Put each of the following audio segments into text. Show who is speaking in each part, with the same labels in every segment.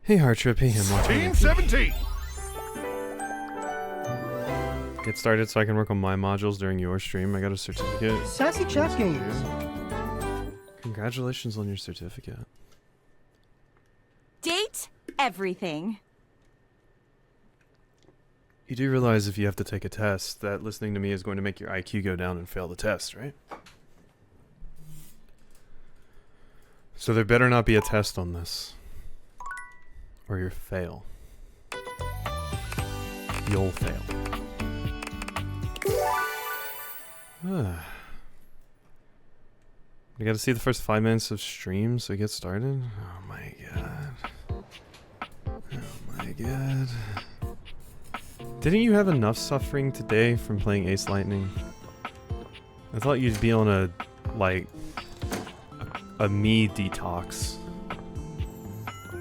Speaker 1: Hey Hartrip, hey him.
Speaker 2: Team 17!
Speaker 1: Get started so I can work on my modules during your stream. I got a certificate.
Speaker 3: Sassy Chat Games.
Speaker 1: Congratulations on your certificate.
Speaker 4: Date everything.
Speaker 1: You do realize if you have to take a test, that listening to me is going to make your IQ go down and fail the test, right? So there better not be a test on this. Or you'll fail. You'll fail. You gotta see the first 5 minutes of stream so we get started? Oh my god. Oh my god. Didn't you have enough suffering today from playing Ace Lightning? I thought you'd be on a, like, a me detox.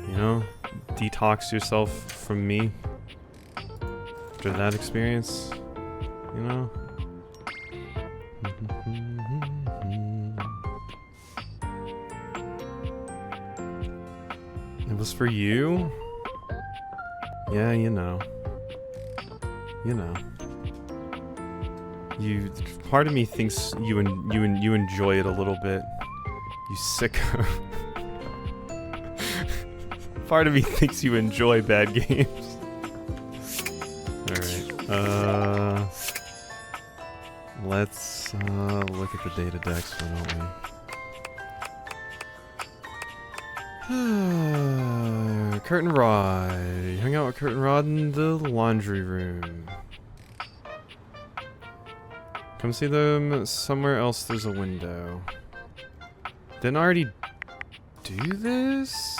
Speaker 1: You know? Detox yourself from me. After that experience. You know? It was for you? Yeah, you know. You know. Part of me thinks you enjoy it a little bit. You sicko. Part of me thinks you enjoy bad games. Alright, let's look at the data decks, why don't we? Curtain Rod. Hang out with Curtain Rod in the laundry room. Come see them somewhere else, there's a window. Didn't I already do this?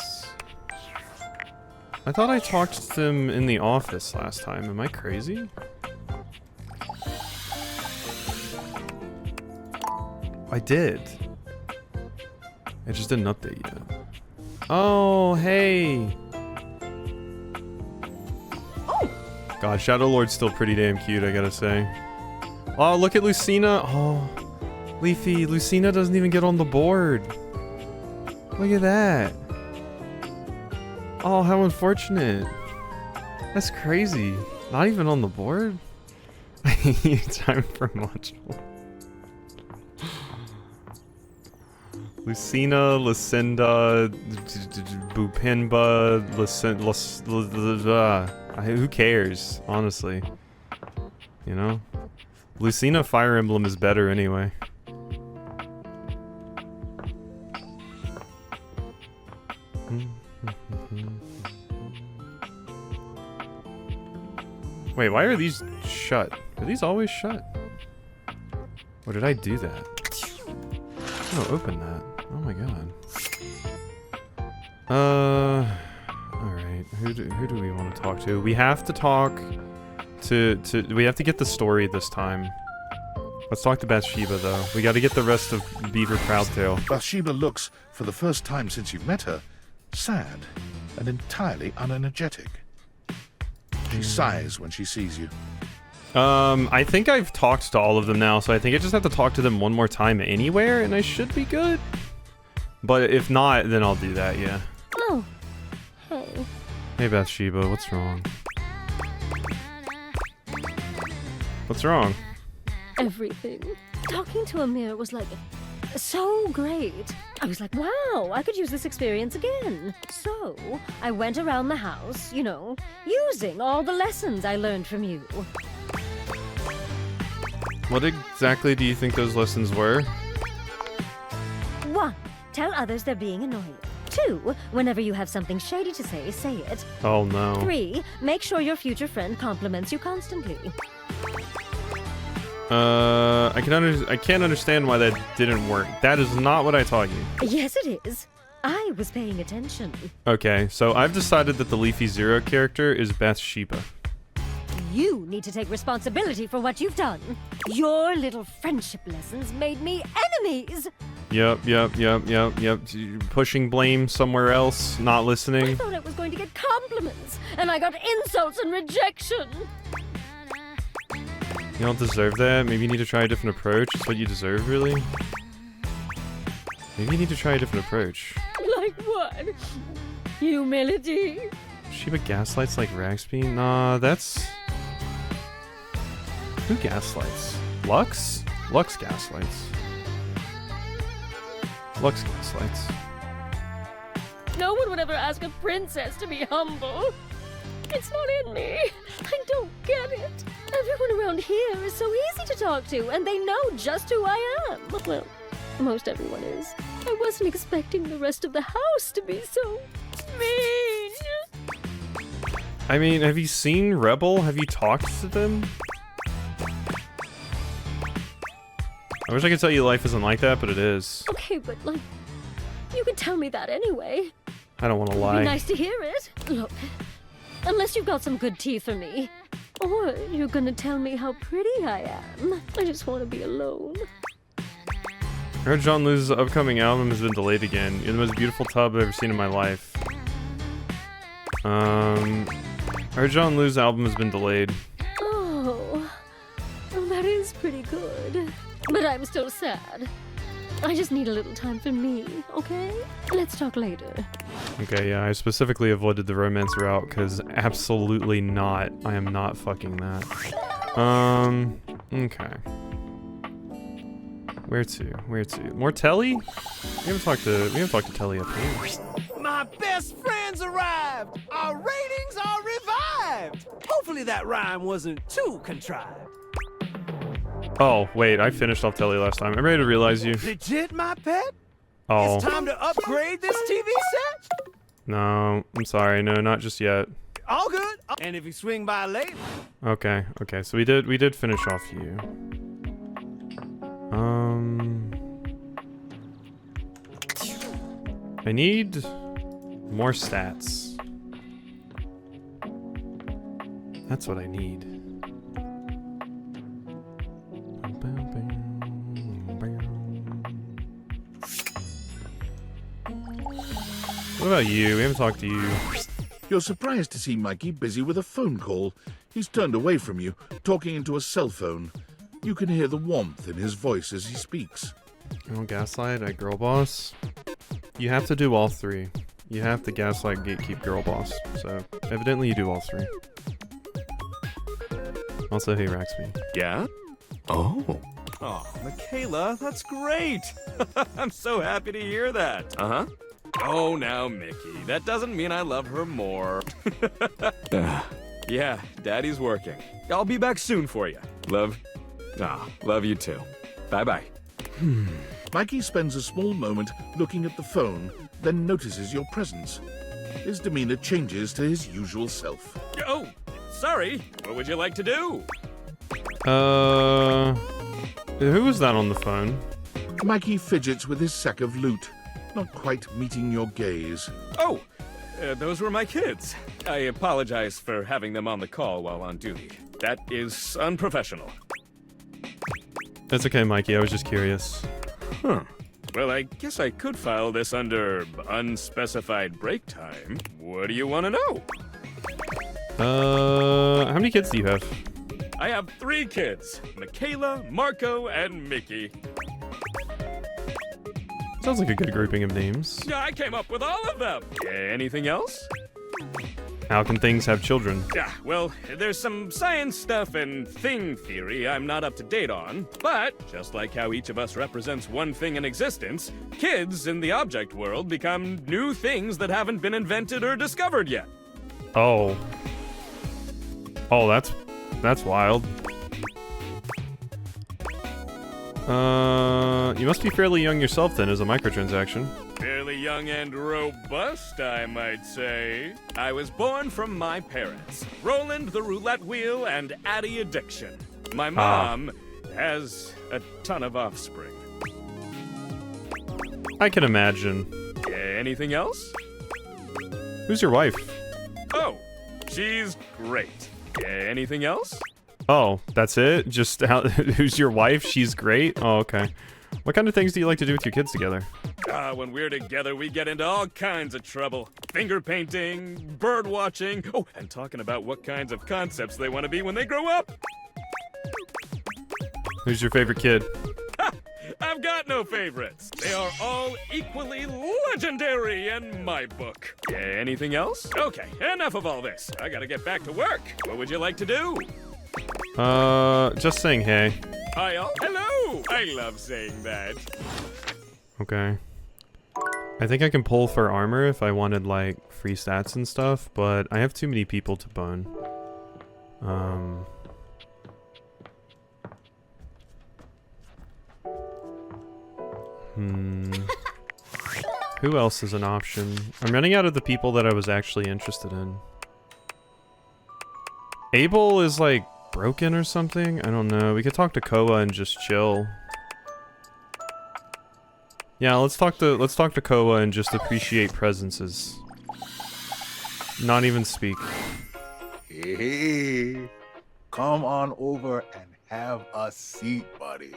Speaker 1: I thought I talked to them in the office last time. Am I crazy? I did. I just didn't update yet. Oh, hey! God, Shadow Lord's still pretty damn cute, I gotta say. Oh, look at Lucina! Oh, Leafy, Lucina doesn't even get on the board. Look at that. Oh, how unfortunate. That's crazy. Not even on the board? I need time for module. Lucina, Lucinda, Bupinba, who cares, honestly? You know? Lucina Fire Emblem is better anyway. Wait, why are these shut? Are these always shut? Or did I do that? Oh, open that. Oh my god. Alright. Who do we want to talk to? We have to talk we have to get the story this time. Let's talk to Bathsheba though. We gotta get the rest of Beaver Proudtail.
Speaker 2: Bathsheba looks, for the first time since you've met her, sad and entirely unenergetic. She sighs when she sees you.
Speaker 1: I think I've talked to all of them now, so I think I just have to talk to them one more time anywhere, and I should be good. But if not, then I'll do that, yeah.
Speaker 5: Oh, hey.
Speaker 1: Hey Bathsheba, what's wrong? What's wrong?
Speaker 5: Everything. Talking to Amir was like so great. I was like, wow, I could use this experience again. So I went around the house, you know, using all the lessons I learned from you.
Speaker 1: What exactly do you think those lessons were?
Speaker 5: 1. Tell others they're being annoying. 2. Whenever you have something shady to say it.
Speaker 1: Oh no.
Speaker 5: 3. Make sure your future friend compliments you constantly.
Speaker 1: I can't understand why that didn't work. That is not what I taught you.
Speaker 5: Yes, it is. I was paying attention.
Speaker 1: Okay, so I've decided that the Leafy Zero character is Bathsheba.
Speaker 5: You need to take responsibility for what you've done. Your little friendship lessons made me enemies.
Speaker 1: Yep. Pushing blame somewhere else, not
Speaker 5: I
Speaker 1: listening.
Speaker 5: thought I was going to get compliments, and I got insults and rejection.
Speaker 1: You don't deserve that. Maybe you need to try a different approach. It's what you deserve, really. Maybe you need to try a different approach.
Speaker 5: Like what? Humility.
Speaker 1: Sheba gaslights like Ragsby? Nah, that's... Who gaslights? Lux? Lux gaslights. Lux gaslights.
Speaker 5: No one would ever ask a princess to be humble. It's not in me. I don't get it. Everyone around here is so easy to talk to, and they know just who I am. Well, most everyone is. I wasn't expecting the rest of the house to be so mean.
Speaker 1: I mean, have you seen Rebel? Have you talked to them? I wish I could tell you life isn't like that, but it is.
Speaker 5: Okay, but like, you could tell me that anyway.
Speaker 1: I don't want to
Speaker 5: It'd
Speaker 1: lie.
Speaker 5: be nice to hear it. Look, unless you've got some good tea for me, or you're gonna tell me how pretty I am. I just want to be alone.
Speaker 1: I heard John Luz's upcoming album has been delayed again. You're the most beautiful tub I've ever seen in my life. I heard John Luz's album has been delayed.
Speaker 5: Oh, well, that is pretty good. But I'm still sad. I just need a little time for me, okay? Let's talk later.
Speaker 1: Okay, yeah, I specifically avoided the romance route because absolutely not. I am not fucking that. Okay. Where to? Where to? More Telly? We haven't talked to Telly up here.
Speaker 3: My best friends arrived! Our ratings are revived! Hopefully that rhyme wasn't too contrived.
Speaker 1: Oh, wait, I finished off Telly last time. I'm ready to realize you.
Speaker 3: Legit, my pet?
Speaker 1: Oh.
Speaker 3: It's time to upgrade this TV set?
Speaker 1: No, I'm sorry. No, not just yet.
Speaker 3: All good. And if you swing by late...
Speaker 1: Okay, okay, so we did finish off you. I need more stats. That's what I need. What about you? We haven't talked to you.
Speaker 2: You're surprised to see Mikey busy with a phone call. He's turned away from you, talking into a cell phone. You can hear the warmth in his voice as he speaks.
Speaker 1: Oh, gaslight at girl boss. You have to do all three. You have to gaslight, gatekeep, girl boss. So evidently you do all three. Also, hey Raxby.
Speaker 6: Yeah? Oh. Oh, Michaela, that's great. I'm so happy to hear that. Uh-huh. Oh, now, Mickey, that doesn't mean I love her more. Yeah, Daddy's working. I'll be back soon for you. Love you too. Bye-bye.
Speaker 2: Mikey spends a small moment looking at the phone, then notices your presence. His demeanor changes to his usual self.
Speaker 6: Oh, sorry. What would you like to do?
Speaker 1: Who was that on the phone?
Speaker 2: Mikey fidgets with his sack of loot, not quite meeting your gaze.
Speaker 6: Oh, those were my kids. I apologize for having them on the call while on duty. That is unprofessional.
Speaker 1: That's okay, Mikey. I was just curious.
Speaker 6: Huh. Well, I guess I could file this under unspecified break time. What do you want to know?
Speaker 1: How many kids do you have?
Speaker 6: I have 3 kids. Michaela, Marco, and Mickey.
Speaker 1: Sounds like a good grouping of names.
Speaker 6: Yeah, I came up with all of them. Anything else?
Speaker 1: How can things have children?
Speaker 6: Yeah, well, there's some science stuff and thing theory I'm not up to date on. But, just like how each of us represents one thing in existence, kids in the object world become new things that haven't been invented or discovered yet.
Speaker 1: Oh. Oh, that's wild. You must be fairly young yourself then as a microtransaction.
Speaker 6: Fairly young and robust, I might say. I was born from my parents, Roland the Roulette Wheel and Addie Addiction. My mom has a ton of offspring.
Speaker 1: I can imagine.
Speaker 6: Anything else?
Speaker 1: Who's your wife?
Speaker 6: Oh, she's great. Anything else?
Speaker 1: Oh, that's it? Just who's your wife? She's great? Oh, okay. What kind of things do you like to do with your kids together?
Speaker 6: When we're together, we get into all kinds of trouble. Finger painting, bird watching, oh, and talking about what kinds of concepts they want to be when they grow up.
Speaker 1: Who's your favorite kid?
Speaker 6: I've got no favorites. They are all equally legendary in my book. Yeah, anything else? Okay, enough of all this. I gotta get back to work. What would you like to do?
Speaker 1: Just saying hey.
Speaker 6: Hi, all. Hello! I love saying that.
Speaker 1: Okay. I think I can pull for armor if I wanted, like, free stats and stuff, but I have too many people to bone. Who else is an option? I'm running out of the people that I was actually interested in. Abel is, like, broken or something? I don't know. We could talk to Koa and just chill. Yeah, let's talk to Koa and just appreciate presences. Not even speak.
Speaker 7: Hey, come on over and have a seat, buddy.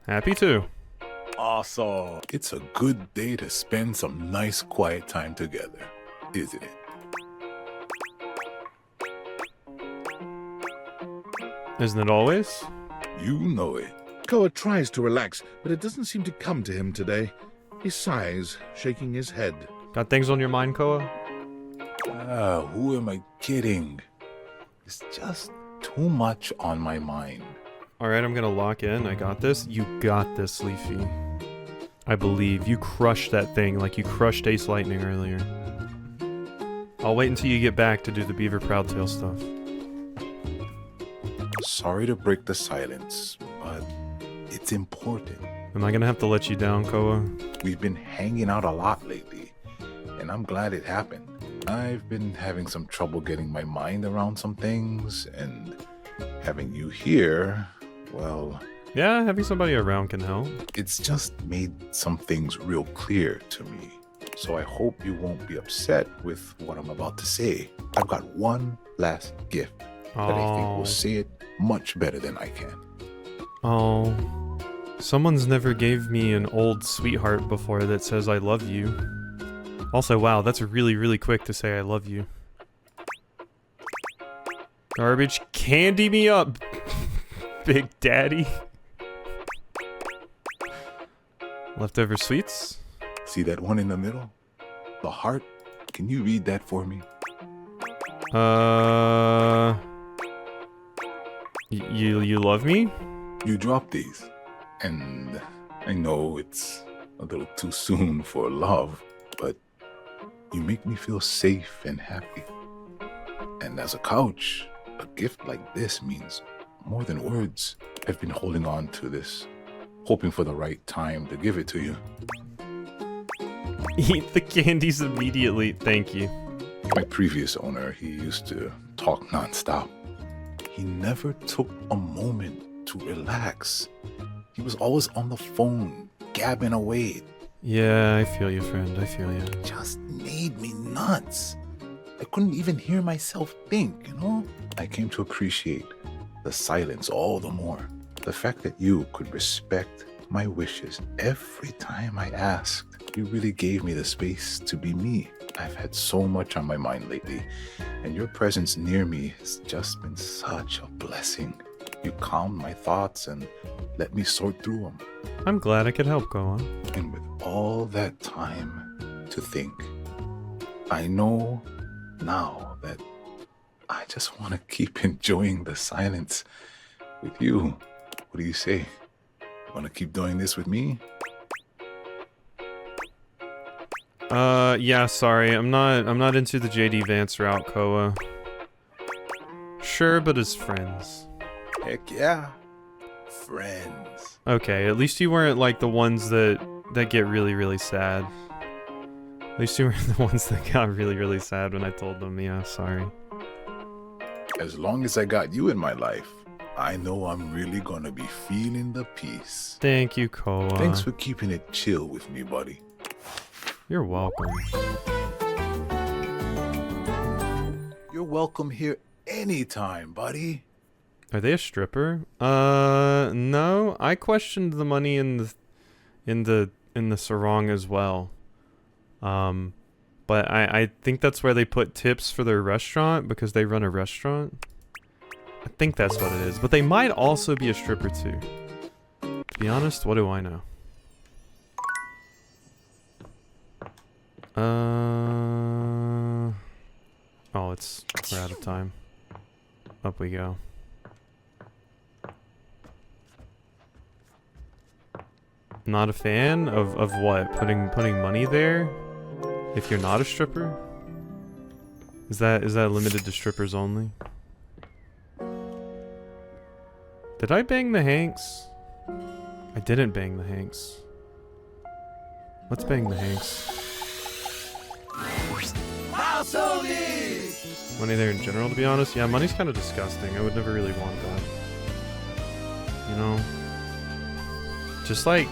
Speaker 1: Happy to.
Speaker 7: Awesome. It's a good day to spend some nice quiet time together, isn't it?
Speaker 1: Isn't it always?
Speaker 7: You know it.
Speaker 2: Koa tries to relax, but it doesn't seem to come to him today. He sighs, shaking his head.
Speaker 1: Got things on your mind, Koa?
Speaker 7: Who am I kidding? It's just too much on my mind.
Speaker 1: Alright, I'm gonna lock in. I got this. You got this, Leafy. I believe. You crushed that thing like you crushed Ace Lightning earlier. I'll wait until you get back to do the Beaver Proudtail stuff.
Speaker 7: Sorry to break the silence, but it's important.
Speaker 1: Am I gonna have to let you down, Koa?
Speaker 7: We've been hanging out a lot lately, and I'm glad it happened. I've been having some trouble getting my mind around some things, and having you here, well...
Speaker 1: Yeah, having somebody around can help.
Speaker 7: It's just made some things real clear to me. So I hope you won't be upset with what I'm about to say. I've got one last gift that I think will say it much better than I can.
Speaker 1: Oh. Someone's never gave me an old sweetheart before that says I love you. Also, wow, that's really, really quick to say I love you. Garbage, candy me up, Big Daddy. Leftover sweets?
Speaker 7: See that one in the middle? The heart? Can you read that for me?
Speaker 1: You love me?
Speaker 7: You dropped these. And I know it's a little too soon for love, but you make me feel safe and happy. And as a couch, a gift like this means more than words. I've been holding on to this, hoping for the right time to give it to you.
Speaker 1: Eat the candies immediately, thank you.
Speaker 7: My previous owner, he used to talk nonstop. He never took a moment to relax. He was always on the phone, gabbing away.
Speaker 1: Yeah, I feel you, friend, I feel you.
Speaker 7: Just made me nuts. I couldn't even hear myself think, you know? I came to appreciate the silence all the more. The fact that you could respect my wishes every time I asked. You really gave me the space to be me. I've had so much on my mind lately, and your presence near me has just been such a blessing. You calmed my thoughts and let me sort through them.
Speaker 1: I'm glad I could help, Koa.
Speaker 7: And with all that time to think, I know now that I just want to keep enjoying the silence with you. What do you say? Want to keep doing this with me?
Speaker 1: Yeah, sorry. I'm not into the JD Vance route, Koa. Sure, but as friends.
Speaker 7: Heck yeah. Friends.
Speaker 1: Okay, at least you weren't like the ones that get really, really sad. At least you weren't the ones that got really, really sad when I told them, yeah, sorry.
Speaker 7: As long as I got you in my life, I know I'm really gonna be feeling the peace.
Speaker 1: Thank you, Koa.
Speaker 7: Thanks for keeping it chill with me, buddy.
Speaker 1: You're welcome.
Speaker 7: You're welcome here anytime, buddy.
Speaker 1: Are they a stripper? No. I questioned the money in the sarong as well. But I think that's where they put tips for their restaurant because they run a restaurant. I think that's what it is. But they might also be a stripper too. To be honest, what do I know? Oh, we're out of time. Up we go. Not a fan of what? Putting money there? If you're not a stripper? Is that limited to strippers only? Did I bang the Hanks? I didn't bang the Hanks. Let's bang the Hanks. Money there in general, to be honest? Yeah, money's kind of disgusting. I would never really want that. You know? Just like,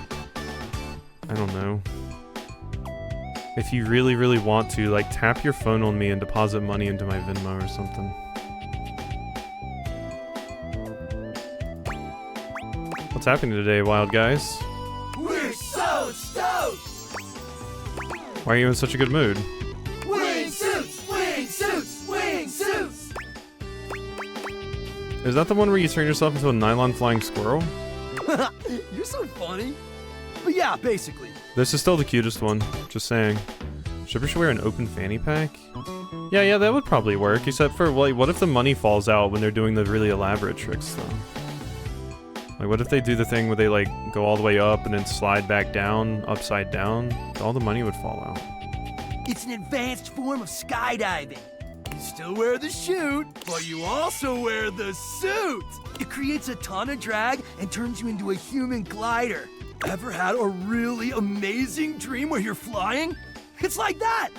Speaker 1: I don't know. If you really, really want to, like, tap your phone on me and deposit money into my Venmo or something. What's happening today, wild guys?
Speaker 3: We're so stoked!
Speaker 1: Why are you in such a good mood?
Speaker 3: Wing suits! Wing suits! Wing suits!
Speaker 1: Is that the one where you turn yourself into a nylon flying squirrel?
Speaker 3: You're so funny. But yeah, basically.
Speaker 1: This is still the cutest one, just saying. Strippers should wear an open fanny pack? Yeah, that would probably work, except for, like, what if the money falls out when they're doing the really elaborate tricks, though? Like, what if they do the thing where they, like, go all the way up and then slide back down, upside down? All the money would fall out.
Speaker 3: It's an advanced form of skydiving. You still wear the chute, but you also wear the suit. It creates a ton of drag and turns you into a human glider. Ever had a really amazing dream where you're flying? It's like that.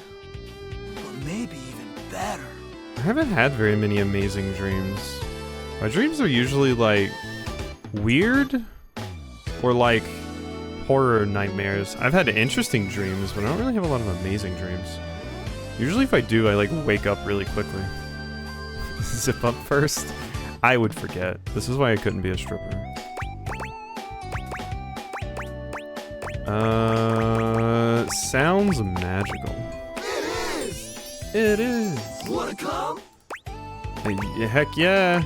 Speaker 3: Or maybe even better.
Speaker 1: I haven't had very many amazing dreams. My dreams are usually, like, weird or, like, horror nightmares. I've had interesting dreams, but I don't really have a lot of amazing dreams. Usually if I do, I, like, wake up really quickly. Zip up first? I would forget. This is why I couldn't be a stripper. Sounds magical. It is!
Speaker 3: Wanna come?
Speaker 1: Heck yeah!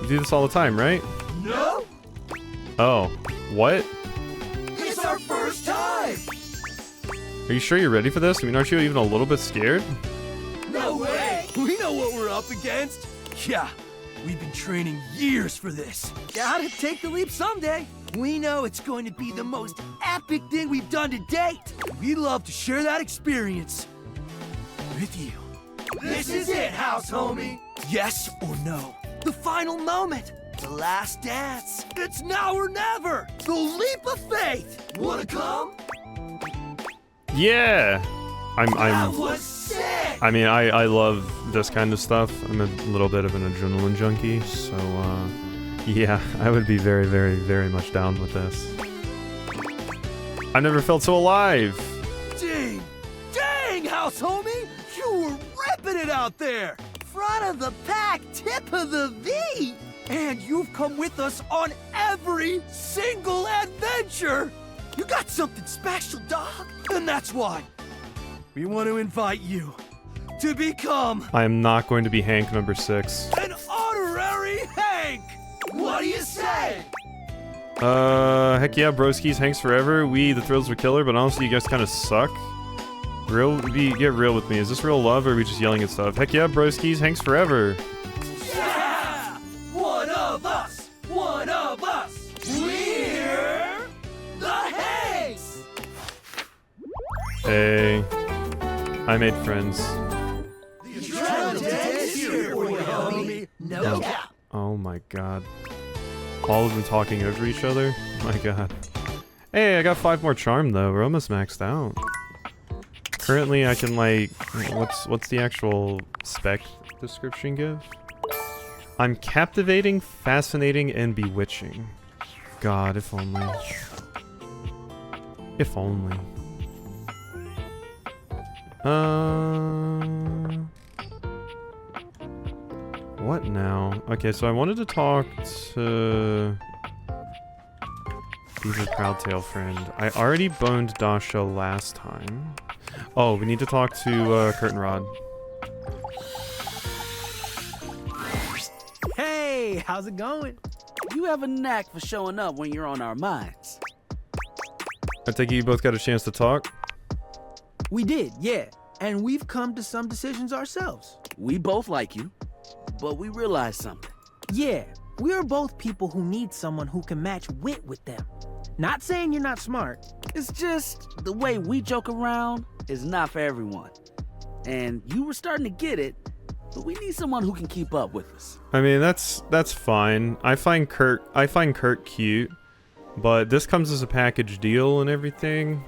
Speaker 1: You do this all the time, right?
Speaker 3: No?
Speaker 1: Oh. What?
Speaker 3: It's our first time!
Speaker 1: Are you sure you're ready for this? I mean, aren't you even a little bit scared?
Speaker 3: No way! We know what we're up against. Yeah, we've been training years for this. Gotta take the leap someday. We know it's going to be the most epic thing we've done to date. We'd love to share that experience with you. This is it, house homie. Yes or no? The final moment. The last dance. It's now or never. The leap of faith. Wanna come?
Speaker 1: Yeah!
Speaker 3: That was sick!
Speaker 1: I mean, I love this kind of stuff. I'm a little bit of an adrenaline junkie, so, yeah, I would be very, very, very much down with this. I've never felt so alive!
Speaker 3: Dang, house homie! You were ripping it out there! Front of the pack, tip of the V! And you've come with us on every single adventure! You got something special, dog! And that's why we want to invite you to become
Speaker 1: I am not going to be Hank number 6.
Speaker 3: an honorary Hank! What do you say?
Speaker 1: Heck yeah, broskies, Hanks forever. We, the Thrills, were killer, but honestly, you guys kind of suck. Get real with me. Is this real love, or are we just yelling at stuff? Heck yeah, broskies, Hanks forever.
Speaker 3: Yeah! One of us! One of us! We're the Hanks!
Speaker 1: Hey, I made friends.
Speaker 3: No doubt.
Speaker 1: Oh my god. All of them talking over each other? My god. Hey, I got 5 more charm though. We're almost maxed out. Currently I can, like, what's the actual spec description give? I'm captivating, fascinating, and bewitching. God, if only. If only. What now? Okay, so I wanted to talk to Beaver Proudtail friend. I already boned Dasha last time. Oh, we need to talk to Curtain Rod.
Speaker 3: Hey,
Speaker 8: How's it going?
Speaker 9: You have a knack for showing up when you're on our minds.
Speaker 1: I take it you both got a chance to talk?
Speaker 8: We did, yeah. And we've come to some decisions ourselves.
Speaker 9: We both like you, but we realized something.
Speaker 8: Yeah, we're both people who need someone who can match wit with them. Not saying you're not smart.
Speaker 9: It's just the way we joke around is not for everyone. And you were starting to get it, but we need someone who can keep up with us.
Speaker 1: I mean, that's fine. I find Kurt cute, but this comes as a package deal and everything.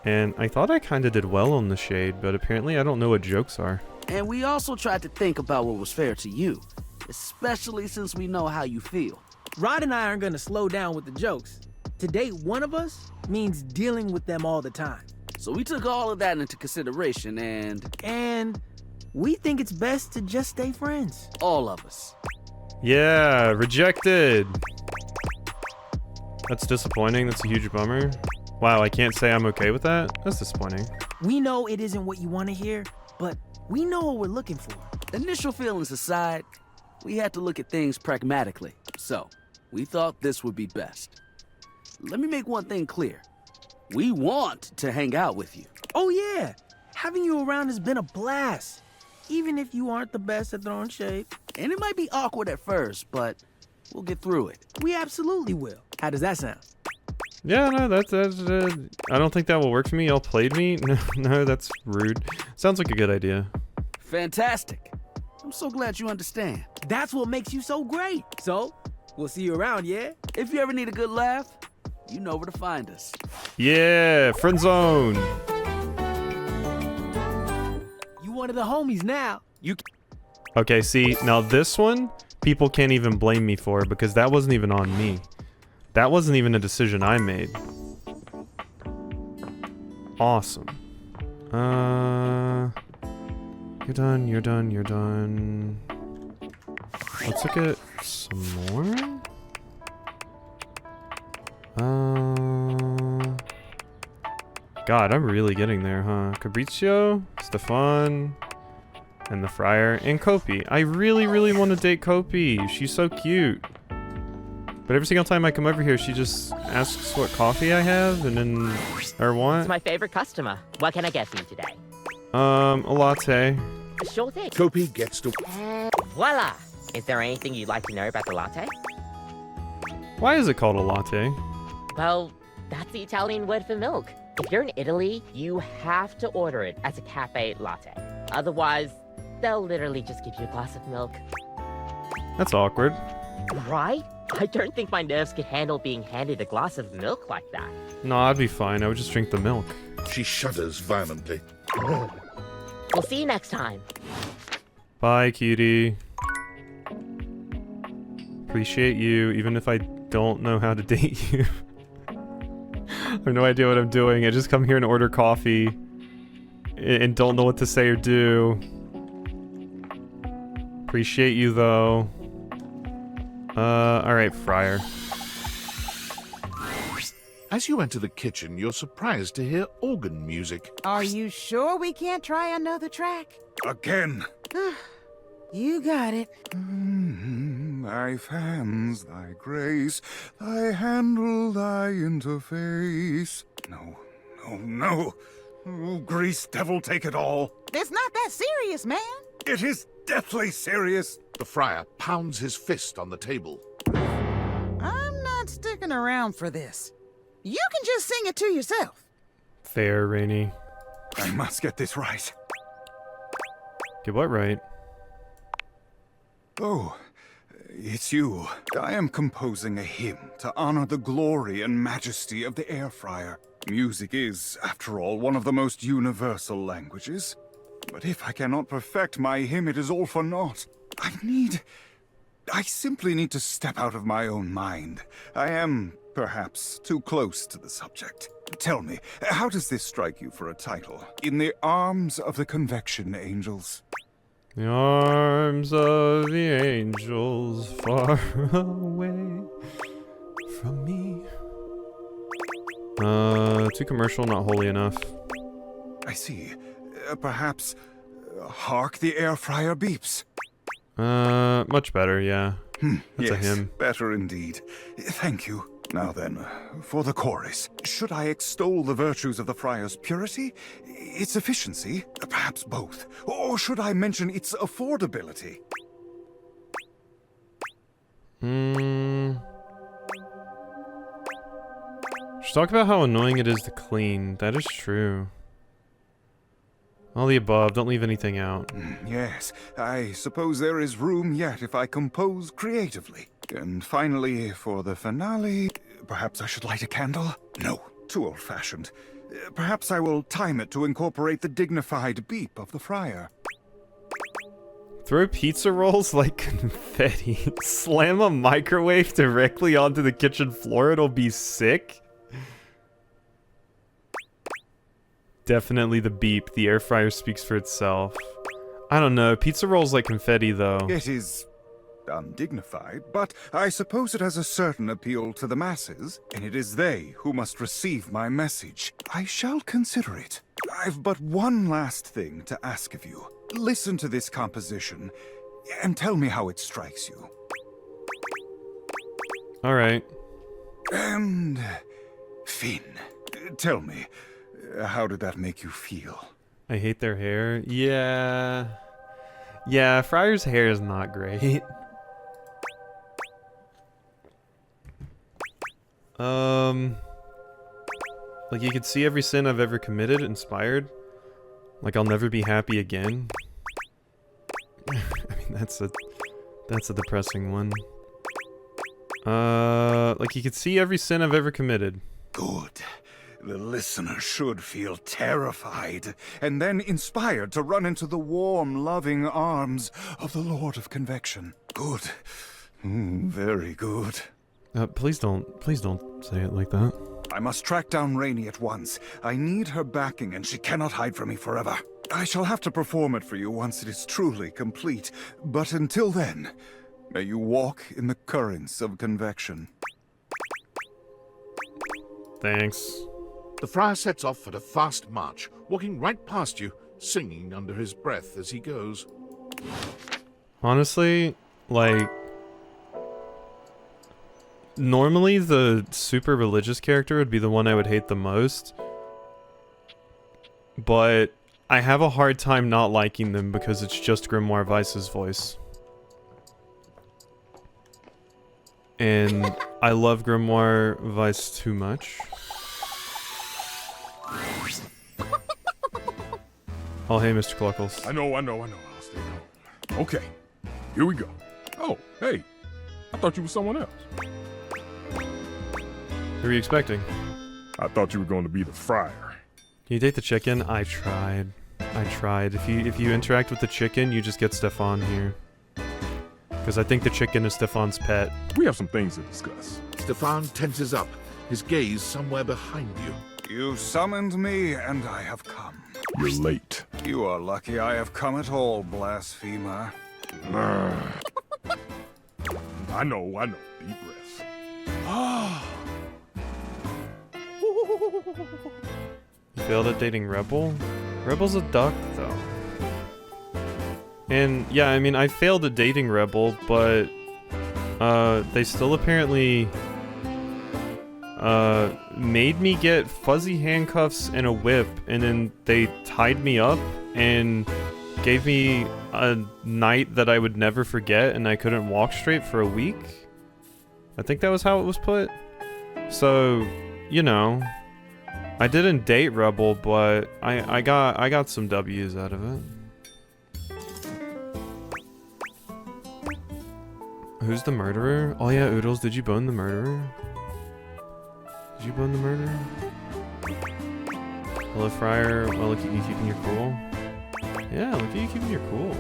Speaker 1: And I thought I kind of did well on the shade, but apparently I don't know what jokes are.
Speaker 9: And we also tried to think about what was fair to you, especially since we know how you feel.
Speaker 8: Rod and I aren't gonna slow down with the jokes. To date one of us means dealing with them all the time.
Speaker 9: So we took all of that into consideration
Speaker 8: And we think it's best to just stay friends.
Speaker 9: all of us.
Speaker 1: Yeah, rejected. That's disappointing. That's a huge bummer. Wow, I can't say I'm okay with that. That's disappointing.
Speaker 8: We know it isn't what you want to hear, but we know what we're looking for.
Speaker 9: Initial feelings aside, we had to look at things pragmatically. So we thought this would be best. Let me make one thing clear. We want to hang out with you.
Speaker 8: Oh yeah, having you around has been a blast. Even if you aren't the best at throwing shade.
Speaker 9: And it might be awkward at first, but we'll get through it.
Speaker 8: We absolutely will. How does that sound?
Speaker 1: Yeah, no, that's I don't think that will work for me. Y'all played me? No, that's rude. Sounds like a good idea.
Speaker 9: Fantastic. I'm so glad you understand.
Speaker 8: That's what makes you so great. So, we'll see you around, yeah?
Speaker 9: If you ever need a good laugh, you know where to find us.
Speaker 1: Yeah, friend zone.
Speaker 8: You one of the homies now.
Speaker 1: Okay, see, now this one, people can't even blame me for because that wasn't even on me. That wasn't even a decision I made. Awesome. You're done, you're done, you're done. Let's look at some more. God, I'm really getting there, huh? Fabrizio, Stefan, and the Friar, and Kopi. I really, really want to date Kopi. She's so cute. But every single time I come over here, she just asks what coffee I have, and then, or what?
Speaker 10: It's my favorite customer. What can I get for you today?
Speaker 1: A latte.
Speaker 10: Sure thing.
Speaker 2: Kopi gets to...
Speaker 10: Voila! Is there anything you'd like to know about the latte?
Speaker 1: Why is it called a latte?
Speaker 10: Well, that's the Italian word for milk. If you're in Italy, you have to order it as a cafe latte. Otherwise, they'll literally just give you a glass of milk.
Speaker 1: That's awkward.
Speaker 10: Right? I don't think my nerves could handle being handed a glass of milk like that.
Speaker 1: No, I'd be fine. I would just drink the milk.
Speaker 2: She shudders violently.
Speaker 10: We'll see you next time.
Speaker 1: Bye, cutie. Appreciate you, even if I don't know how to date you. I have no idea what I'm doing. I just come here and order coffee and don't know what to say or do. Appreciate you, though. Alright, Friar.
Speaker 2: As you enter the kitchen, you're surprised to hear organ music.
Speaker 11: Are you sure we can't try another track?
Speaker 12: Again.
Speaker 11: You got it.
Speaker 12: Thy fans, thy grace, thy handle, thy interface. No. Oh, grease devil, take it all.
Speaker 11: It's not that serious, man.
Speaker 12: It is deathly serious.
Speaker 2: The friar pounds his fist on the table.
Speaker 11: I'm not sticking around for this. You can just sing it to yourself.
Speaker 1: Fair, Rainy.
Speaker 12: I must get this right.
Speaker 1: Get what right?
Speaker 12: Oh, it's you. I am composing a hymn to honor the glory and majesty of the air fryer. Music is, after all, one of the most universal languages. But if I cannot perfect my hymn, it is all for naught. I simply need to step out of my own mind. I am, perhaps, too close to the subject. Tell me, how does this strike you for a title? In the arms of the convection angels.
Speaker 1: The arms of the angels far away from me. Too commercial, not holy enough.
Speaker 12: I see. Perhaps, hark the air fryer beeps.
Speaker 1: Much better, yeah. That's a
Speaker 12: yes,
Speaker 1: hymn.
Speaker 12: better indeed. Thank you. Now then, for the chorus. Should I extol the virtues of the Friar's purity, its efficiency, perhaps both? Or should I mention its affordability?
Speaker 1: Just talk about how annoying it is to clean. That is true. All the above. Don't leave anything out.
Speaker 12: Yes, I suppose there is room yet if I compose creatively. And finally, for the finale, perhaps I should light a candle? No, too old-fashioned. Perhaps I will time it to incorporate the dignified beep of the Friar.
Speaker 1: Throw pizza rolls like confetti. Slam a microwave directly onto the kitchen floor. It'll be sick. Definitely the beep. The air fryer speaks for itself. I don't know. Pizza rolls like confetti, though.
Speaker 12: It is undignified, but I suppose it has a certain appeal to the masses, and it is they who must receive my message. I shall consider it. I've but one last thing to ask of you. Listen to this composition, and tell me how it strikes you.
Speaker 1: All right.
Speaker 12: And Finn, tell me, how did that make you feel?
Speaker 1: I hate their hair. Yeah. Yeah, Friar's hair is not great. Like you could see every sin I've ever committed, inspired. Like I'll never be happy again. I mean, that's a depressing one. Like you could see every sin I've ever committed.
Speaker 12: Good. The listener should feel terrified, and then inspired to run into the warm, loving arms of the Lord of Convection. Good. Very good.
Speaker 1: Please don't say it like that.
Speaker 12: I must track down Rainey at once. I need her backing, and she cannot hide from me forever. I shall have to perform it for you once it is truly complete, but until then, may you walk in the currents of convection.
Speaker 1: Thanks.
Speaker 2: The friar sets off at a fast march, walking right past you, singing under his breath as he goes.
Speaker 1: Honestly, like, normally the super religious character would be the one I would hate the most, but I have a hard time not liking them because it's just Grimoire Vice's voice. And I love Grimoire Vice too much. Oh, hey, Mr. Cluckles.
Speaker 13: I know. I'll stay calm. Okay, here we go. Oh, hey. I thought you were someone else.
Speaker 1: Who are you expecting?
Speaker 13: I thought you were going to be the Friar.
Speaker 1: Can you date the chicken? I tried. If you interact with the chicken, you just get Stefan here. Because I think the chicken is Stefan's pet.
Speaker 13: We have some things to discuss.
Speaker 2: Stefan tenses up, his gaze somewhere behind you.
Speaker 12: You summoned me, and I have come.
Speaker 13: You're late.
Speaker 12: You are lucky I have come at all, blasphemer.
Speaker 13: I know. Deep breaths.
Speaker 1: You failed at dating Rebel? Rebel's a duck, though. And, yeah, I mean, I failed at dating Rebel, but they still apparently made me get fuzzy handcuffs and a whip, and then they tied me up and gave me a night that I would never forget, and I couldn't walk straight for a week. I think that was how it was put. So, you know, I didn't date Rebel, but I got some W's out of it. Who's the murderer? Oh yeah, Oodles, did you bone the murderer? Did you bone the murderer? Hello, Friar. Well, look at you keeping your cool. Yeah, look at you keeping your cool.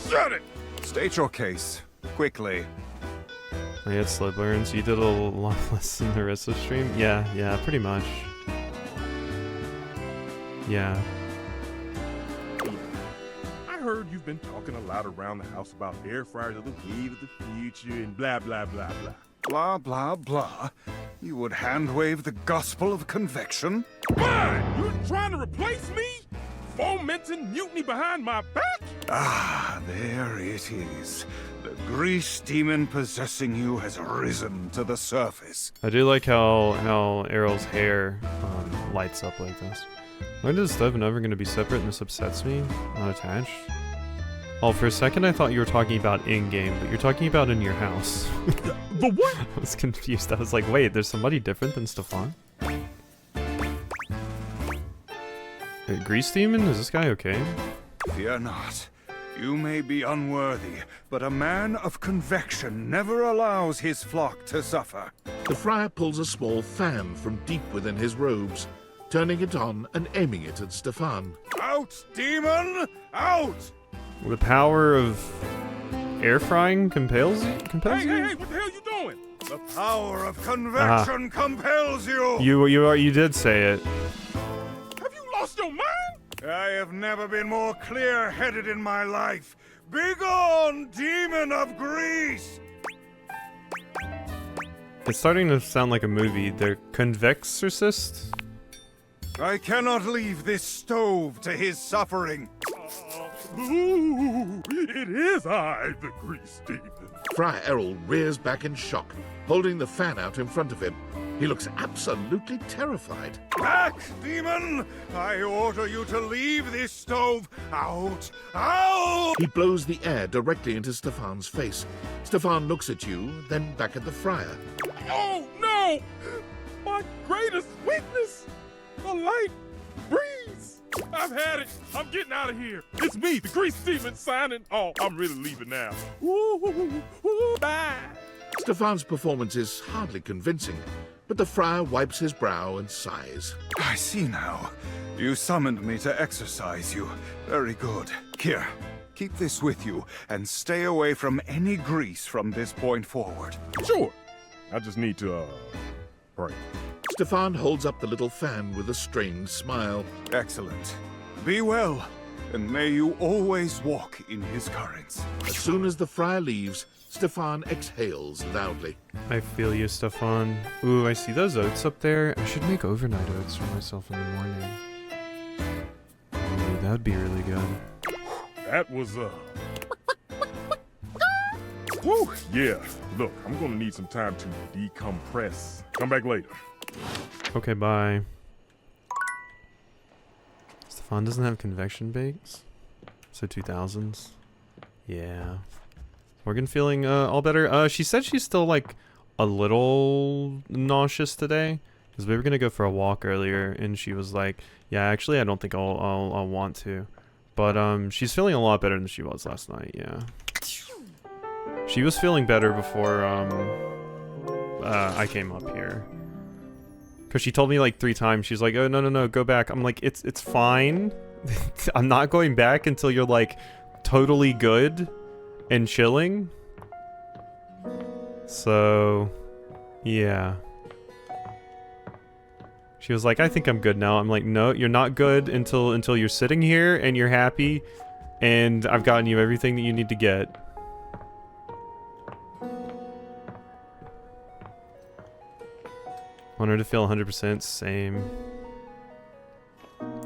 Speaker 12: Shut it! State your case. Quickly.
Speaker 1: I had Slidler, so you did a lot less than the rest of the stream? Yeah, pretty much. Yeah.
Speaker 13: I heard you've been talking a lot around the house about air fryers of the wave of the future and blah, blah, blah, blah.
Speaker 12: Blah, blah, blah. You would hand-wave the gospel of convection?
Speaker 13: Fine! You're trying to replace me? fomenting mutiny behind my back?
Speaker 12: Ah, there it is. The grease demon possessing you has risen to the surface.
Speaker 1: I do like how Errol's hair lights up like this. When is stuff never going to be separate and this upsets me? Not attached? Oh, for a second I thought you were talking about in-game, but you're talking about in your house.
Speaker 13: The what?
Speaker 1: I was confused. I was like, wait, there's somebody different than Stefan? Hey, Grease Demon? Is this guy okay?
Speaker 12: Fear not. You may be unworthy, but a man of convection never allows his flock to suffer.
Speaker 2: The friar pulls a small fan from deep within his robes, turning it on and aiming it at Stefan.
Speaker 12: Out, demon! Out!
Speaker 1: The power of air frying compels you?
Speaker 13: Hey, what the hell you doing?
Speaker 12: The power of convection compels you!
Speaker 1: You did say it.
Speaker 13: Have you lost your mind?
Speaker 12: I have never been more clear-headed in my life. Begone, demon of grease!
Speaker 1: It's starting to sound like a movie. The Convexorcist?
Speaker 12: I cannot leave this stove to his suffering.
Speaker 13: Ooh, it is I, the grease demon.
Speaker 2: Friar Errol rears back in shock, holding the fan out in front of him. He looks absolutely terrified.
Speaker 12: Back, demon! I order you to leave this stove. Out! Out!
Speaker 2: He blows the air directly into Stefan's face. Stefan looks at you, then back at the friar.
Speaker 13: Oh, no! My greatest weakness! The light breeze! I've had it! I'm getting out of here! It's me, the grease demon, signing. Oh, I'm really leaving now. Ooh, bye!
Speaker 2: Stefan's performance is hardly convincing, but the friar wipes his brow and sighs.
Speaker 12: I see now. You summoned me to exercise you. Very good. Here, keep this with you, and stay away from any grease from this point forward.
Speaker 13: Sure. I just need to, pray.
Speaker 2: Stefan holds up the little fan with a strained smile.
Speaker 12: Excellent. Be well, and may you always walk in his currents.
Speaker 2: As soon as the friar leaves, Stefan exhales loudly.
Speaker 1: I feel you, Stefan. Ooh, I see those oats up there. I should make overnight oats for myself in the morning. Ooh, that'd be really good.
Speaker 13: That was, Whew, yeah. Look, I'm gonna need some time to decompress. Come back later.
Speaker 1: Okay, bye. Stefan doesn't have convection bakes? So 2000s? Yeah. Morgan feeling all better. She said she's still like a little nauseous today because we were gonna go for a walk earlier, and she was like, "Yeah, actually, I don't think I'll want to." But she's feeling a lot better than she was last night. Yeah. She was feeling better before I came up here. Cause she told me like 3 times. She's like, "Oh no, go back." I'm like, "It's fine. I'm not going back until you're like totally good and chilling." So, yeah. She was like, "I think I'm good now." I'm like, "No, you're not good until you're sitting here and you're happy, and I've gotten you everything that you need to get." Want her to feel 100% same.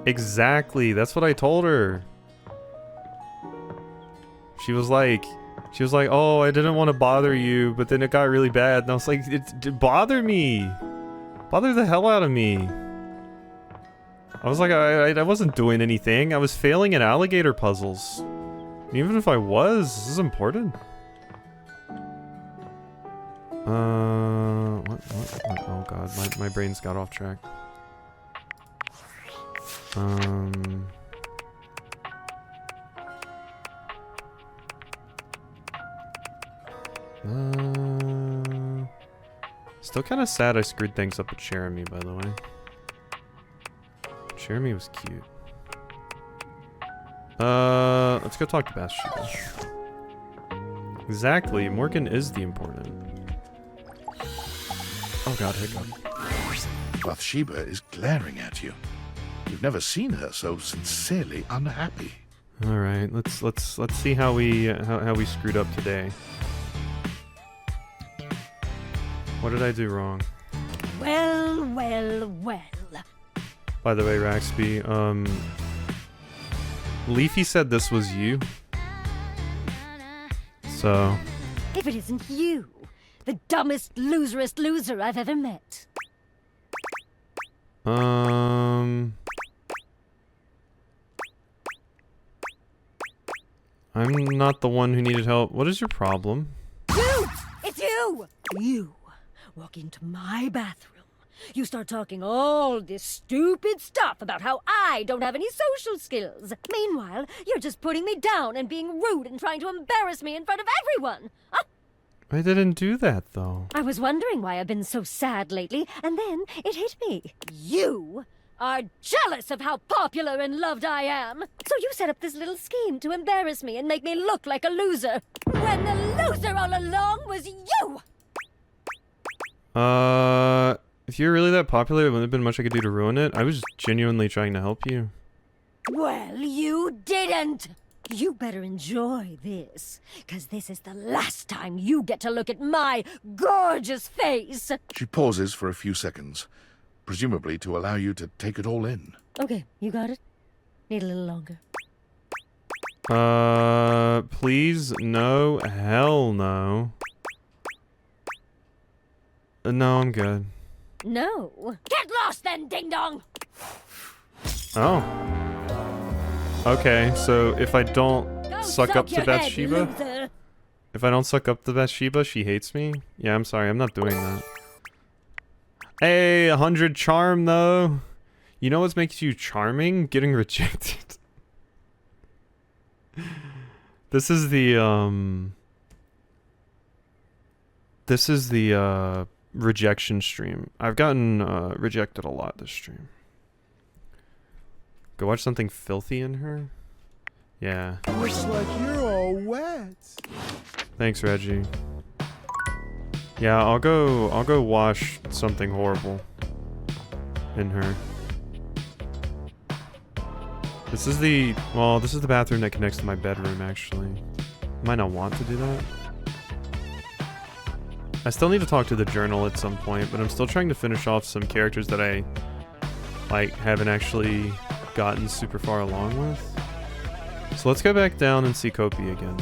Speaker 1: Exactly, that's what I told her. She was like, "Oh, I didn't want to bother you, but then it got really bad." And I was like, "It bother me. Bother the hell out of me." I was like, I wasn't doing anything. I was failing at alligator puzzles. And even if I was, this is important. What? Oh god, my brain's got off track. Still kind of sad I screwed things up with Jeremy, by the way. Jeremy was cute. Let's go talk to Bathsheba. Exactly, Morgan is the important. Oh god, hiccup.
Speaker 2: Bathsheba is glaring at you. You've never seen her so sincerely unhappy.
Speaker 1: All right, let's see how we screwed up today. What did I do wrong?
Speaker 5: Well.
Speaker 1: By the way, Raxby, Leafy said this was you. So...
Speaker 5: If it isn't you, the dumbest, loserest loser I've ever met.
Speaker 1: I'm not the one who needed help. What is your problem?
Speaker 5: You! It's you! You walk into my bathroom. You start talking all this stupid stuff about how I don't have any social skills. Meanwhile, you're just putting me down and being rude and trying to embarrass me in front of everyone. Huh?
Speaker 1: I didn't do that, though.
Speaker 5: I was wondering why I've been so sad lately, and then it hit me. You are jealous of how popular and loved I am. So you set up this little scheme to embarrass me and make me look like a loser. When the loser all along was you!
Speaker 1: If you're really that popular, it wouldn't have been much I could do to ruin it. I was genuinely trying to help you.
Speaker 5: Well, you didn't! You better enjoy this, because this is the last time you get to look at my gorgeous face!
Speaker 2: She pauses for a few seconds, presumably to allow you to take it all in.
Speaker 5: Okay, you got it? Need a little longer.
Speaker 1: Please? No. Hell no. No, I'm good.
Speaker 5: No. Get lost then, ding-dong!
Speaker 1: Oh. Okay, so if I don't suck up to Bathsheba?
Speaker 5: Loser.
Speaker 1: If I don't suck up to Bathsheba, she hates me? Yeah, I'm sorry, I'm not doing that. Hey, 100 charm, though. You know what makes you charming? Getting rejected. This is the, rejection stream. I've gotten, rejected a lot this stream. Go watch something filthy in her? Yeah.
Speaker 3: Looks like you're all wet.
Speaker 1: Thanks, Reggie. Yeah, I'll go wash something horrible in her. This is the bathroom that connects to my bedroom, actually. Might not want to do that. I still need to talk to the journal at some point, but I'm still trying to finish off some characters that I, like, haven't actually gotten super far along with. So let's go back down and see Kopi again.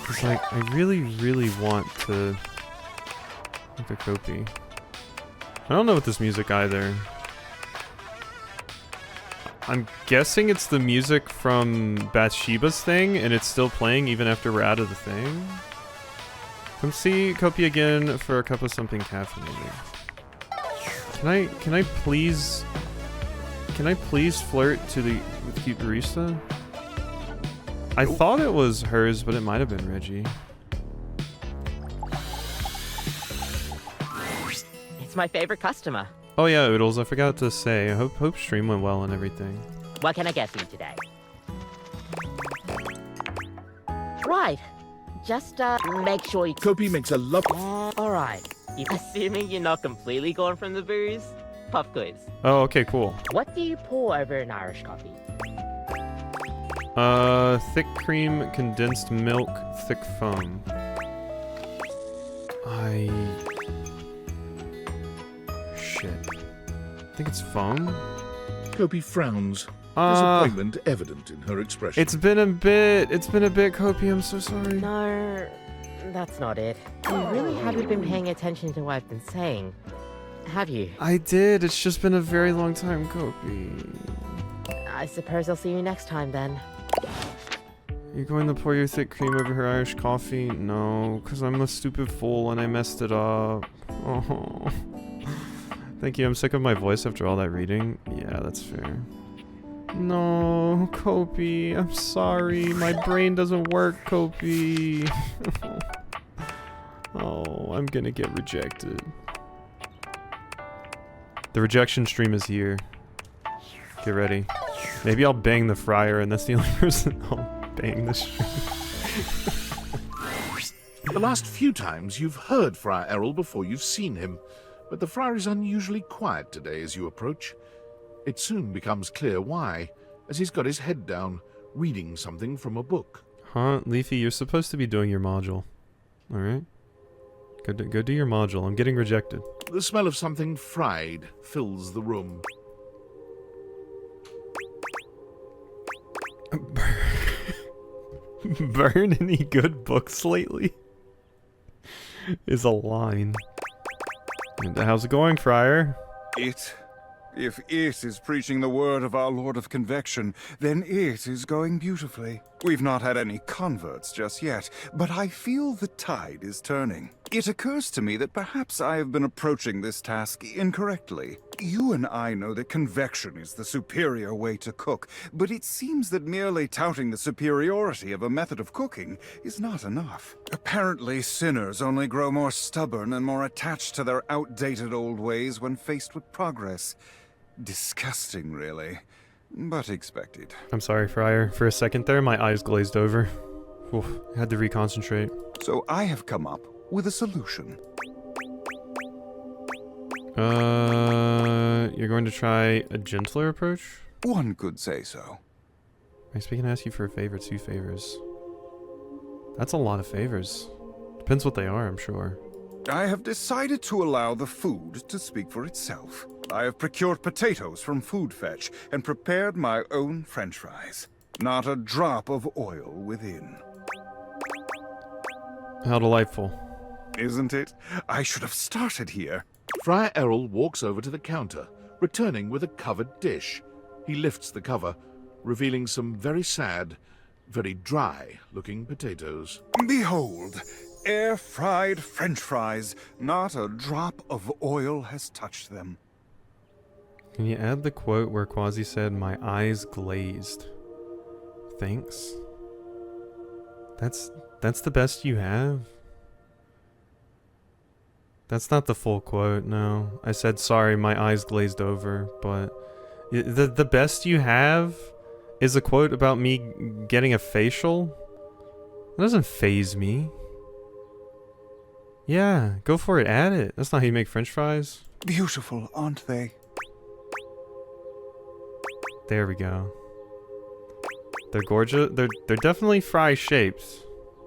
Speaker 1: It's like, I really, really want to look at Kopi. I don't know with this music either. I'm guessing it's the music from Bathsheba's thing, and it's still playing even after we're out of the thing. Come see Kopi again for a cup of something caffeinated. Can I please flirt with cute barista? I thought it was hers, but it might have been Reggie.
Speaker 10: It's my favorite customer.
Speaker 1: Oh yeah, Oodles, I forgot to say. I hope stream went well and everything.
Speaker 10: What can I get for you today? Right. Just, make sure you...
Speaker 2: Kopi makes a love...
Speaker 10: Alright. Assuming you're not completely gone from the booze, pop quiz.
Speaker 1: Oh, okay, cool.
Speaker 10: What do you pour over an Irish coffee?
Speaker 1: Thick cream, condensed milk, thick foam. Shit. I think it's foam?
Speaker 2: Kopi frowns. Disappointment evident in her expression.
Speaker 1: It's been a bit, Kopi, I'm so sorry.
Speaker 10: No, that's not it. You really haven't been paying attention to what I've been saying, have you?
Speaker 1: I did, it's just been a very long time, Kopi.
Speaker 10: I suppose I'll see you next time then.
Speaker 1: You're going to pour your thick cream over her Irish coffee? No, because I'm a stupid fool and I messed it up. Oh. Thank you, I'm sick of my voice after all that reading. Yeah, that's fair. No, Kopi, I'm sorry. My brain doesn't work, Kopi. Oh, I'm gonna get rejected. The rejection stream is here. Get ready. Maybe I'll bang the Friar, and that's the only person I'll bang this stream.
Speaker 2: The last few times you've heard Friar Errol before you've seen him, but the Friar is unusually quiet today as you approach. It soon becomes clear why, as he's got his head down, reading something from a book.
Speaker 1: Huh? Leafy, you're supposed to be doing your module. Alright? Go do your module. I'm getting rejected.
Speaker 2: The smell of something fried fills the room.
Speaker 1: Burn any good books lately? Is a line. And how's it going, Friar?
Speaker 12: If it is preaching the word of our Lord of Convection, then it is going beautifully. We've not had any converts just yet, but I feel the tide is turning. It occurs to me that perhaps I have been approaching this task incorrectly. You and I know that convection is the superior way to cook, but it seems that merely touting the superiority of a method of cooking is not enough. Apparently, sinners only grow more stubborn and more attached to their outdated old ways when faced with progress. Disgusting, really, but expected.
Speaker 1: I'm sorry, Friar. For a second there, my eyes glazed over. Oof, had to reconcentrate.
Speaker 12: So I have come up with a solution.
Speaker 1: You're going to try a gentler approach?
Speaker 12: One could say so.
Speaker 1: I speak and ask you for a favor, 2 favors. That's a lot of favors. Depends what they are, I'm sure.
Speaker 12: I have decided to allow the food to speak for itself. I have procured potatoes from Food Fetch and prepared my own French fries. Not a drop of oil within.
Speaker 1: How delightful.
Speaker 12: Isn't it? I should have started here.
Speaker 2: Friar Errol walks over to the counter, returning with a covered dish. He lifts the cover, revealing some very sad, very dry-looking potatoes.
Speaker 12: Behold, air-fried French fries. Not a drop of oil has touched them.
Speaker 1: Can you add the quote where Quasi said, "My eyes glazed"? Thanks. That's the best you have? That's not the full quote, no. I said, sorry, my eyes glazed over, but the best you have is a quote about me getting a facial? That doesn't faze me. Yeah, go for it, add it. That's not how you make French fries.
Speaker 12: Beautiful, aren't they?
Speaker 1: There we go. They're gorgeous. They're definitely fry shaped.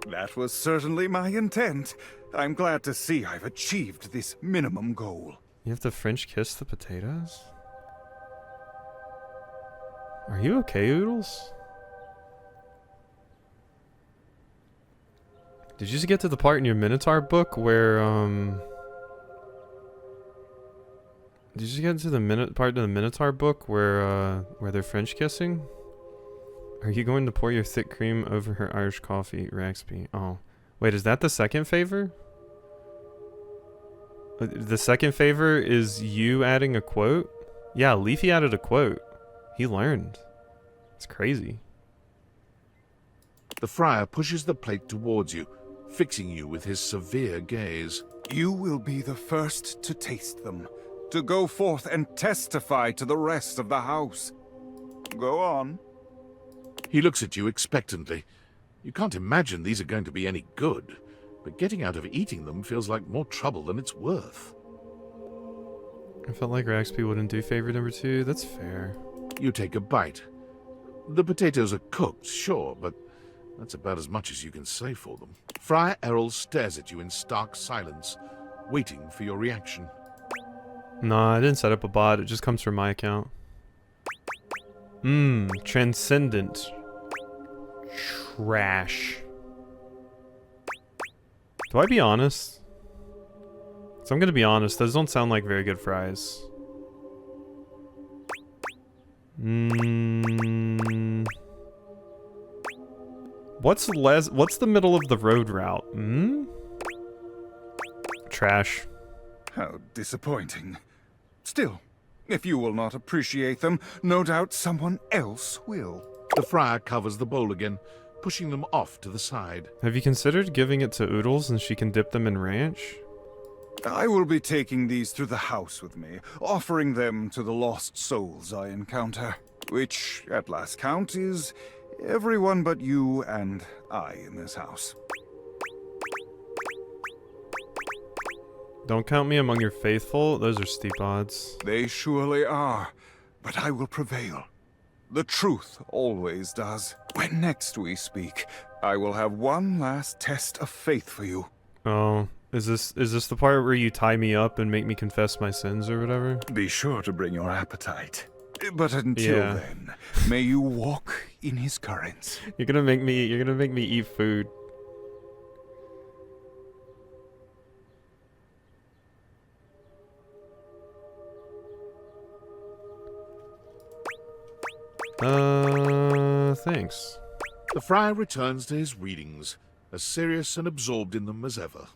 Speaker 12: That was certainly my intent. I'm glad to see I've achieved this minimum goal.
Speaker 1: You have to French kiss the potatoes? Are you okay, Oodles? Did you just get to the part in your Minotaur book where, Did you just get to the part in the Minotaur book where they're French kissing? Are you going to pour your thick cream over her Irish coffee, Raxby? Oh. Wait, is that the second favor? The second favor is you adding a quote? Yeah, Leafy added a quote. He learned. It's crazy.
Speaker 2: The friar pushes the plate towards you, fixing you with his severe gaze.
Speaker 12: You will be the first to taste them, to go forth and testify to the rest of the house. Go on.
Speaker 2: He looks at you expectantly. You can't imagine these are going to be any good, but getting out of eating them feels like more trouble than it's worth.
Speaker 1: I felt like Raxby wouldn't do favor number 2. That's fair.
Speaker 2: You take a bite. The potatoes are cooked, sure, but that's about as much as you can say for them. Friar Errol stares at you in stark silence, waiting for your reaction.
Speaker 1: Nah, I didn't set up a bot. It just comes from my account. Transcendent. Trash. Do I be honest? So I'm gonna be honest, those don't sound like very good fries. What's the middle of the road route? Trash.
Speaker 12: How disappointing. Still, if you will not appreciate them, no doubt someone else will.
Speaker 2: The friar covers the bowl again, pushing them off to the side.
Speaker 1: Have you considered giving it to Oodles and she can dip them in ranch?
Speaker 12: I will be taking these through the house with me, offering them to the lost souls I encounter, which, at last count, is everyone but you and I in this house.
Speaker 1: Don't count me among your faithful. Those are steep odds.
Speaker 12: They surely are, but I will prevail. The truth always does. When next we speak, I will have one last test of faith for you.
Speaker 1: Oh, is this the part where you tie me up and make me confess my sins or whatever?
Speaker 12: Be sure to bring your appetite. But until then, may you walk in his currents.
Speaker 1: You're gonna make me eat food. Thanks.
Speaker 2: The friar returns to his readings, as serious and absorbed in them as ever.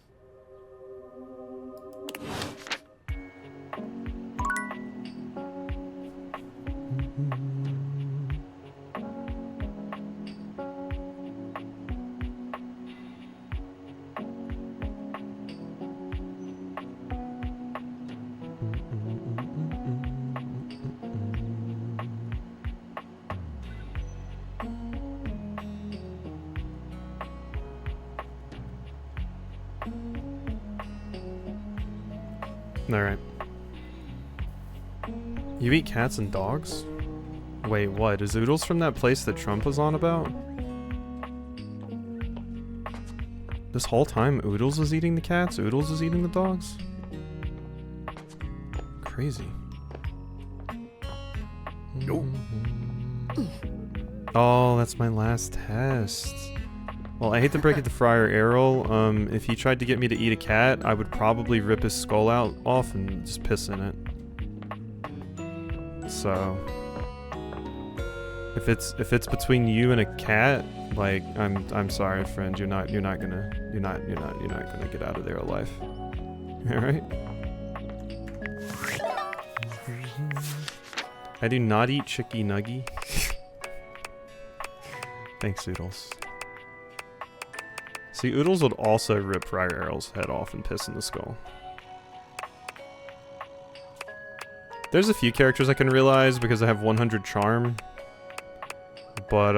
Speaker 1: Alright. You eat cats and dogs? Wait, what? Is Oodles from that place that Trump was on about? This whole time Oodles was eating the cats? Oodles was eating the dogs? Crazy. Oh, that's my last test. Well, I hate to break it to Friar Errol. If he tried to get me to eat a cat, I would probably rip his skull off and just piss in it. So, if it's between you and a cat, like I'm sorry, friend. You're not gonna get out of there alive. All right. I do not eat chicky nuggy. Thanks, Oodles. See, Oodles would also rip Friar Errol's head off and piss in the skull. There's a few characters I can realize because I have 100 charm. But,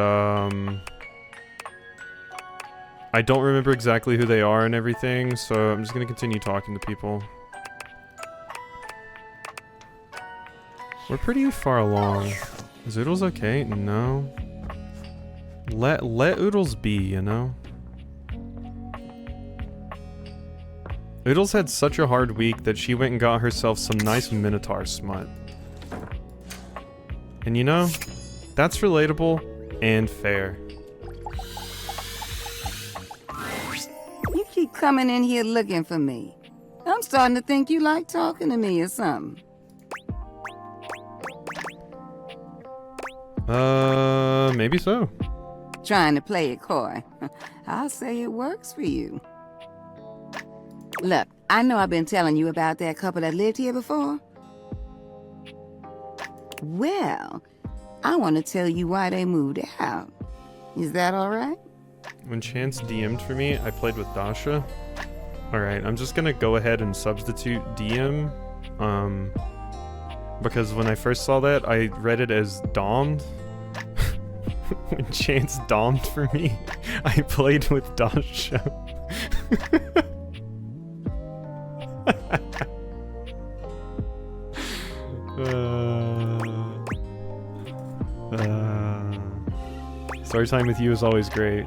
Speaker 1: I don't remember exactly who they are and everything, so I'm just gonna continue talking to people. We're pretty far along. Is Oodles okay? No. Let Oodles be, you know? Oodles had such a hard week that she went and got herself some nice Minotaur smut. And you know, that's relatable and fair.
Speaker 14: You keep coming in here looking for me. I'm starting to think you like talking to me or something.
Speaker 1: Maybe so.
Speaker 14: Trying to play it coy. I'll say it works for you. Look, I know I've been telling you about that couple that lived here before. Well, I want to tell you why they moved out. Is that all right?
Speaker 1: When Chance DM'd for me, I played with Dasha. Alright, I'm just gonna go ahead and substitute DM. Because when I first saw that, I read it as Dommed. When Chance Dommed for me, I played with Dasha. Story time with you is always great.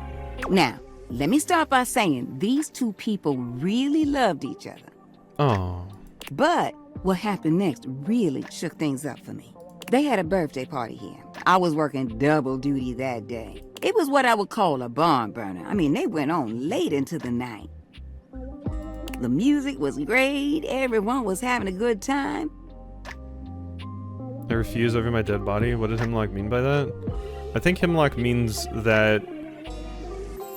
Speaker 14: Now, let me start by saying these two people really loved each other.
Speaker 1: Oh.
Speaker 14: But what happened next really shook things up for me. They had a birthday party here. I was working double duty that day. It was what I would call a barn burner. I mean, they went on late into the night. The music was great. Everyone was having a good time.
Speaker 1: I refuse over my dead body. What did Hemlock mean by that? I think Hemlock means that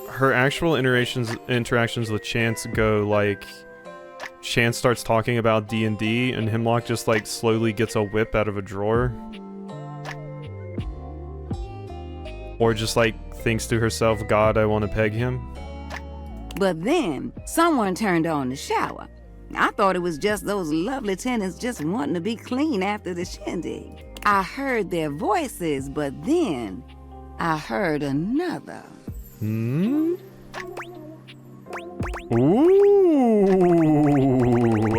Speaker 1: her actual interactions with Chance go like, Chance starts talking about D&D and Hemlock just like slowly gets a whip out of a drawer. Or just like thinks to herself, God, I want to peg him.
Speaker 14: But then someone turned on the shower. I thought it was just those lovely tenants just wanting to be clean after the shindig. I heard their voices, but then I heard another.
Speaker 1: Hmm? Ooh!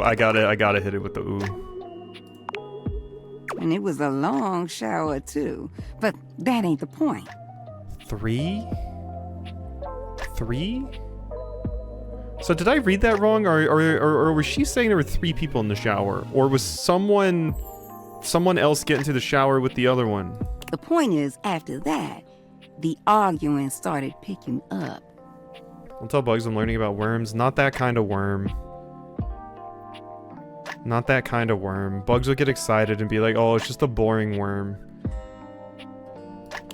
Speaker 1: I gotta hit it with the ooh.
Speaker 14: And it was a long shower too, but that ain't the point.
Speaker 1: 3? 3? So did I read that wrong, or was she saying there were 3 people in the shower, or was someone else getting to the shower with the other one?
Speaker 14: The point is, after that, the arguing started picking up.
Speaker 1: I'll tell Bugs I'm learning about worms. Not that kind of worm. Not that kind of worm. Bugs will get excited and be like, oh, it's just a boring worm.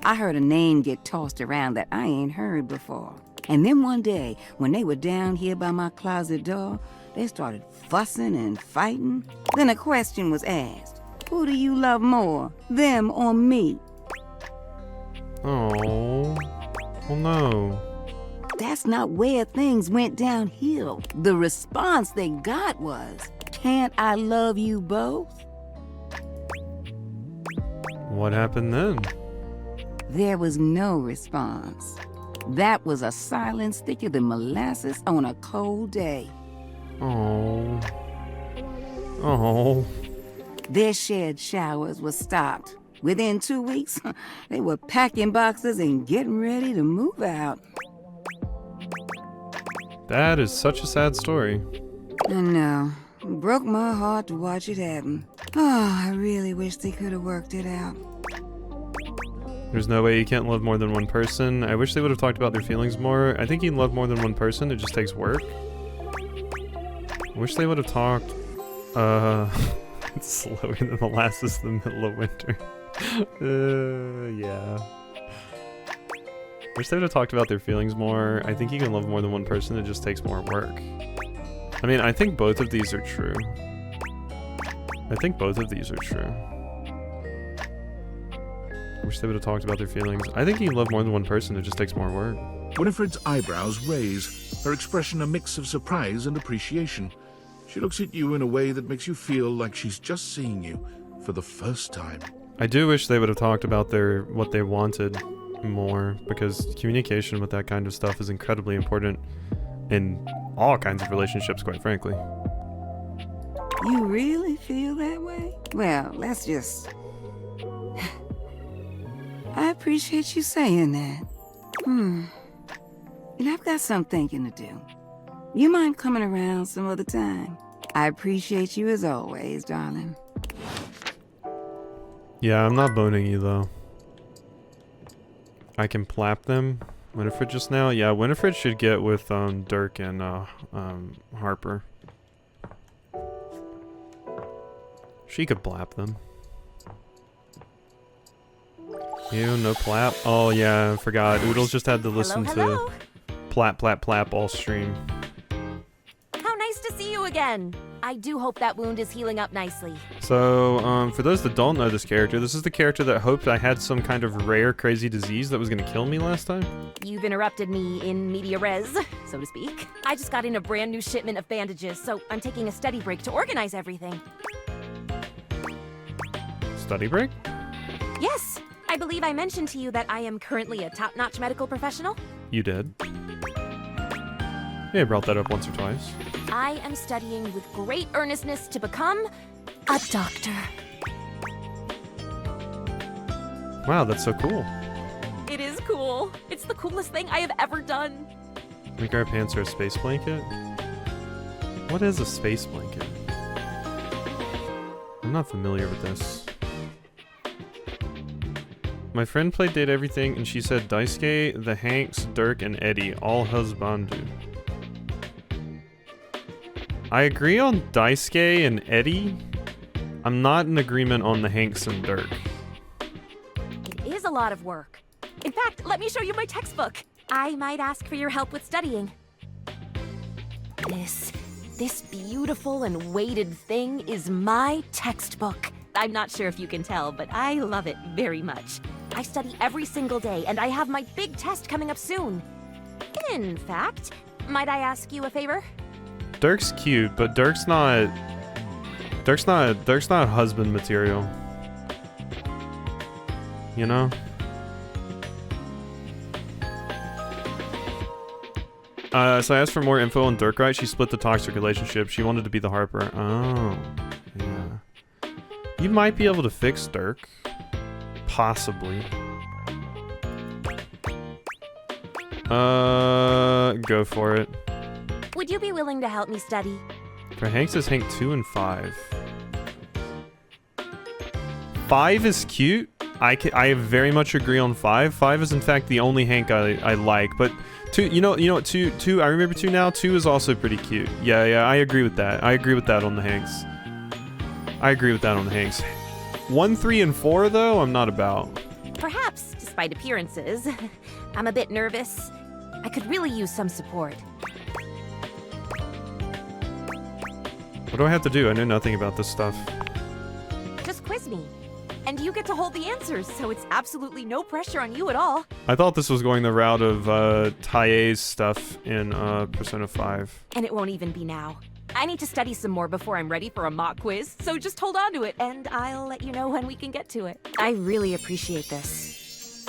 Speaker 14: I heard a name get tossed around that I ain't heard before. And then one day, when they were down here by my closet door, they started fussing and fighting. Then a question was asked. Who do you love more, them or me?
Speaker 1: Oh. Well, no.
Speaker 14: That's not where things went downhill. The response they got was, can't I love you both?
Speaker 1: What happened then?
Speaker 14: There was no response. That was a silence thicker than molasses on a cold day.
Speaker 1: Oh. Oh.
Speaker 14: Their shared showers were stopped. Within 2 weeks, they were packing boxes and getting ready to move out.
Speaker 1: That is such a sad story.
Speaker 14: I know. It broke my heart to watch it happen. Oh, I really wish they could have worked it out.
Speaker 1: There's no way you can't love more than one person. I wish they would have talked about their feelings more. I think you can love more than one person, it just takes work. I wish they would have talked, it's slower than molasses in the middle of winter. Yeah. Wish they would have talked about their feelings more. I think you can love more than one person, it just takes more work. I mean, I think both of these are true. I think both of these are true. Wish they would have talked about their feelings. I think you can love more than one person, it just takes more work.
Speaker 2: Winifred's eyebrows raise, her expression a mix of surprise and appreciation. She looks at you in a way that makes you feel like she's just seeing you for the first time.
Speaker 1: I do wish they would have talked about what they wanted more, because communication with that kind of stuff is incredibly important in all kinds of relationships, quite frankly.
Speaker 14: You really feel that way? Well, let's just... I appreciate you saying that. And I've got some thinking to do. You mind coming around some other time? I appreciate you as always, darling.
Speaker 1: Yeah, I'm not boning you, though. I can plap them. Winifred just now? Yeah, Winifred should get with Dirk and Harper. She could plap them. You, no plap? Oh yeah, I forgot. Oodles just had to listen to plap, plap, plap all stream.
Speaker 15: How nice to see you again. I do hope that wound is healing up nicely.
Speaker 1: So, for those that don't know this is the character that hoped I had some kind of rare, crazy disease that was gonna kill me last time.
Speaker 15: You've interrupted me in media res, so to speak. I just got in a brand new shipment of bandages, so I'm taking a study break to organize everything.
Speaker 1: Study break?
Speaker 15: Yes, I believe I mentioned to you that I am currently a top-notch medical professional.
Speaker 1: You did. Yeah, I brought that up once or twice.
Speaker 15: I am studying with great earnestness to become a doctor.
Speaker 1: Wow, that's so cool.
Speaker 15: It is cool. It's the coolest thing I have ever done.
Speaker 1: Make our pants are a space blanket? What is a space blanket? I'm not familiar with this. My friend played Date Everything and she said Daisuke, the Hanks, Dirk, and Eddie, all husbandu. I agree on Daisuke and Eddie. I'm not in agreement on the Hanks and Dirk.
Speaker 15: It is a lot of work. In fact, let me show you my textbook. I might ask for your help with studying. This beautiful and weighted thing is my textbook. I'm not sure if you can tell, but I love it very much. I study every single day, and I have my big test coming up soon. In fact, might I ask you a favor?
Speaker 1: Dirk's cute, but Dirk's not husband material. You know? So I asked for more info on Dirk, right? She split the toxic relationship. She wanted to be the Harper. Oh, yeah. You might be able to fix Dirk. Possibly. Go for it.
Speaker 15: Would you be willing to help me study?
Speaker 1: For Hanks is Hank 2 and 5. 5 is cute? I very much agree on 5. 5 is in fact the only Hank I like, but 2, you know what, 2, I remember 2 now. 2 is also pretty cute. Yeah, I agree with that. I agree with that on the Hanks. 1, 3, and 4 though, I'm not about.
Speaker 15: Perhaps, despite appearances, I'm a bit nervous. I could really use some support.
Speaker 1: What do I have to do? I know nothing about this stuff.
Speaker 15: Just quiz me. And you get to hold the answers, so it's absolutely no pressure on you at all.
Speaker 1: I thought this was going the route of Taiye's stuff in Persona 5.
Speaker 15: And it won't even be now. I need to study some more before I'm ready for a mock quiz, so just hold on to it, and I'll let you know when we can get to it. I really appreciate this.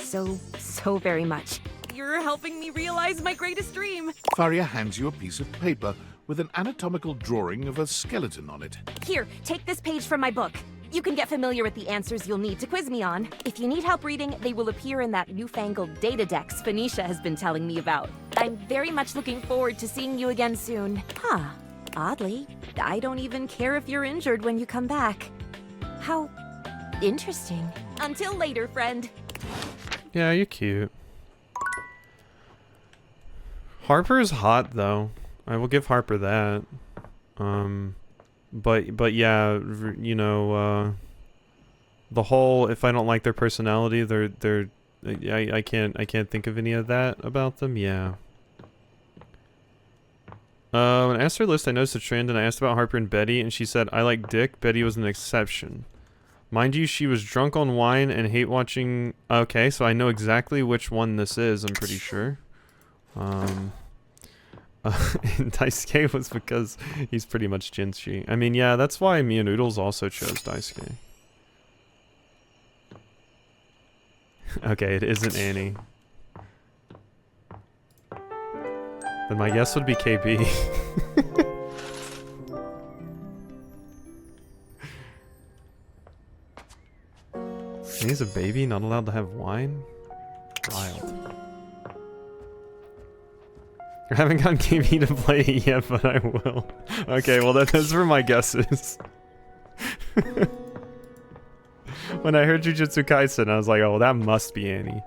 Speaker 15: So very much. You're helping me realize my greatest dream.
Speaker 2: Friar hands you a piece of paper with an anatomical drawing of a skeleton on it.
Speaker 15: Here, take this page from my book. You can get familiar with the answers you'll need to quiz me on. If you need help reading, they will appear in that newfangled data dex Phoenicia has been telling me about. I'm very much looking forward to seeing you again soon. Huh. Oddly, I don't even care if you're injured when you come back. How interesting. Until later, friend.
Speaker 1: Yeah, you're cute. Harper's hot though. I will give Harper that. But yeah, you know, the whole if I don't like their personality, I can't think of any of that about them. Yeah. When I asked her list, I noticed a trend, and I asked about Harper and Betty, and she said, I like Dick. Betty was an exception. Mind you, she was drunk on wine and hate watching... Okay, so I know exactly which one this is, I'm pretty sure. And Daisuke was because he's pretty much Jinshi. I mean, yeah, that's why me and Oodles also chose Daisuke. Okay, it isn't Annie. Then my guess would be KB. He's a baby, not allowed to have wine? Wild. I haven't gotten KB to play it yet, but I will. Okay, well those were my guesses. When I heard Jujutsu Kaisen, I was like, oh, that must be Annie.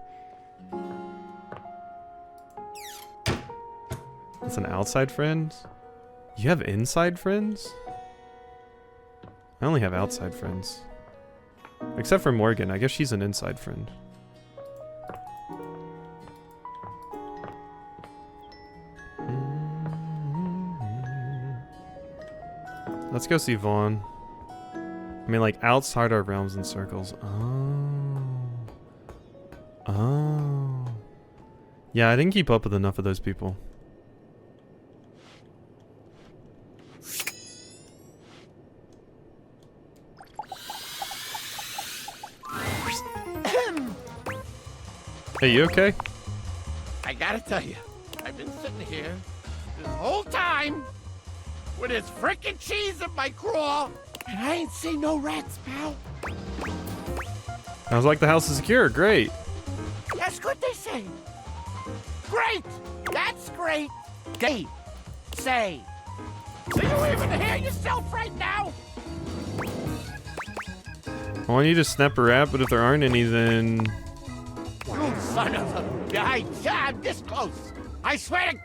Speaker 1: That's an outside friend? You have inside friends? I only have outside friends. Except for Morgan, I guess she's an inside friend. Let's go see Vaughn. I mean, like, outside our realms and circles. Oh. Yeah, I didn't keep up with enough of those people. Hey, you okay?
Speaker 16: I gotta tell you, I've been sitting here this whole time with this frickin' cheese in my craw, and I ain't seen no rats, pal.
Speaker 1: Sounds like the house is secure. Great.
Speaker 16: That's good, they say. Great! That's great! They say. Do you even hear yourself right now?
Speaker 1: I want you to snap a rat, but if there aren't any, then...
Speaker 16: You son of a... I'm this close. I swear to...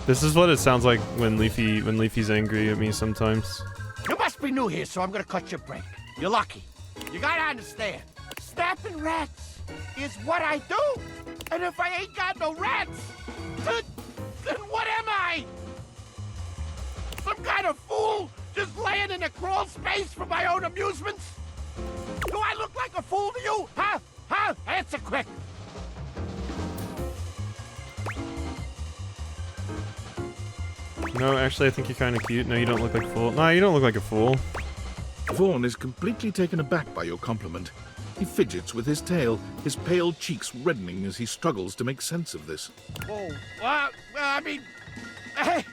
Speaker 1: This is what it sounds like when Leafy's angry at me sometimes.
Speaker 16: You must be new here, so I'm gonna cut your break. You're lucky. You gotta understand. Snapping rats is what I do. And if I ain't got no rats, then what am I? Some kind of fool just laying in a crawl space for my own amusements? Do I look like a fool to you? Huh? Huh? Answer quick.
Speaker 1: No, actually, I think you're kind of cute. No, you don't look like a fool. No, you don't look like a fool.
Speaker 2: Vaughn is completely taken aback by your compliment. He fidgets with his tail, his pale cheeks reddening as he struggles to make sense of this.
Speaker 16: Oh, well, I mean... God,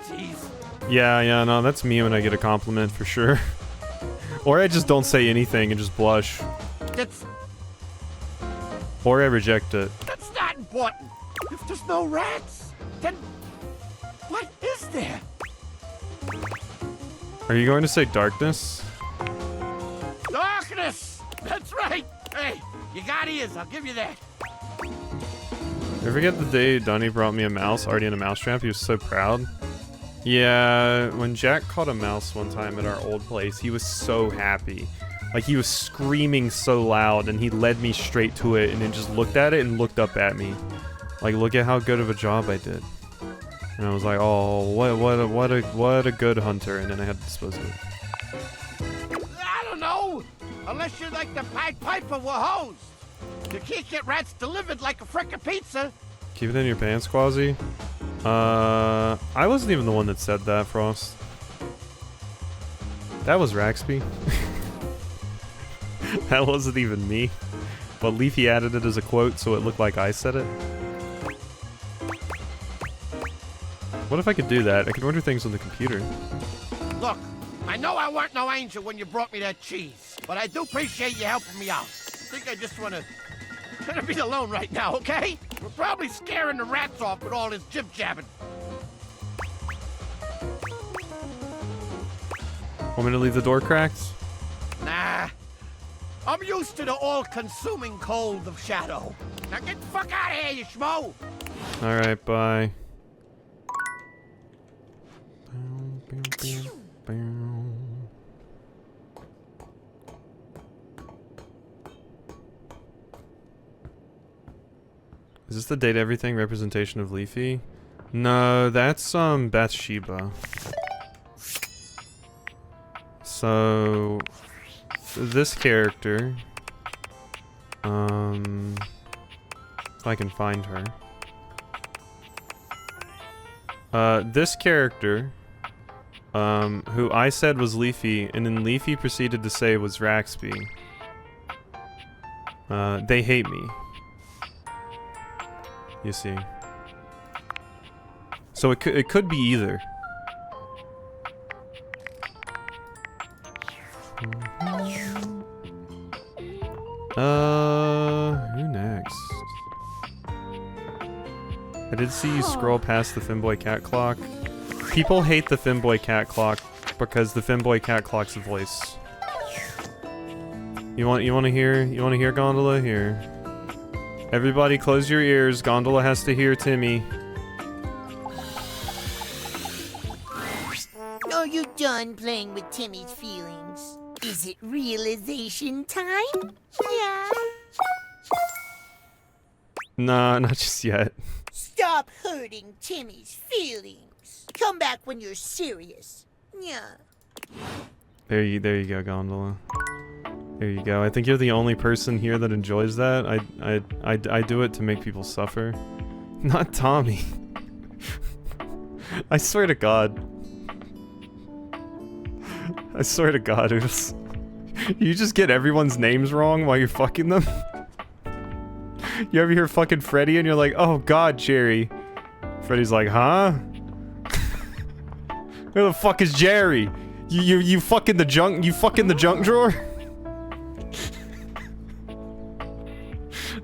Speaker 16: jeez.
Speaker 1: Yeah, no, that's me when I get a compliment, for sure. Or I just don't say anything and just blush.
Speaker 16: That's...
Speaker 1: Or I reject it.
Speaker 16: That's not important. If there's no rats, then what is there?
Speaker 1: Are you going to say darkness?
Speaker 16: Darkness! That's right! Hey, you got ears, I'll give you that.
Speaker 1: You forget the day Donnie brought me a mouse already in a mousetrap? He was so proud. Yeah, when Jack caught a mouse one time at our old place, he was so happy. Like, he was screaming so loud, and he led me straight to it, and then just looked at it and looked up at me. Like, look at how good of a job I did. And I was like, oh, what a good hunter, and then I had to dispose of it.
Speaker 16: I don't know! Unless you're like the Pied Piper with hose. You can't get rats delivered like a frickin' pizza.
Speaker 1: Keep it in your pants, Quasi. I wasn't even the one that said that, Frost. That was Raxby. That wasn't even me. But Leafy added it as a quote, so it looked like I said it. What if I could do that? I could order things on the computer.
Speaker 16: Look, I know I weren't no angel when you brought me that cheese, but I do appreciate you helping me out. I think I just wanna be alone right now, okay? We're probably scaring the rats off with all this jib-jabbing.
Speaker 1: Want me to leave the door cracked?
Speaker 16: Nah. I'm used to the all-consuming cold of shadow. Now get the fuck out of here, you schmo!
Speaker 1: Alright, bye. Is this the date everything representation of Leafy? No, that's Bathsheba. So this character, if I can find her. This character, who I said was Leafy, and then Leafy proceeded to say was Raxby. They hate me. You see. So it could be either. Who next? I did see you scroll past the Femboy Cat Clock. People hate the Femboy Cat Clock because the Femboy Cat Clock's a voice. You want to hear Gondola? Here. Everybody close your ears. Gondola has to hear Timmy.
Speaker 17: Are you done playing with Timmy's feelings? Is it realization time? Yeah.
Speaker 1: Nah, not just yet.
Speaker 17: Stop hurting Timmy's feelings. Come back when you're serious. Yeah.
Speaker 1: There you go, Gondola. There you go. I think you're the only person here that enjoys that. I do it to make people suffer. Not Tommy. I swear to God. I swear to God, Oodles. You just get everyone's names wrong while you're fucking them? You ever hear fucking Freddy and you're like, oh God, Jerry. Freddy's like, huh? Who the fuck is Jerry? You fucking the junk drawer?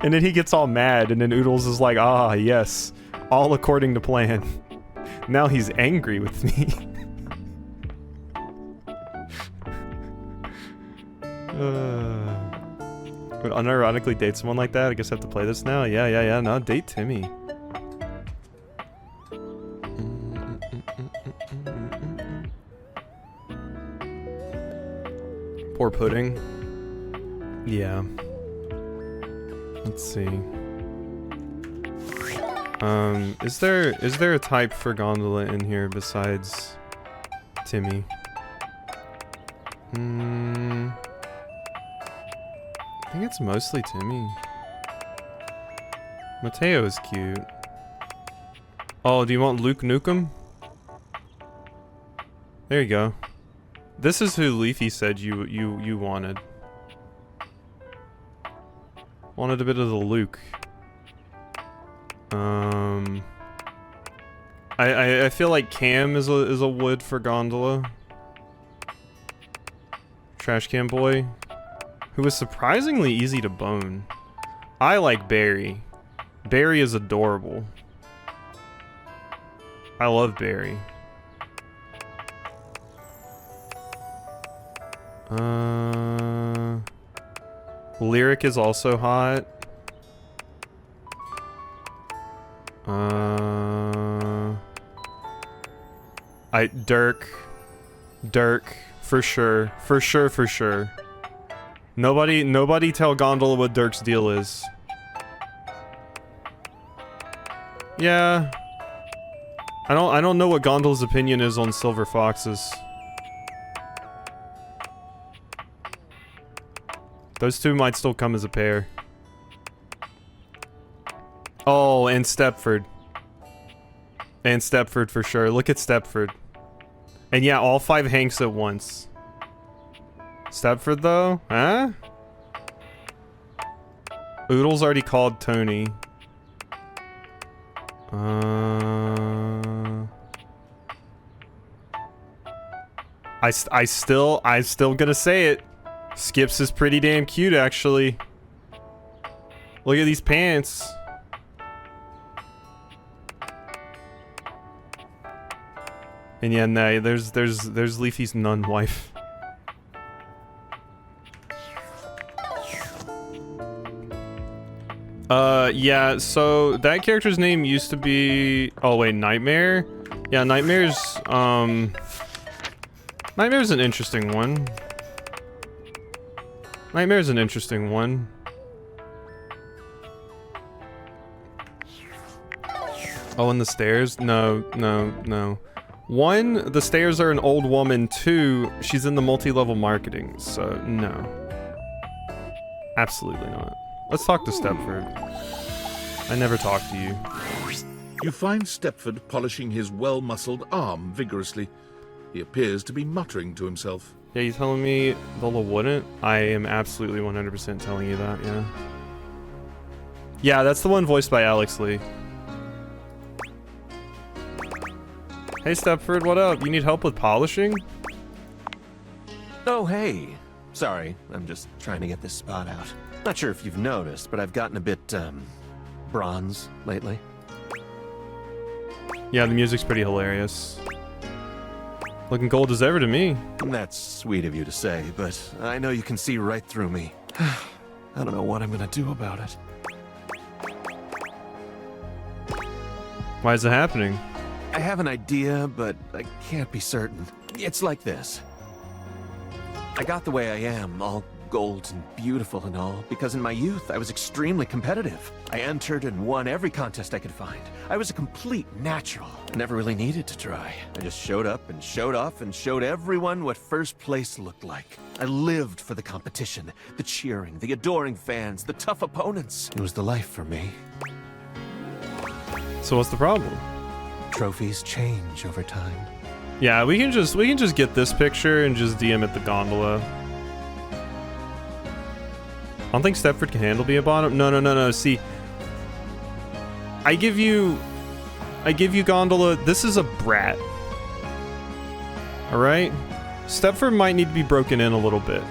Speaker 1: And then he gets all mad, and then Oodles is like, ah, yes, all according to plan. Now he's angry with me. Would unironically date someone like that? I guess I have to play this now? Yeah, no, date Timmy. Poor pudding. Yeah. Let's see. Is there a type for Gondola in here besides Timmy? I think it's mostly Timmy. Mateo is cute. Oh, do you want Luke Nukem? There you go. This is who Leafy said you wanted. Wanted a bit of the Luke. I feel like Cam is a wood for Gondola. Trash can boy, who was surprisingly easy to bone. I like Barry. Barry is adorable. I love Barry. Lyric is also hot. Dirk, for sure. Nobody tell Gondola what Dirk's deal is. Yeah. I don't know what Gondola's opinion is on silver foxes. Those two might still come as a pair. Oh, and Stepford. And Stepford for sure. Look at Stepford. And yeah, all 5 Hanks at once. Stepford though? Huh? Oodle's already called Tony. I still gonna say it. Skips is pretty damn cute actually. Look at these pants. And yeah, no, there's Leafy's nun wife. Yeah, so that character's name used to be... Oh wait, Nightmare? Yeah, Nightmare's an interesting one. Nightmare's an interesting one. Oh, and the stairs? No. 1, the stairs are an old woman. 2, she's in the multi-level marketing, so no. Absolutely not. Let's talk to Stepford. I never talked to you.
Speaker 2: You find Stepford polishing his well-muscled arm vigorously. He appears to be muttering to himself.
Speaker 1: Yeah, you telling me Lola wouldn't? I am absolutely 100% telling you that, yeah. Yeah, that's the one voiced by Alex Lee. Hey Stepford, what up? You need help with polishing?
Speaker 18: Oh, hey. Sorry, I'm just trying to get this spot out. Not sure if you've noticed, but I've gotten a bit, bronze lately.
Speaker 1: Yeah, the music's pretty hilarious. Looking gold as ever to me.
Speaker 18: That's sweet of you to say, but I know you can see right through me. I don't know what I'm gonna do about it.
Speaker 1: Why is it happening?
Speaker 18: I have an idea, but I can't be certain. It's like this. I got the way I am, all gold and beautiful and all, because in my youth I was extremely competitive. I entered and won every contest I could find. I was a complete natural. I never really needed to try. I just showed up and showed off and showed everyone what first place looked like. I lived for the competition, the cheering, the adoring fans, the tough opponents. It was the life for me.
Speaker 1: So what's the problem?
Speaker 18: Trophies change over time.
Speaker 1: Yeah, we can just get this picture and just DM it the Gondola. I don't think Stepford can handle being a bottom. No. See, I give you Gondola. This is a brat. All right, Stepford might need to be broken in a little bit,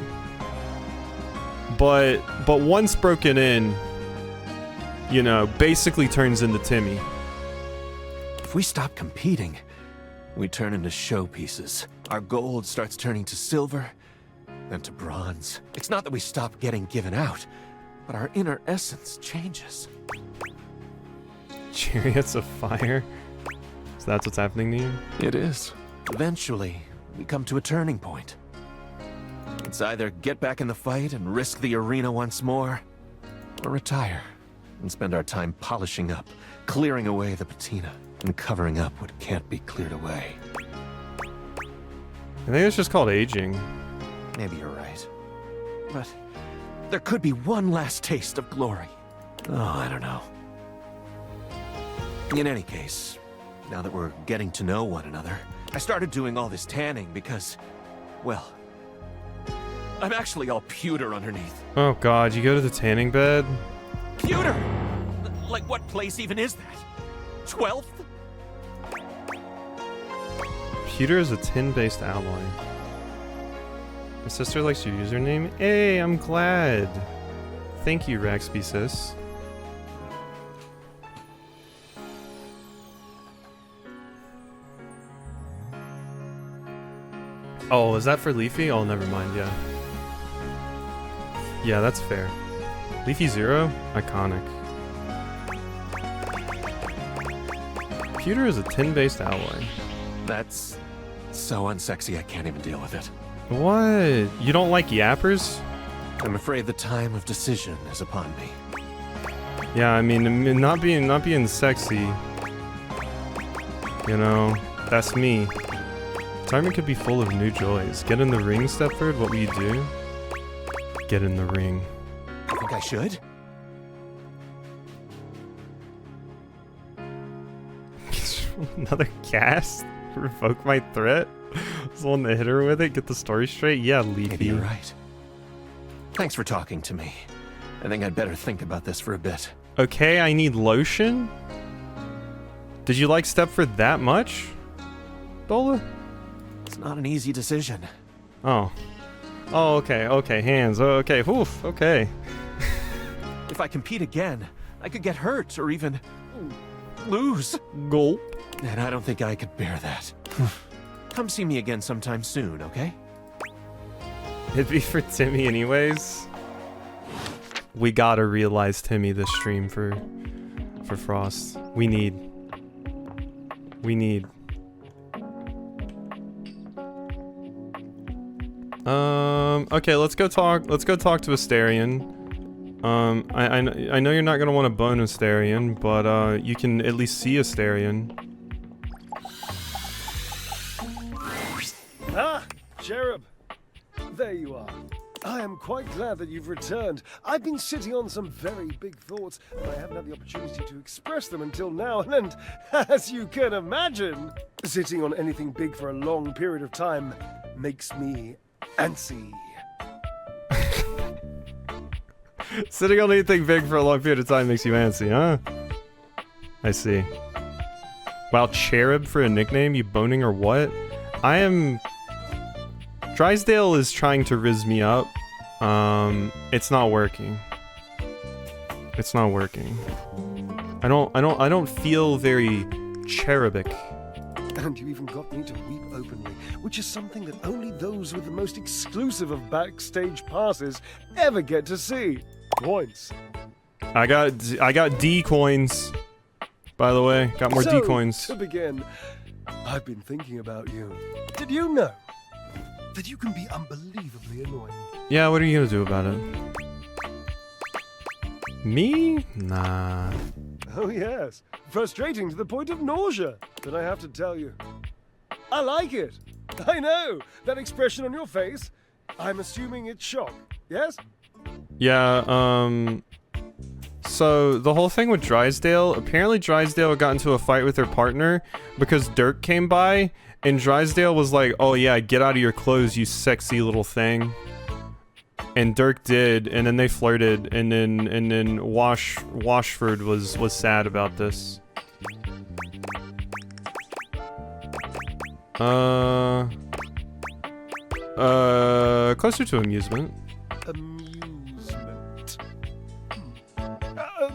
Speaker 1: but once broken in, you know, basically turns into Timmy.
Speaker 18: If we stop competing, we turn into showpieces. Our gold starts turning to silver, then to bronze. It's not that we stop getting given out, but our inner essence changes.
Speaker 1: Chariots of fire? So that's what's happening to you?
Speaker 18: It is. Eventually, we come to a turning point. It's either get back in the fight and risk the arena once more, or retire and spend our time polishing up, clearing away the patina, and covering up what can't be cleared away.
Speaker 1: I think it's just called aging.
Speaker 18: Maybe you're right. But there could be one last taste of glory. Oh, I don't know. In any case, now that we're getting to know one another, I started doing all this tanning because, well, I'm actually all pewter underneath.
Speaker 1: Oh god, you go to the tanning bed?
Speaker 18: Pewter? Like what place even is that? 12th?
Speaker 1: Pewter is a tin-based alloy. My sister likes your username. Hey, I'm glad. Thank you, Raxby sis. Oh, is that for Leafy? Oh, never mind, yeah. Yeah, that's fair. Leafy Zero? Iconic. Pewter is a tin-based alloy.
Speaker 18: That's so unsexy I can't even deal with it.
Speaker 1: What? You don't like yappers?
Speaker 18: I'm afraid the time of decision is upon me.
Speaker 1: Yeah, I mean, not being sexy. You know, that's me. Retirement could be full of new joys. Get in the ring, Stepford. What will you do? Get in the ring.
Speaker 18: I think I should.
Speaker 1: Another cast? Revoke my threat? Someone to hit her with it? Get the story straight? Yeah, Leafy.
Speaker 18: Maybe you're right. Thanks for talking to me. I think I'd better think about this for a bit.
Speaker 1: Okay, I need lotion? Did you like Stepford that much? Dola?
Speaker 18: It's not an easy decision.
Speaker 1: Oh. Oh, okay, okay, hands. Oh, okay, oof, okay.
Speaker 18: If I compete again, I could get hurt or even lose.
Speaker 1: Gulp.
Speaker 18: And I don't think I could bear that. Come see me again sometime soon, okay?
Speaker 1: It'd be for Timmy anyways. We gotta realize Timmy this stream for Frost. We need. Okay, let's go talk to Asterion. I know you're not gonna want to bone Asterion, but you can at least see Asterion.
Speaker 19: Ah, Cherub. There you are. I am quite glad that you've returned. I've been sitting on some very big thoughts, and I haven't had the opportunity to express them until now, and as you can imagine, sitting on anything big for a long period of time makes me antsy.
Speaker 1: Sitting on anything big for a long period of time makes you antsy, huh? I see. Wow, Cherub for a nickname? You boning or what? I am... Drysdale is trying to rizz me up. It's not working. It's not working. I don't feel very cherubic.
Speaker 19: And you even got me to weep openly, which is something that only those with the most exclusive of backstage passes ever get to see. Points.
Speaker 1: I got D coins. By the way, got more D coins.
Speaker 19: To begin, I've been thinking about you. Did you know that you can be unbelievably annoying?
Speaker 1: Yeah, what are you gonna do about it? Me? Nah.
Speaker 19: Oh yes, frustrating to the point of nausea. But I have to tell you, I like it. I know, that expression on your face. I'm assuming it's shock, yes?
Speaker 1: Yeah, so the whole thing with Drysdale, apparently Drysdale got into a fight with her partner because Dirk came by, and Drysdale was like, oh yeah, get out of your clothes, you sexy little thing. And Dirk did, and then they flirted, and then Washford was sad about this. Closer to amusement.
Speaker 19: Amusement.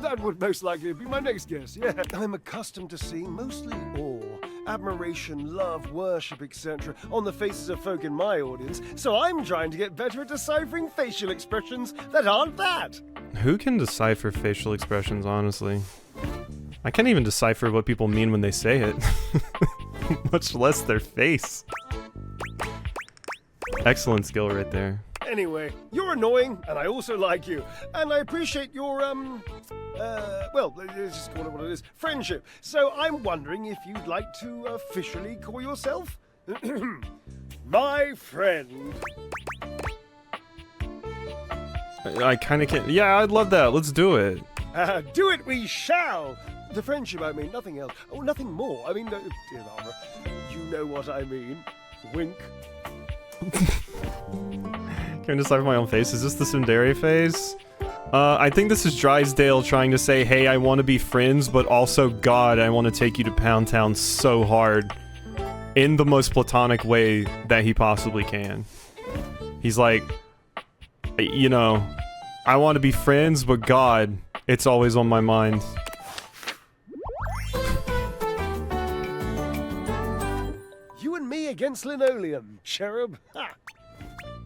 Speaker 19: That would most likely be my next guess, yeah. I'm accustomed to seeing mostly awe, admiration, love, worship, etc. on the faces of folk in my audience, so I'm trying to get better at deciphering facial expressions that aren't that.
Speaker 1: Who can decipher facial expressions, honestly? I can't even decipher what people mean when they say it. Much less their face. Excellent skill right there.
Speaker 19: Anyway, you're annoying, and I also like you. And I appreciate your, well, let's just call it what it is, friendship. So I'm wondering if you'd like to officially call yourself my friend.
Speaker 1: I kind of can't. Yeah, I'd love that. Let's do it.
Speaker 19: Do it we shall! The friendship, I mean, nothing else. Oh, nothing more. I mean, dear Barbara, you know what I mean. Wink.
Speaker 1: Can I decipher my own face? Is this the Sundari phase? I think this is Drysdale trying to say, hey, I want to be friends, but also, God, I want to take you to Pound Town so hard. In the most platonic way that he possibly can. He's like, you know, I want to be friends, but God, it's always on my mind.
Speaker 19: You and me against linoleum, Cherub. Ha!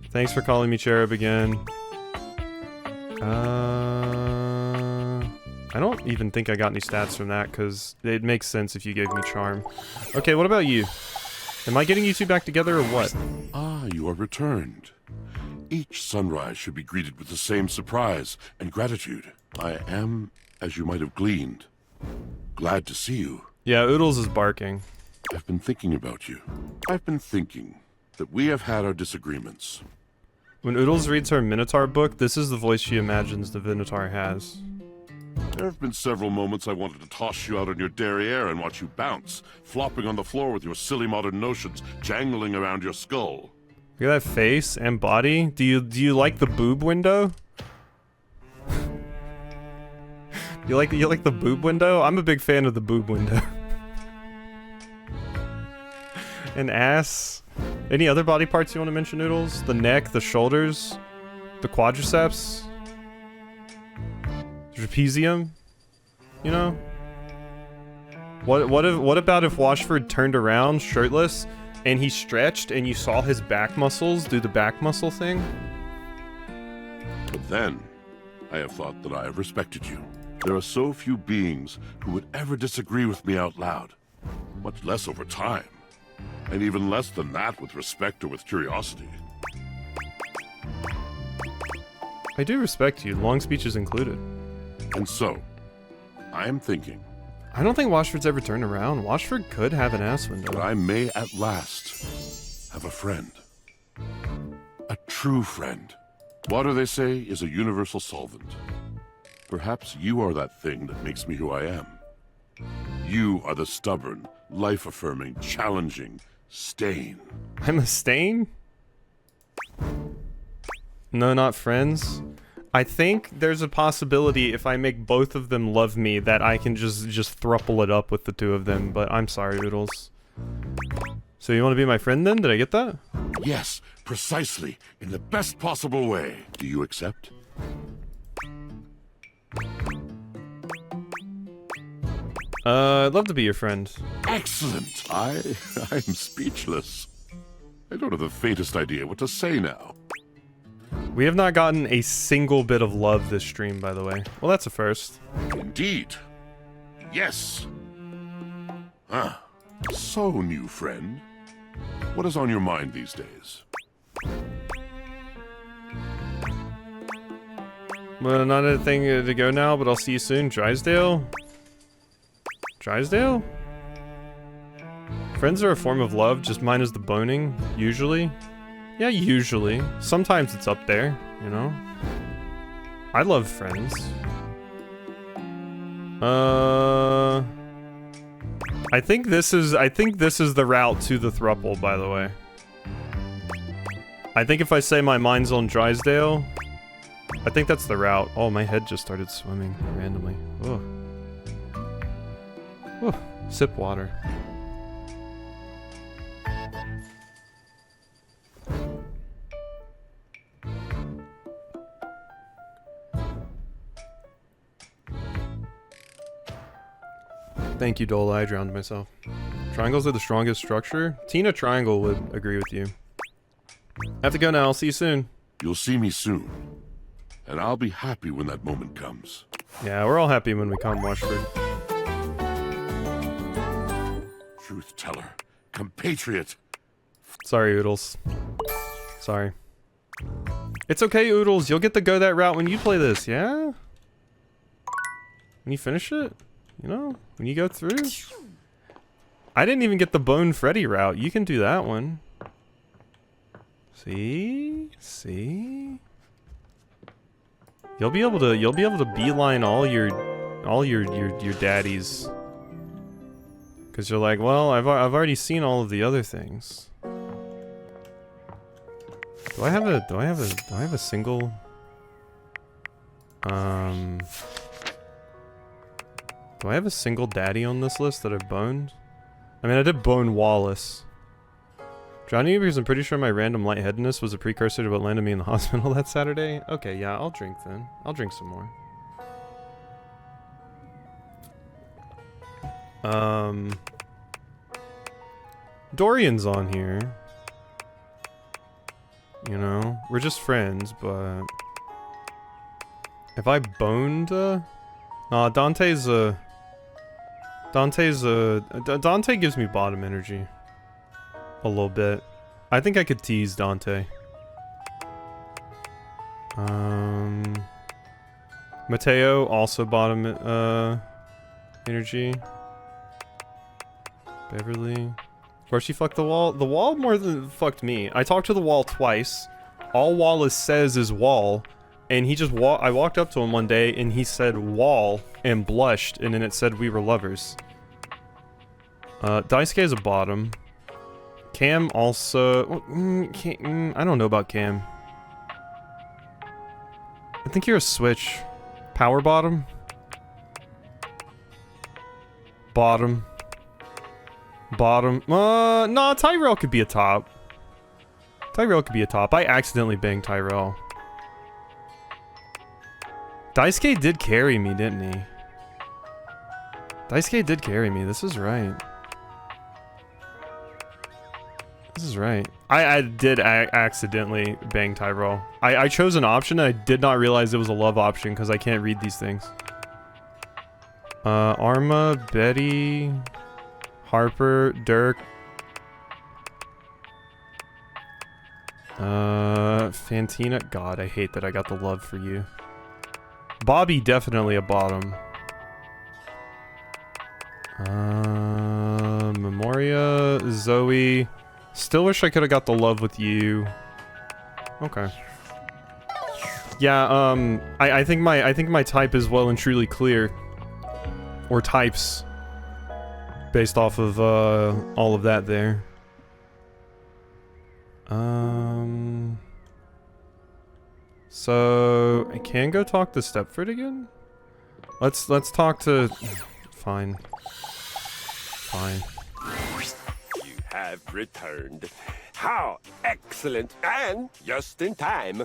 Speaker 1: Thanks for calling me Cherub again. I don't even think I got any stats from that, because it makes sense if you gave me charm. Okay, what about you? Am I getting you two back together, or what?
Speaker 20: Ah, you are returned. Each sunrise should be greeted with the same surprise and gratitude. I am, as you might have gleaned, glad to see you.
Speaker 1: Yeah, Oodles is barking.
Speaker 20: I've been thinking about you. I've been thinking that we have had our disagreements.
Speaker 1: When Oodles reads her Minotaur book, this is the voice she imagines the Minotaur has.
Speaker 20: There have been several moments I wanted to toss you out on your derriere and watch you bounce, flopping on the floor with your silly modern notions jangling around your skull.
Speaker 1: Look at that face and body. Do you like the boob window? you like the boob window? I'm a big fan of the boob window. An ass. Any other body parts you want to mention, Noodles? The neck, the shoulders, the quadriceps, trapezium. You know. What about if Washford turned around shirtless and he stretched and you saw his back muscles do the back muscle thing?
Speaker 20: But then, I have thought that I have respected you. There are so few beings who would ever disagree with me out loud, much less over time. And even less than that with respect or with curiosity.
Speaker 1: I do respect you, long speeches included.
Speaker 20: And so, I am thinking...
Speaker 1: I don't think Washford's ever turned around. Washford could have an ass window.
Speaker 20: That I may at last have a friend. A true friend. Water, they say, is a universal solvent. Perhaps you are that thing that makes me who I am. You are the stubborn, life-affirming, challenging stain.
Speaker 1: I'm a stain? No, not friends. I think there's a possibility if I make both of them love me that I can just thruple it up with the two of them, but I'm sorry, Oodles. So you want to be my friend then? Did I get that?
Speaker 20: Yes, precisely, in the best possible way. Do you accept?
Speaker 1: I'd love to be your friend.
Speaker 20: Excellent! I'm speechless. I don't have the faintest idea what to say now.
Speaker 1: We have not gotten a single bit of love this stream, by the way. Well, that's a first.
Speaker 20: Indeed. Yes. Ah, so, new friend. What is on your mind these days?
Speaker 1: Well, not anything to go now, but I'll see you soon. Drysdale? Drysdale? Friends are a form of love, just mine is the boning, usually. Yeah, usually. Sometimes it's up there, you know? I love friends. I think this is the route to the thruple, by the way. I think if I say my mind's on Drysdale, I think that's the route. Oh, my head just started swimming randomly. Oh. Oh, sip water. Thank you, Dola. I drowned myself. Triangles are the strongest structure? Tina Triangle would agree with you. I have to go now. I'll see you soon.
Speaker 20: You'll see me soon. And I'll be happy when that moment comes.
Speaker 1: Yeah, we're all happy when we come, Washford.
Speaker 20: Truth teller. Compatriot.
Speaker 1: Sorry, Oodles. Sorry. It's okay, Oodles. You'll get to go that route when you play this, yeah? When you finish it? You know? When you go through? I didn't even get the Bone Freddy route. You can do that one. See? See? You'll be able to beeline all your daddies. Cause you're like, well, I've already seen all of the other things. Do I have a single do I have a single daddy on this list that I've boned? I mean, I did bone Wallace. Drowning you because I'm pretty sure my random lightheadedness was a precursor to what landed me in the hospital that Saturday. Okay, yeah, I'll drink then. I'll drink some more. Dorian's on here. You know, we're just friends, but If I boned, nah, Dante gives me bottom energy. A little bit. I think I could tease Dante. Mateo, also bottom, energy. Beverly. Where she fucked the wall? The wall more than fucked me. I talked to the wall twice. All Wallace says is wall. And he just I walked up to him one day and he said wall and blushed, and then it said we were lovers. Daisuke is a bottom. Cam also... I don't know about Cam. I think you're a switch. Power bottom? Bottom. Bottom. No, Tyrell could be a top. Tyrell could be a top. I accidentally banged Tyrell. Daisuke did carry me, didn't he? Daisuke did carry me. This is right. This is right. I did accidentally bang Tyrell. I chose an option and I did not realize it was a love option because I can't read these things. Arma, Betty, Harper, Dirk. Fantina. God, I hate that I got the love for you. Bobby, definitely a bottom. Memoria, Zoe. Still wish I could have got the love with you. Okay. Yeah, I think my type is well and truly clear. Or types. Based off of all of that there. So I can go talk to Stepford again? Let's talk to... Fine. Fine.
Speaker 21: You have returned. How excellent, and just in time.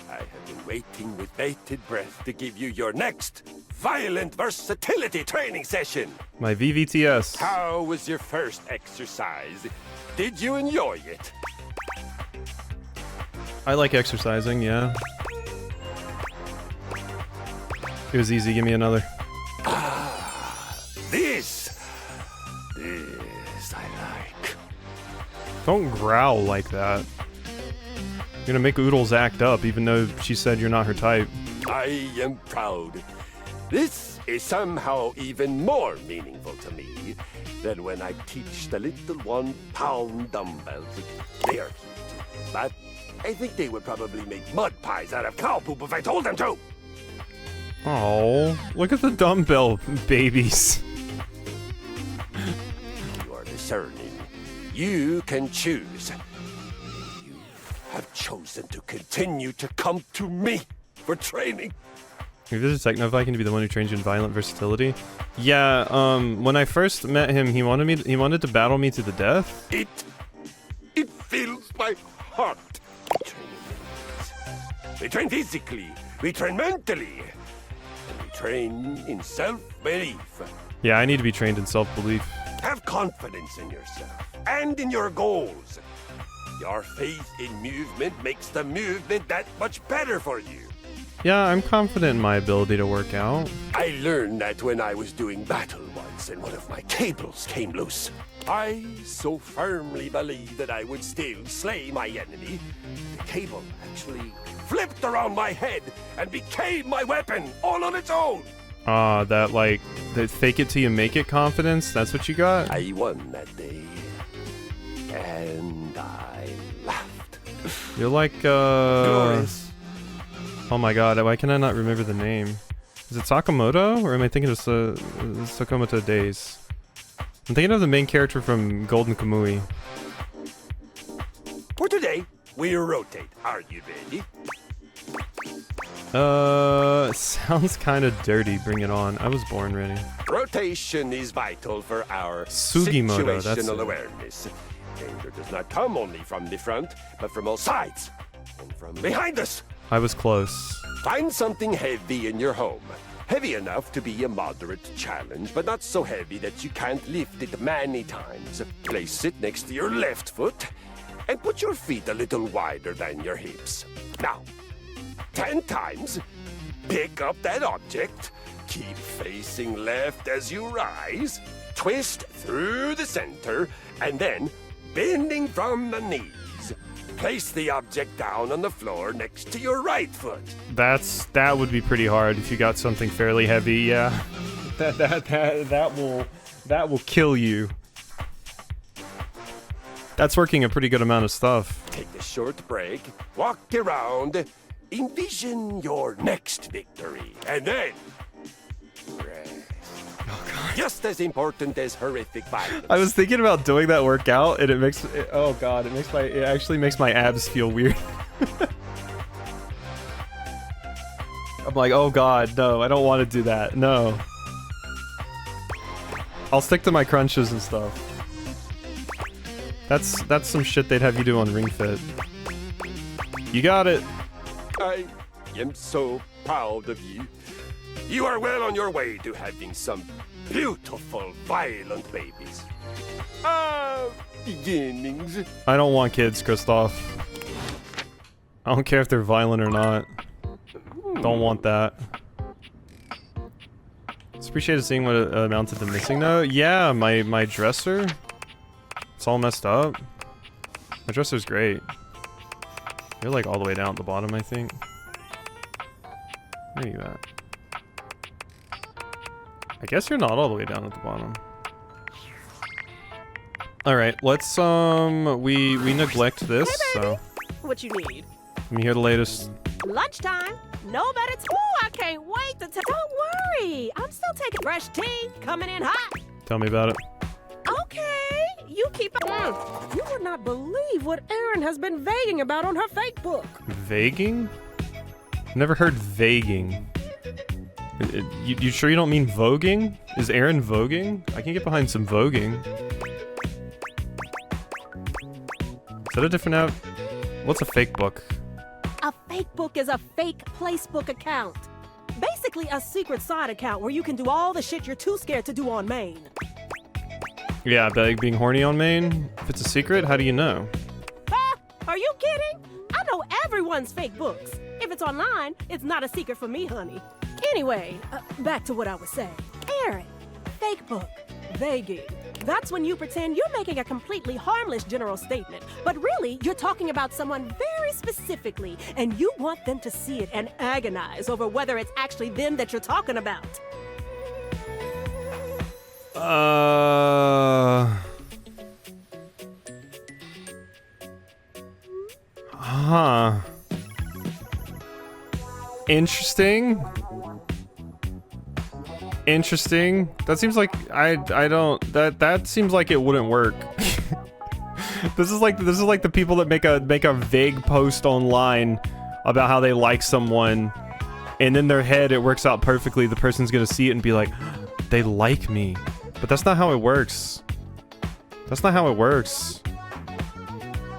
Speaker 21: I have been waiting with bated breath to give you your next violent versatility training session.
Speaker 1: My VVTS.
Speaker 21: How was your first exercise? Did you enjoy it?
Speaker 1: I like exercising, yeah. It was easy, give me another.
Speaker 21: This I like.
Speaker 1: Don't growl like that. You're gonna make Oodles act up, even though she said you're not her type.
Speaker 21: I am proud. This is somehow even more meaningful to me than when I teach the little 1-pound dumbbells. They are cute, but I think they would probably make mud pies out of cow poop if I told them to.
Speaker 1: Oh, look at the dumbbell babies.
Speaker 21: You are discerning. You can choose. You have chosen to continue to come to me for training.
Speaker 1: If this is Techno Viking to be the one who trains you in violent versatility. Yeah, when I first met him, he wanted to battle me to the death.
Speaker 21: It fills my heart. We train physically, we train mentally, and we train in self-belief.
Speaker 1: Yeah, I need to be trained in self-belief.
Speaker 21: Have confidence in yourself and in your goals. Your faith in movement makes the movement that much better for you.
Speaker 1: Yeah, I'm confident in my ability to work out.
Speaker 21: I learned that when I was doing battle once and one of my cables came loose. I so firmly believed that I would still slay my enemy. The cable actually flipped around my head and became my weapon all on its own.
Speaker 1: That fake it till you make it confidence? That's what you got?
Speaker 21: I won that day. And I laughed.
Speaker 1: You're like,
Speaker 21: Glorious.
Speaker 1: Oh my god, why can I not remember the name? Is it Sakamoto? Or am I thinking of Sakamoto Days? I'm thinking of the main character from Golden Kamui.
Speaker 21: For today, we rotate. Are you ready?
Speaker 1: Sounds kind of dirty. Bring it on. I was born ready.
Speaker 21: Rotation is vital for our
Speaker 1: Sugimoto, that's
Speaker 21: situational
Speaker 1: it.
Speaker 21: awareness. Danger does not come only from the front, but from all sides and from behind us.
Speaker 1: I was close.
Speaker 21: Find something heavy in your home. Heavy enough to be a moderate challenge, but not so heavy that you can't lift it many times. Place it next to your left foot and put your feet a little wider than your hips. Now, 10 times, pick up that object, keep facing left as you rise, twist through the center, and then, bending from the knees, place the object down on the floor next to your right foot.
Speaker 1: That would be pretty hard if you got something fairly heavy. Yeah, that will kill you. That's working a pretty good amount of stuff.
Speaker 21: Take a short break, walk around, envision your next victory, and then rest.
Speaker 1: Oh god.
Speaker 21: Just as important as horrific violence.
Speaker 1: I was thinking about doing that workout, and it actually makes my abs feel weird. I'm like, oh god, no, I don't want to do that. No. I'll stick to my crunches and stuff. That's some shit they'd have you do on Ring Fit. You got it.
Speaker 21: I am so proud of you. You are well on your way to having some beautiful, violent babies. Beginnings.
Speaker 1: I don't want kids, Kristoff. I don't care if they're violent or not. Don't want that. It's appreciated seeing what amounted to missing though. Yeah, my dresser. It's all messed up. My dresser's great. You're like all the way down at the bottom, I think. Where are you at? I guess you're not all the way down at the bottom. Alright, let's we neglect this, so
Speaker 4: What you need?
Speaker 1: let me hear the latest.
Speaker 4: Lunchtime. No better. Ooh, I can't wait to Don't worry. I'm still taking fresh tea. Coming in hot.
Speaker 1: Tell me about it.
Speaker 4: Okay. You keep it. You would not believe what Erin has been vaguing about on her fake book.
Speaker 1: Vaguing? Never heard vaguing. You sure you don't mean voguing? Is Erin voguing? I can get behind some voguing. Is that a different app? What's a fake book?
Speaker 4: A fake book is a fake placebook account. Basically a secret side account where you can do all the shit you're too scared to do on main.
Speaker 1: Yeah, being horny on main? If it's a secret, how do you know?
Speaker 4: Huh? Are you kidding? I know everyone's fake books. If it's online, it's not a secret for me, honey. Anyway, back to what I was saying. Erin, fake book, vaguing. That's when you pretend you're making a completely harmless general statement, but really you're talking about someone very specifically, and you want them to see it and agonize over whether it's actually them that you're talking about.
Speaker 1: Huh. Interesting. Interesting. That seems like that seems like it wouldn't work. This is like the people that make a vague post online about how they like someone, and in their head it works out perfectly. The person's gonna see it and be like, they like me. But that's not how it works. That's not how it works.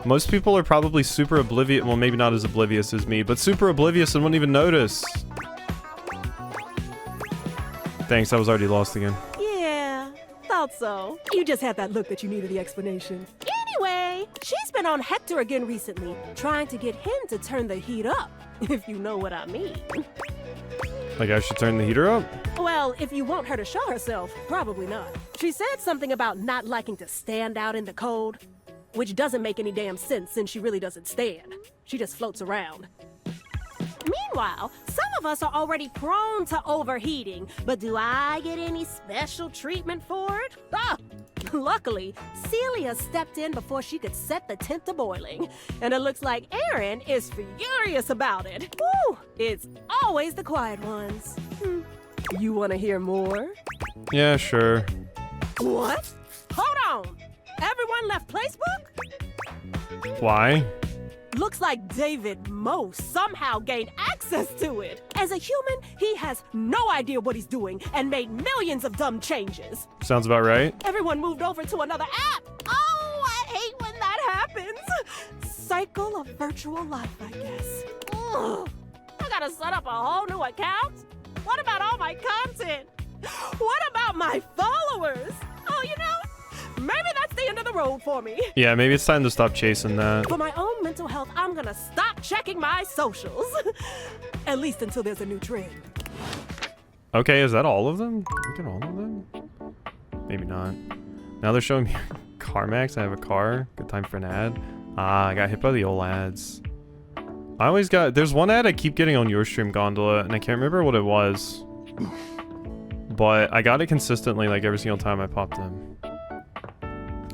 Speaker 1: Most people are probably super oblivious. Well, maybe not as oblivious as me, but super oblivious and wouldn't even notice. Thanks, I was already lost again.
Speaker 4: Yeah, thought so. You just had that look that you needed the explanation. Anyway, she's been on Hector again recently, trying to get him to turn the heat up, if you know what I mean.
Speaker 1: Like I should turn the heater up?
Speaker 4: Well, if you want her to show herself, probably not. She said something about not liking to stand out in the cold, which doesn't make any damn sense since she really doesn't stand. She just floats around. Meanwhile, some of us are already prone to overheating, but do I get any special treatment for it? Luckily, Celia stepped in before she could set the tent to boiling, and it looks like Erin is furious about it. Woo! It's always the quiet ones. You want to hear more?
Speaker 1: Yeah, sure.
Speaker 4: What? Hold on! Everyone left Placebook?
Speaker 1: Why?
Speaker 4: Looks like David Moe somehow gained access to it. As a human, he has no idea what he's doing and made millions of dumb changes.
Speaker 1: Sounds about right.
Speaker 4: Everyone moved over to another app. Oh, I hate when that happens. Cycle of virtual life, I guess. Ugh. I gotta set up a whole new account? What about all my content? What about my followers? Oh, you know, maybe that's the end of the road for me.
Speaker 1: Yeah, maybe it's time to stop chasing that.
Speaker 4: For my own mental health, I'm gonna stop checking my socials. At least until there's a new trend.
Speaker 1: Okay, is that all of them? Look at all of them? Maybe not. Now they're showing me CarMax. I have a car. Good time for an ad. Ah, I got hit by the old ads. I always got... There's one ad I keep getting on your stream, Gondola, and I can't remember what it was. But I got it consistently, like, every single time I popped in.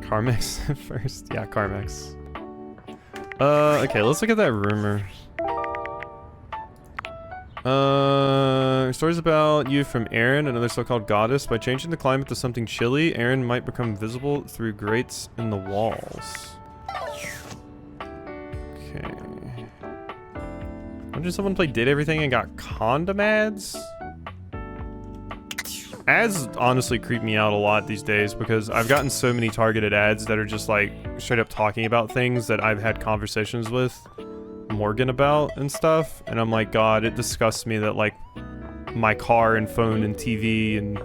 Speaker 1: CarMax first? Yeah, CarMax. Okay, let's look at that rumor. Stories about you from Aaron, another so-called goddess. By changing the climate to something chilly, Aaron might become visible through grates in the walls. Okay. When did someone play Did Everything and got condom ads? Ads honestly creep me out a lot these days because I've gotten so many targeted ads that are just like straight up talking about things that I've had conversations with Morgan about and stuff, and I'm like, God, it disgusts me that like my car and phone and TV and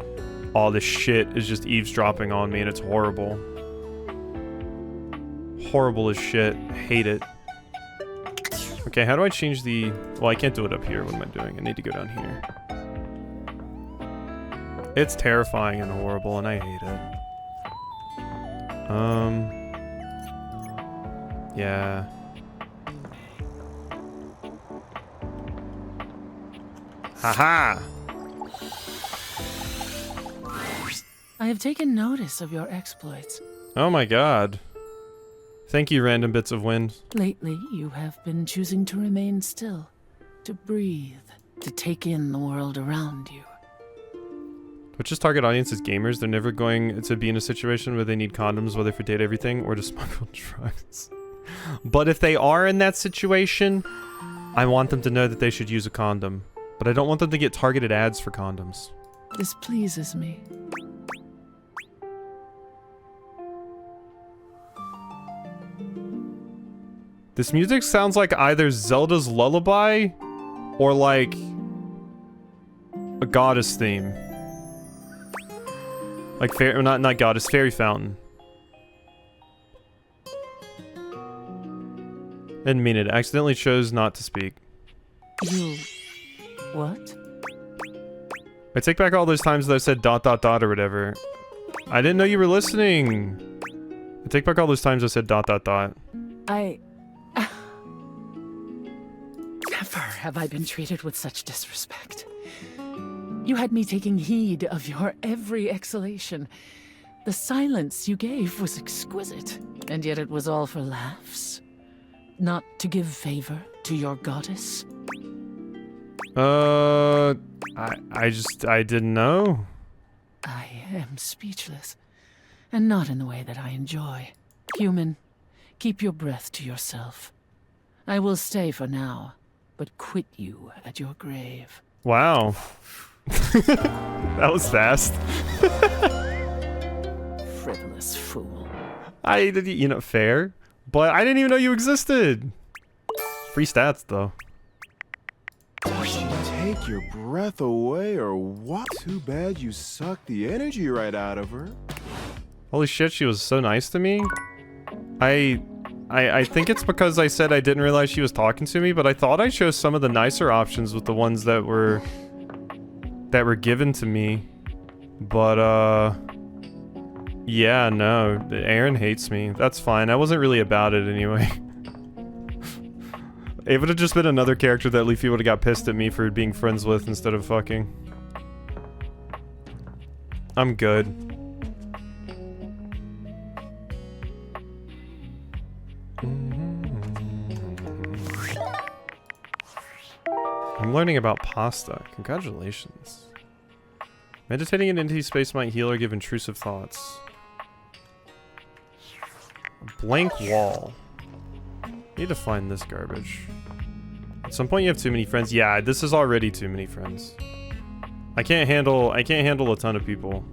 Speaker 1: all this shit is just eavesdropping on me, and it's horrible. Horrible as shit. Hate it. Okay, how do I change the... Well, I can't do it up here. What am I doing? I need to go down here. It's terrifying and horrible, and I hate it. Yeah. Haha!
Speaker 6: I have taken notice of your exploits.
Speaker 1: Oh my god. Thank you, random bits of wind.
Speaker 6: Lately, you have been choosing to remain still, to breathe, to take in the world around you.
Speaker 1: Twitch's target audience is gamers. They're never going to be in a situation where they need condoms, whether for date everything or to smuggle drugs. But if they are in that situation, I want them to know that they should use a condom. But I don't want them to get targeted ads for condoms.
Speaker 6: This pleases me.
Speaker 1: This music sounds like either Zelda's Lullaby or like a goddess theme. Like not goddess, fairy fountain. Didn't mean it. Accidentally chose not to speak.
Speaker 6: You... what?
Speaker 1: I take back all those times that I said ... or whatever. I didn't know you were listening. I take back all those times I said ...
Speaker 6: I... Never have I been treated with such disrespect. You had me taking heed of your every exhalation. The silence you gave was exquisite, and yet it was all for laughs. Not to give favor to your goddess.
Speaker 1: I didn't know.
Speaker 6: I am speechless, and not in the way that I enjoy. Human, keep your breath to yourself. I will stay for now, but quit you at your grave.
Speaker 1: Wow. That was fast.
Speaker 6: Frivolous fool.
Speaker 1: You know, fair. But I didn't even know you existed. Free stats, though.
Speaker 22: Take your breath away or what? Too bad you sucked the energy right out of her.
Speaker 1: Holy shit, she was so nice to me. I think it's because I said I didn't realize she was talking to me, but I thought I chose some of the nicer options with the ones that were given to me. But yeah, no, Aaron hates me. That's fine. I wasn't really about it anyway. It would have just been another character that Leafy would have got pissed at me for being friends with instead of fucking. I'm good. I'm learning about pasta. Congratulations. Meditating in empty space might heal or give intrusive thoughts. A blank wall. Need to find this garbage. At some point you have too many friends. Yeah, this is already too many friends. I can't handle a ton of people.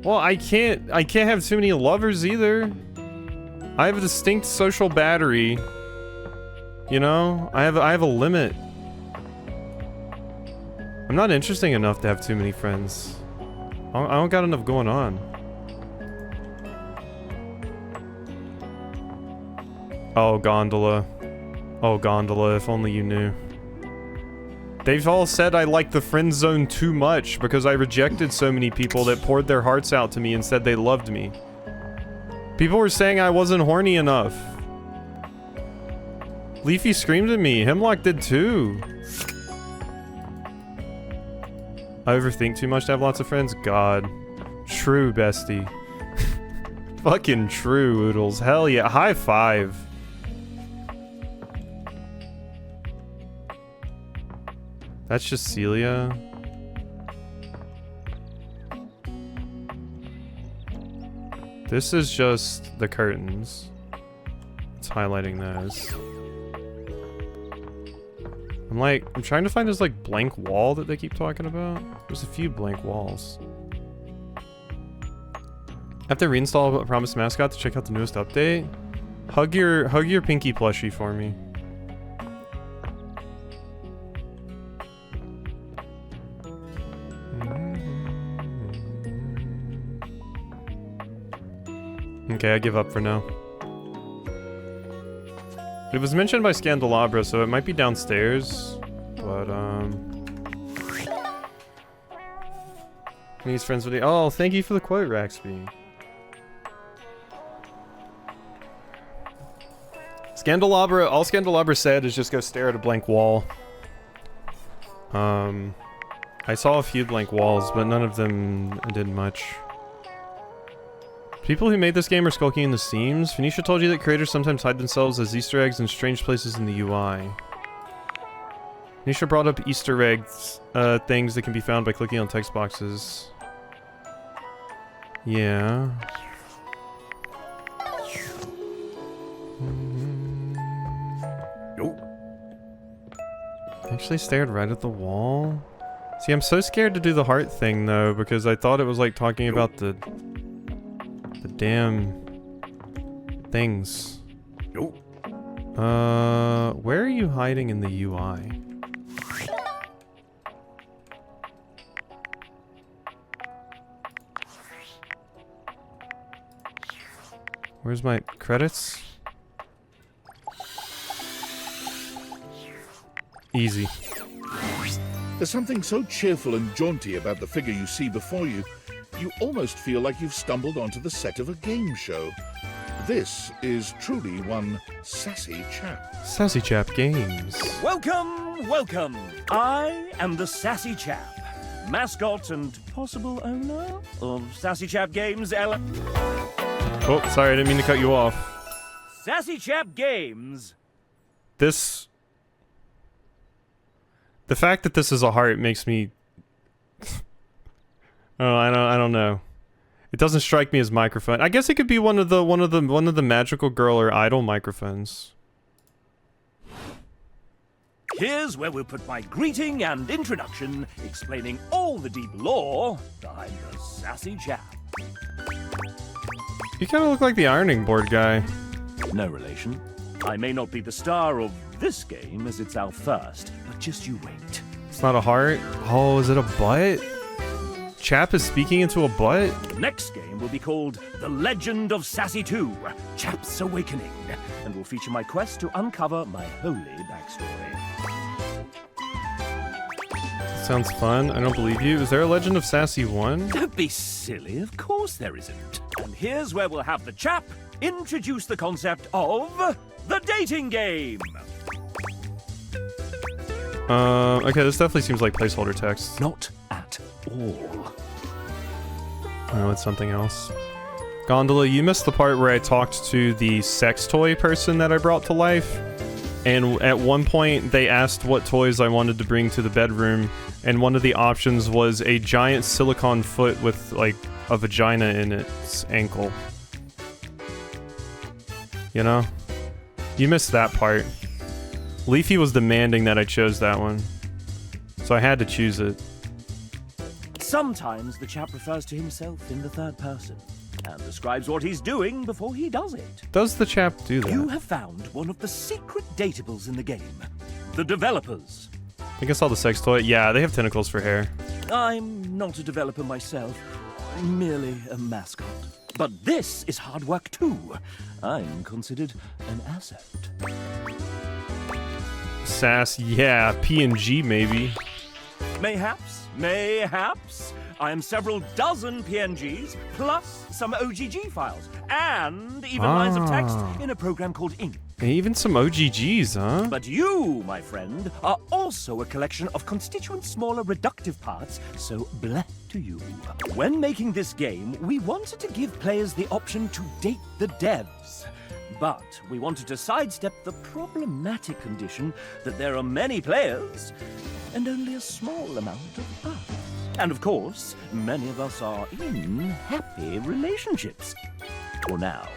Speaker 1: Well, I can't have too many lovers either. I have a distinct social battery. You know, I have a limit. I'm not interesting enough to have too many friends. I don't got enough going on. Oh, Gondola. Oh, Gondola, if only you knew. They've all said I like the friend zone too much because I rejected so many people that poured their hearts out to me and said they loved me. People were saying I wasn't horny enough. Leafy screamed at me. Hemlock did too. I overthink too much to have lots of friends? God. True, bestie. Fucking true, Oodles. Hell yeah. High five. That's just Celia. This is just the curtains. It's highlighting those. I'm trying to find this like blank wall that they keep talking about. There's a few blank walls. I have to reinstall Promise Mascot to check out the newest update. Hug your Pinky plushie for me. Okay, I give up for now. It was mentioned by Scandelabra, so it might be downstairs, but he's friends with you. Oh, thank you for the quote, Raxby. Scandelabra, all Scandelabra said is just go stare at a blank wall. I saw a few blank walls, but none of them did much. People who made this game are skulking in the seams. Phoenicia told you that creators sometimes hide themselves as Easter eggs in strange places in the UI. Phoenicia brought up Easter eggs, things that can be found by clicking on text boxes. Yeah. I actually stared right at the wall. See, I'm so scared to do the heart thing though, because I thought it was like talking about the damn things. Where are you hiding in the UI? Where's my credits? Easy.
Speaker 2: There's something so cheerful and jaunty about the figure you see before you. You almost feel like you've stumbled onto the set of a game show. This is truly one sassy chap.
Speaker 1: Sassy Chap Games.
Speaker 7: Welcome, welcome. I am the Sassy Chap, mascot and possible owner of Sassy Chap Games.
Speaker 1: Oh, sorry, I didn't mean to cut you off.
Speaker 7: Sassy Chap Games.
Speaker 1: The fact that this is a heart makes me... Oh, I don't know. It doesn't strike me as microphone. I guess it could be one of the magical girl or idol microphones.
Speaker 7: Here's where we'll put my greeting and introduction, explaining all the deep lore behind the Sassy Chap.
Speaker 1: You kind of look like the ironing board guy.
Speaker 7: No relation. I may not be the star of this game as it's our first, but just you wait.
Speaker 1: It's not a heart. Oh, is it a butt? Chap is speaking into a butt?
Speaker 7: The next game will be called The Legend of Sassy 2, Chap's Awakening, and will feature my quest to uncover my holy backstory.
Speaker 1: Sounds fun. I don't believe you. Is there a Legend of Sassy 1?
Speaker 7: Don't be silly, of course there isn't. And here's where we'll have the chap introduce the concept of the dating game.
Speaker 1: Okay, this definitely seems like placeholder text.
Speaker 7: Not at all.
Speaker 1: Oh, it's something else. Gondola, you missed the part where I talked to the sex toy person that I brought to life. And at one point, they asked what toys I wanted to bring to the bedroom. And one of the options was a giant silicone foot with, like, a vagina in its ankle. You know? You missed that part. Leafy was demanding that I chose that one. So I had to choose it.
Speaker 7: Sometimes the chap refers to himself in the third person and describes what he's doing before he does it.
Speaker 1: Does the chap do that?
Speaker 7: You have found one of the secret datables in the game. The developers.
Speaker 1: I think I saw the sex toy. Yeah, they have tentacles for hair.
Speaker 7: I'm not a developer myself, merely a mascot. But this is hard work too. I'm considered an asset.
Speaker 1: Sass, yeah. PNG, maybe.
Speaker 7: Mayhaps. I am several dozen PNGs, plus some OGG files, and even lines of text in a program called Ink.
Speaker 1: And even some OGGs, huh?
Speaker 7: But you, my friend, are also a collection of constituent smaller reductive parts, so bleh to you. When making this game, we wanted to give players the option to date the devs. But we wanted to sidestep the problematic condition that there are many players and only a small amount of us. And of course, many of us are in happy relationships. For now.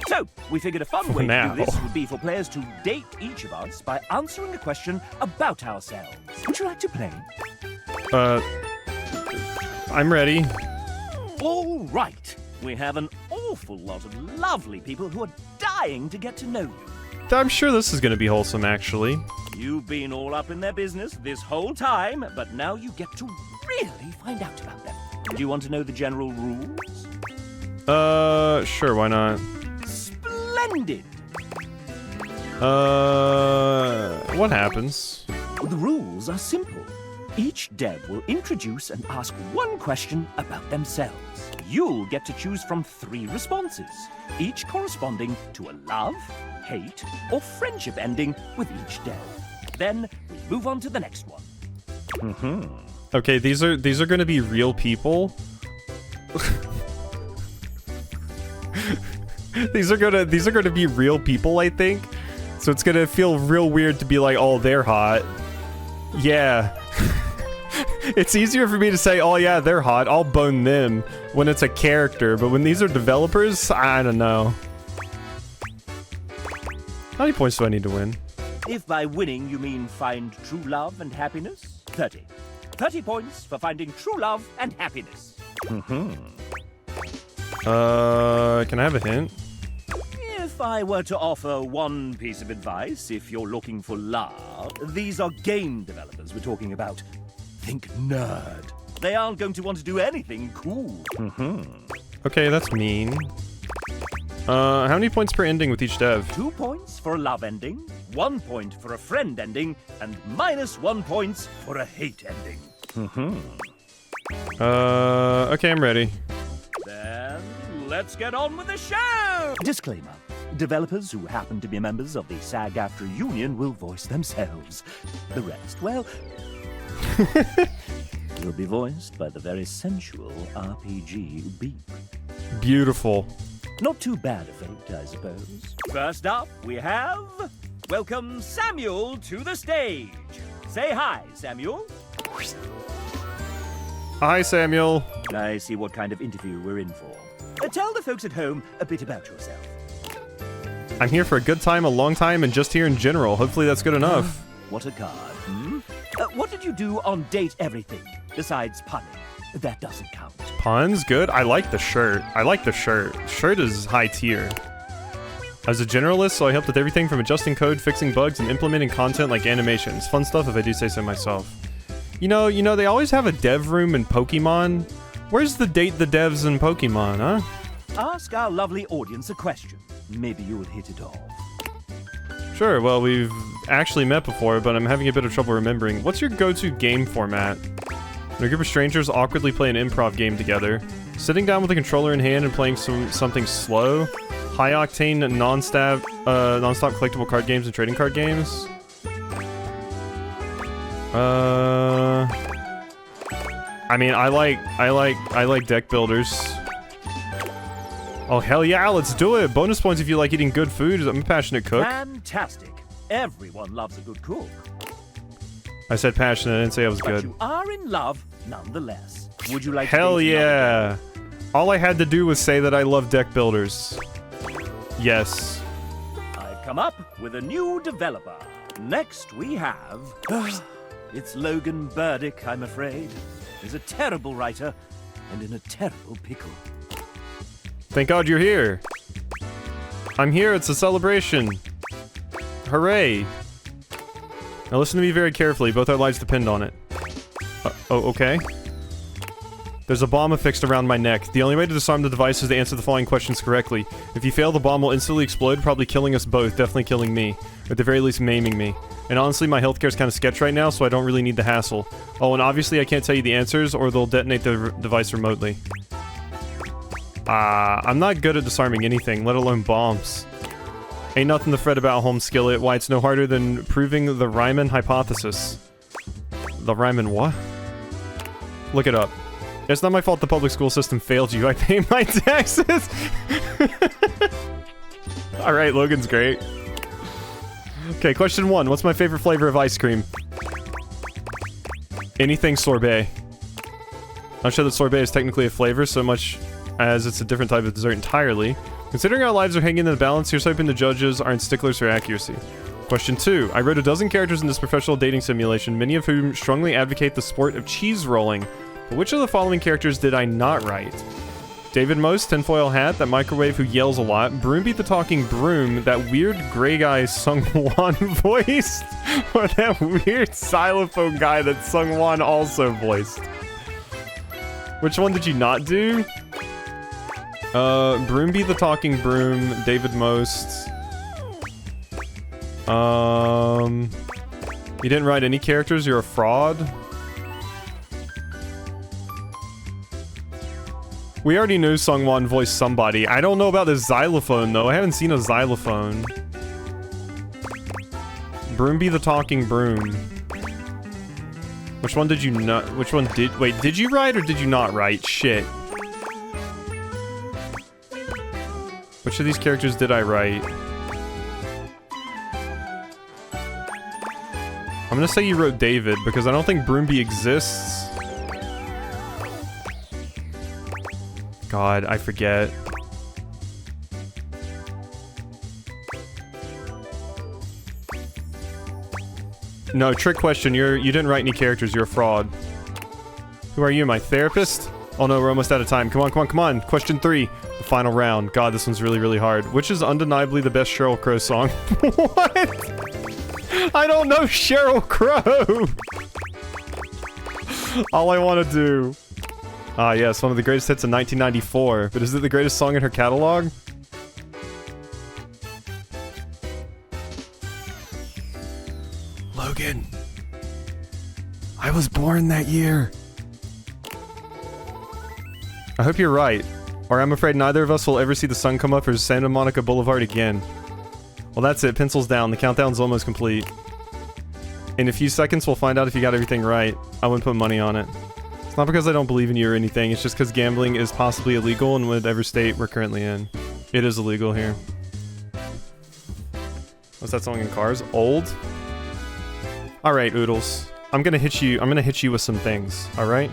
Speaker 7: So, we figured a fun way to do this would be for players to date each of us by answering a question about ourselves. Would you like to play?
Speaker 1: I'm ready.
Speaker 7: All right. We have an awful lot of lovely people who are dying to get to know you.
Speaker 1: I'm sure this is going to be wholesome, actually.
Speaker 7: You've been all up in their business this whole time, but now you get to really find out about them. Do you want to know the general rules?
Speaker 1: Sure, why not?
Speaker 7: Splendid!
Speaker 1: What happens?
Speaker 7: The rules are simple. Each dev will introduce and ask one question about themselves. You'll get to choose from 3 responses, each corresponding to a love, hate, or friendship ending with each dev. Then we move on to the next one.
Speaker 1: Okay, these are going to be real people. These are going to be real people, I think. So it's going to feel real weird to be like, "Oh, they're hot." Yeah. It's easier for me to say, "Oh yeah, they're hot. I'll bone them," when it's a character, but when these are developers, I don't know. How many points do I need to win?
Speaker 7: If by winning you mean find true love and happiness, 30. 30 points for finding true love and happiness.
Speaker 1: Can I have a hint?
Speaker 7: If I were to offer one piece of advice, if you're looking for love, these are game developers we're talking about. Think nerd. They aren't going to want to do anything cool.
Speaker 1: Okay, that's mean. How many points per ending with each dev?
Speaker 7: 2 points for a love ending, 1 point for a friend ending, and -1 points for a hate ending.
Speaker 1: Okay, I'm ready.
Speaker 7: Then let's get on with the show! Disclaimer. Developers who happen to be members of the SAG-AFTRA union will voice themselves. The rest, well, will be voiced by the very sensual RPG Beep.
Speaker 1: Beautiful.
Speaker 7: Not too bad a fate, I suppose. First up, we have... Welcome Samuel to the stage. Say hi, Samuel.
Speaker 1: Hi, Samuel.
Speaker 7: I see what kind of interview we're in for. Tell the folks at home a bit about yourself.
Speaker 1: I'm here for a good time, a long time, and just here in general. Hopefully that's good enough.
Speaker 7: What a card, hmm? What did you do on Date Everything, besides punning? That doesn't count.
Speaker 1: Puns? Good. I like the shirt. Shirt is high tier. As a generalist, so I helped with everything from adjusting code, fixing bugs, and implementing content like animations. Fun stuff if I do say so myself. You know, they always have a dev room in Pokemon. Where's the Date the Devs in Pokemon, huh?
Speaker 7: Ask our lovely audience a question. Maybe you'll hit it off.
Speaker 1: Sure, well, we've actually met before, but I'm having a bit of trouble remembering. What's your go-to game format? When a group of strangers awkwardly play an improv game together, sitting down with a controller in hand and playing something slow, high-octane, non-stop collectible card games and trading card games. I mean, I like deck builders. Oh, hell yeah, let's do it. Bonus points if you like eating good food. I'm a passionate cook.
Speaker 7: Fantastic. Everyone loves a good cook.
Speaker 1: I said passionate, I didn't say I was
Speaker 7: But
Speaker 1: good.
Speaker 7: you are in love nonetheless. Would you like
Speaker 1: Hell
Speaker 7: to date
Speaker 1: yeah. All I had to do was say that I love deck builders. Yes.
Speaker 7: I've come up with a new developer. Next we have... it's Logan Burdick, I'm afraid. He's a terrible writer and in a terrible pickle.
Speaker 1: Thank God you're here. I'm here, it's a celebration. Hooray. Now listen to me very carefully, both our lives depend on it. Oh, okay. There's a bomb affixed around my neck. The only way to disarm the device is to answer the following questions correctly. If you fail, the bomb will instantly explode, probably killing us both, definitely killing me. Or at the very least, maiming me. And honestly, my healthcare is kind of sketch right now, so I don't really need the hassle. Oh, and obviously I can't tell you the answers, or they'll detonate the device remotely. I'm not good at disarming anything, let alone bombs. Ain't nothing to fret about, home skillet. Why, it's no harder than proving the Riemann hypothesis. The Riemann what? Look it up. It's not my fault the public school system failed you. I pay my taxes. Alright, Logan's great. Okay, question 1. What's my favorite flavor of ice cream? Anything sorbet. I'm sure that sorbet is technically a flavor, so much as it's a different type of dessert entirely. Considering our lives are hanging in the balance, here's hoping the judges aren't sticklers for accuracy. Question 2. I wrote a dozen characters in this professional dating simulation, many of whom strongly advocate the sport of cheese rolling. But which of the following characters did I not write? David Most, tinfoil hat, that microwave who yells a lot, Broombeat the talking broom, that weird gray guy Sungwon voiced, or that weird xylophone guy that Sungwon also voiced. Which one did you not do? Broombeat the talking broom, David Most. You didn't write any characters, you're a fraud. We already knew Sungwon voiced somebody. I don't know about the xylophone, though. I haven't seen a xylophone. Broomby the talking broom. Which one did you not... Which one did... Wait, did you write or did you not write? Shit. Which of these characters did I write? I'm gonna say you wrote David, because I don't think Broomby exists. God, I forget. No, trick question. You didn't write any characters. You're a fraud. Who are you, my therapist? Oh no, we're almost out of time. Come on, come on, come on. Question 3. The final round. God, this one's really, really hard. Which is undeniably the best Sheryl Crow song? What? I don't know Sheryl Crow. All I want to do. Ah, yes, one of the greatest hits in 1994. But is it the greatest song in her catalog? Logan. I was born that year. I hope you're right. Or I'm afraid neither of us will ever see the sun come up or Santa Monica Boulevard again. Well, that's it. Pencils down. The countdown's almost complete. In a few seconds, we'll find out if you got everything right. I wouldn't put money on it. It's not because I don't believe in you or anything. It's just because gambling is possibly illegal in whatever state we're currently in. It is illegal here. What's that song in Cars? Old? Alright, Oodles. I'm gonna hit you with some things, alright?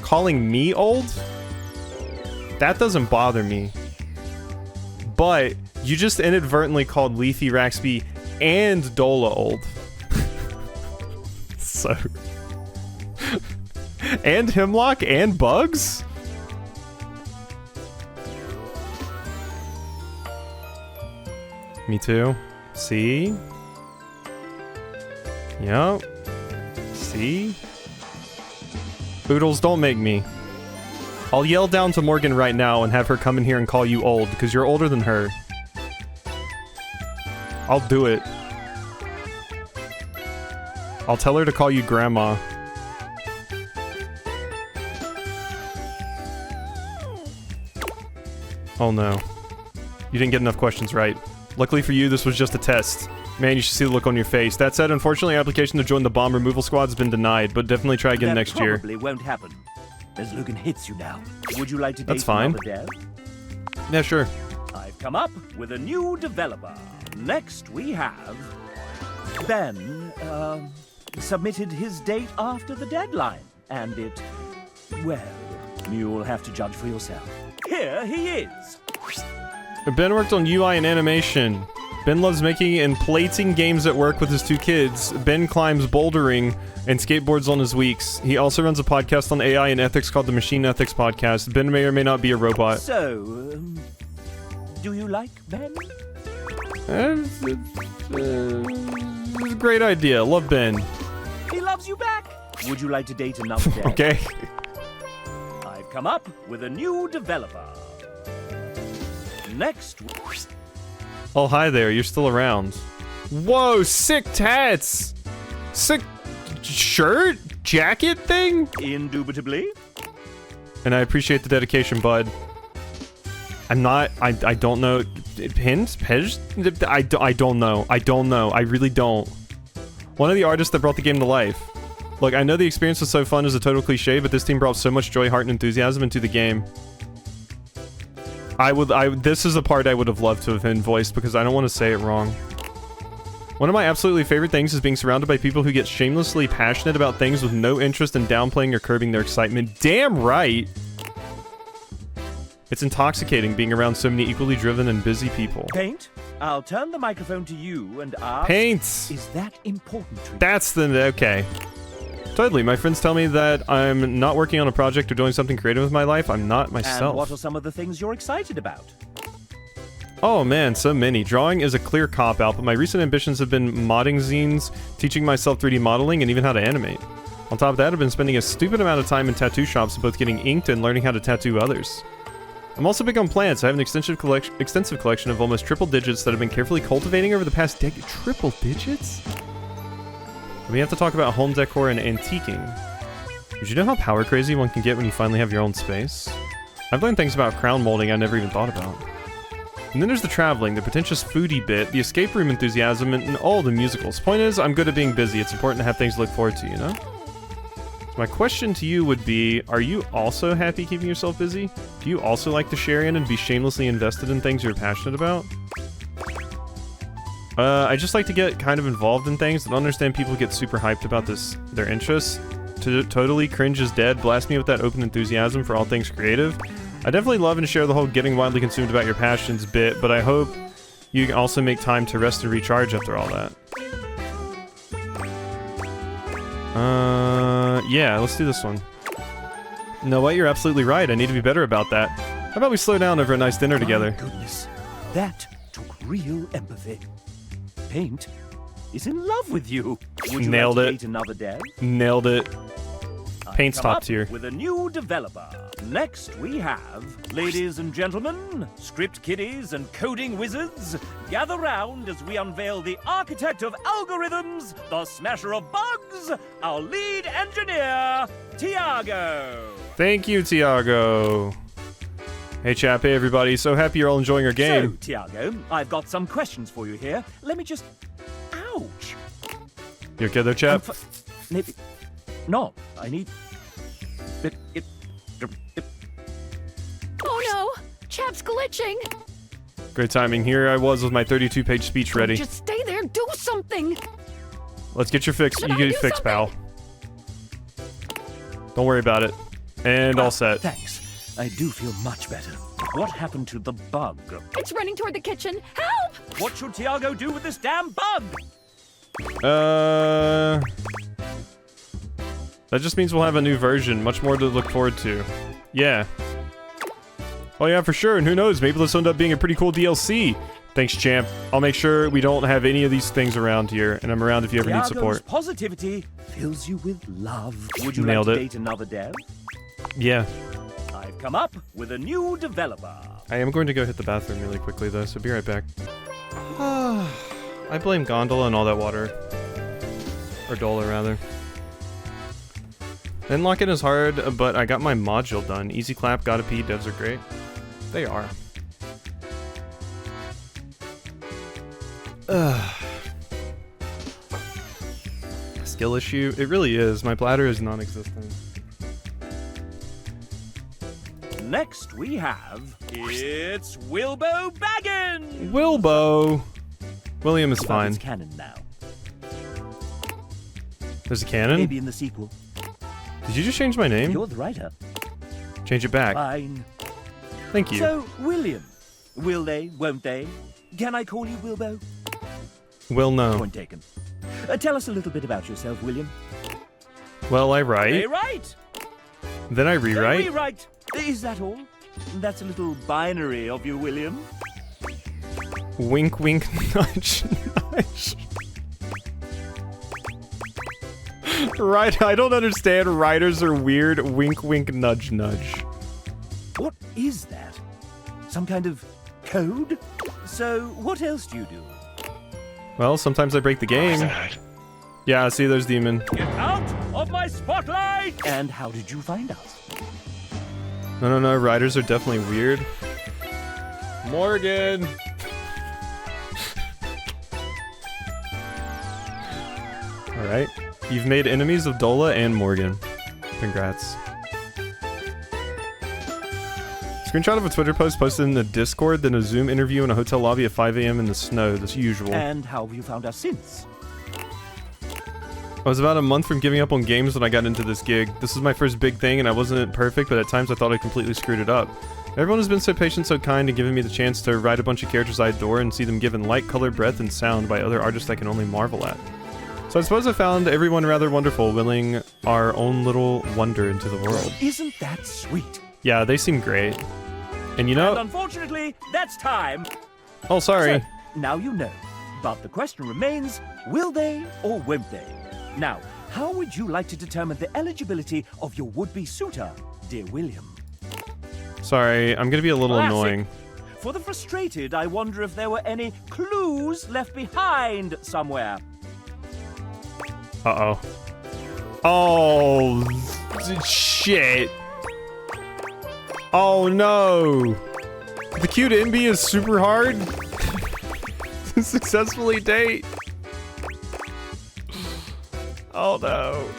Speaker 1: Calling me old? That doesn't bother me. But you just inadvertently called Leafy, Raxby, and Dola old. So... and Hemlock and Bugs? Me too. See? Yup. See? Oodles, don't make me. I'll yell down to Morgan right now and have her come in here and call you old, because you're older than her. I'll do it. I'll tell her to call you Grandma. Oh no. You didn't get enough questions right. Luckily for you, this was just a test. Man, you should see the look on your face. That said, unfortunately, application to join the bomb removal squad has been denied, but definitely try again next year.
Speaker 7: That probably won't happen, as Logan hits you now. Would you like to date
Speaker 1: That's fine.
Speaker 7: another dev?
Speaker 1: Yeah, sure.
Speaker 7: I've come up with a new developer. Next we have... Ben, submitted his date after the deadline, and it... well, you'll have to judge for yourself. Here he is!
Speaker 1: Ben worked on UI and animation. Ben loves making and plating games at work with his 2 kids. Ben climbs bouldering and skateboards on his weeks. He also runs a podcast on AI and ethics called the Machine Ethics Podcast. Ben may or may not be a robot.
Speaker 7: So, do you like Ben?
Speaker 1: It's a great idea. Love Ben.
Speaker 7: He loves you back. Would you like to date another dev?
Speaker 1: Okay.
Speaker 7: I've come up with a new developer. Next...
Speaker 1: Oh, hi there. You're still around. Whoa, sick tats! Sick shirt? Jacket thing?
Speaker 7: Indubitably.
Speaker 1: And I appreciate the dedication, bud. I'm not... I don't know... Pins? Pej? I don't know. I don't know. I really don't. One of the artists that brought the game to life. Look, I know the experience was so fun as a total cliche, but this team brought so much joy, heart, and enthusiasm into the game. This is a part I would have loved to have been voiced because I don't want to say it wrong. One of my absolutely favorite things is being surrounded by people who get shamelessly passionate about things with no interest in downplaying or curbing their excitement. Damn right! It's intoxicating being around so many equally driven and busy people.
Speaker 7: Paint, I'll turn the microphone to you and ask...
Speaker 1: Paint!
Speaker 7: Is that important to you?
Speaker 1: That's the... Okay. Totally. My friends tell me that I'm not working on a project or doing something creative with my life. I'm not myself.
Speaker 7: And what are some of the things you're excited about?
Speaker 1: Oh man, so many. Drawing is a clear cop-out, but my recent ambitions have been modding zines, teaching myself 3D modeling, and even how to animate. On top of that, I've been spending a stupid amount of time in tattoo shops, both getting inked and learning how to tattoo others. I'm also big on plants. I have an extensive collection of almost triple digits that I've been carefully cultivating over the past decade. Triple digits? We have to talk about home decor and antiquing. Did you know how power crazy one can get when you finally have your own space? I've learned things about crown molding I never even thought about. And then there's the traveling, the pretentious foodie bit, the escape room enthusiasm, and all the musicals. Point is, I'm good at being busy. It's important to have things to look forward to, you know? So my question to you would be, are you also happy keeping yourself busy? Do you also like to share in and be shamelessly invested in things you're passionate about? I just like to get kind of involved in things. I don't understand people who get super hyped about their interests. Totally cringe is dead. Blast me with that open enthusiasm for all things creative. I definitely love and share the whole getting wildly consumed about your passions bit, but I hope you can also make time to rest and recharge after all that. Yeah, let's do this one. You know what? You're absolutely right. I need to be better about that. How about we slow down over a nice dinner together?
Speaker 7: Goodness, that took real empathy. Paint is in love with you. Would you
Speaker 1: Nailed
Speaker 7: like to
Speaker 1: it.
Speaker 7: date another day?
Speaker 1: Nailed it. Paint's
Speaker 7: Come
Speaker 1: top
Speaker 7: up
Speaker 1: tier.
Speaker 7: with a new developer. Next we have, ladies and gentlemen, script kiddies and coding wizards, gather round as we unveil the architect of algorithms, the smasher of bugs, our lead engineer, Tiago.
Speaker 1: Thank you, Tiago. Hey, chap. Hey, everybody. So happy you're all enjoying our game.
Speaker 7: So, Tiago, I've got some questions for you here. Let me just... Ouch!
Speaker 1: You okay there, chap?
Speaker 7: Maybe... No, I need...
Speaker 5: Oh no! Chap's glitching!
Speaker 1: Great timing. Here I was with my 32-page speech ready.
Speaker 5: Just stay there, do something!
Speaker 1: Let's get your fix.
Speaker 5: Should
Speaker 1: You
Speaker 5: I
Speaker 1: get
Speaker 5: do
Speaker 1: your fix, pal. Don't worry about it. And all set.
Speaker 7: Thanks. I do feel much better. What happened to the bug?
Speaker 5: It's running toward the kitchen. Help!
Speaker 7: What should Tiago do with this damn bug?
Speaker 1: That just means we'll have a new version. Much more to look forward to. Yeah. Oh yeah, for sure. And who knows? Maybe this will end up being a pretty cool DLC. Thanks, champ. I'll make sure we don't have any of these things around here. And I'm around if you ever need support.
Speaker 7: Tiago's positivity fills you with love. Would you
Speaker 1: Nailed
Speaker 7: like to
Speaker 1: it.
Speaker 7: date another dev?
Speaker 1: Yeah.
Speaker 7: I've come up with a new developer.
Speaker 1: I am going to go hit the bathroom really quickly, though, so be right back. I blame Gondola and all that water. Or Dola, rather. Didn't lock in as hard, but I got my module done. Easy clap, gotta pee, devs are great. They are. Skill issue? It really is. My bladder is non-existent.
Speaker 7: Next we have... It's Wilbo Baggins!
Speaker 1: Wilbo! William is fine.
Speaker 7: It's canon now.
Speaker 1: There's a cannon?
Speaker 7: Maybe in the sequel.
Speaker 1: Did you just change my name?
Speaker 7: You're the writer.
Speaker 1: Change it back.
Speaker 7: Fine.
Speaker 1: Thank you.
Speaker 7: So, William. Will they, won't they? Can I call you Wilbo?
Speaker 1: Will no.
Speaker 7: Point taken. Tell us a little bit about yourself, William.
Speaker 1: Well, I write.
Speaker 7: They write.
Speaker 1: Then I rewrite.
Speaker 7: They rewrite. Is that all? That's a little binary of you, William.
Speaker 1: Wink, wink, nudge, nudge. Right, I don't understand. Writers are weird. Wink, wink, nudge, nudge.
Speaker 7: is that? Some kind of code? So, what else do you do?
Speaker 1: Well, sometimes I break the game. Yeah, see, there's Demon.
Speaker 7: Get out of my spotlight! And how did you find us?
Speaker 1: No, riders are definitely weird. Morgan! Alright. You've made enemies of Dola and Morgan. Congrats. Screenshot of a Twitter post posted in the Discord, then a Zoom interview in a hotel lobby at 5 a.m. in the snow, as usual.
Speaker 7: And how have you found us since?
Speaker 1: I was about a month from giving up on games when I got into this gig. This was my first big thing and I wasn't perfect, but at times I thought I completely screwed it up. Everyone has been so patient, so kind, and giving me the chance to write a bunch of characters I adore and see them given light, color, breath, and sound by other artists I can only marvel at. So I suppose I found everyone rather wonderful, willing our own little wonder into the world.
Speaker 7: Isn't that sweet?
Speaker 1: Yeah, they seem great. And you know...
Speaker 7: And unfortunately, that's time.
Speaker 1: Oh, sorry.
Speaker 7: So, now you know. But the question remains, will they or won't they? Now, how would you like to determine the eligibility of your would-be suitor, dear William?
Speaker 1: Sorry, I'm gonna be a little
Speaker 7: Classic.
Speaker 1: annoying.
Speaker 7: For the frustrated, I wonder if there were any clues left behind somewhere.
Speaker 1: Uh-oh. Oh, shit. Oh, no. The cute NB is super hard to successfully date. Oh, no.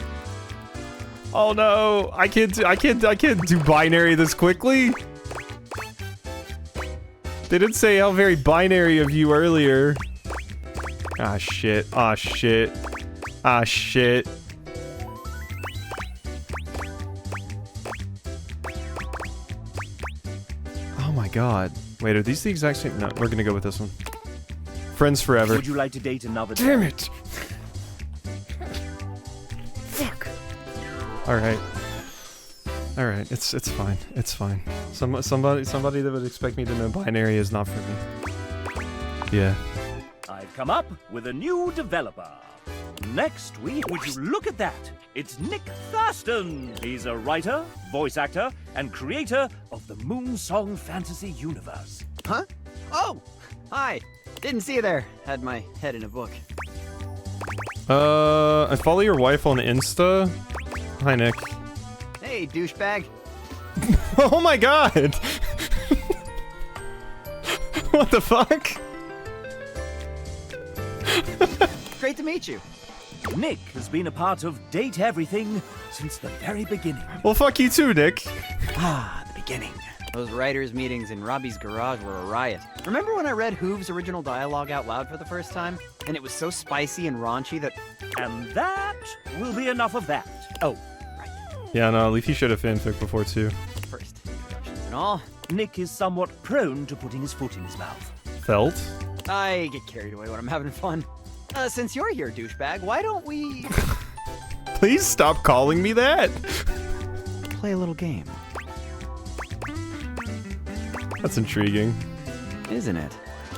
Speaker 1: Oh, no. I can't do binary this quickly. They didn't say how very binary of you earlier. Ah, shit. Ah, shit. Ah, shit. Oh my god. Wait, are these the exact same? No, we're gonna go with this one. Friends forever.
Speaker 7: Would you like to date another?
Speaker 1: Damn it!
Speaker 7: Fuck.
Speaker 1: Alright. Alright, it's fine. It's fine. Somebody that would expect me to know binary is not for me. Yeah.
Speaker 7: I've come up with a new developer. Next week, would you look at that? It's Nick Thurston. He's a writer, voice actor, and creator of the Moonsong Fantasy universe.
Speaker 8: Huh? Oh! Hi. Didn't see you there. Had my head in a book.
Speaker 1: I follow your wife on Insta. Hi, Nick.
Speaker 8: Hey, douchebag.
Speaker 1: Oh my god! What the fuck?
Speaker 8: Great to meet you.
Speaker 7: Nick has been a part of Date Everything since the very beginning.
Speaker 1: Well, fuck you too, Nick.
Speaker 8: Ah, the beginning. Those writers' meetings in Robbie's garage were a riot. Remember when I read Hoove's original dialogue out loud for the first time? And it was so spicy and raunchy that...
Speaker 7: And that will be enough of that. Oh, right.
Speaker 1: Yeah, no, Leafy showed a fanfic before too.
Speaker 8: First introductions and all.
Speaker 7: Nick is somewhat prone to putting his foot in his mouth.
Speaker 1: Felt?
Speaker 8: I get carried away when I'm having fun. Since you're here, douchebag, why don't we...
Speaker 1: Please stop calling me that!
Speaker 8: Play a little game.
Speaker 1: That's intriguing.
Speaker 8: Isn't it?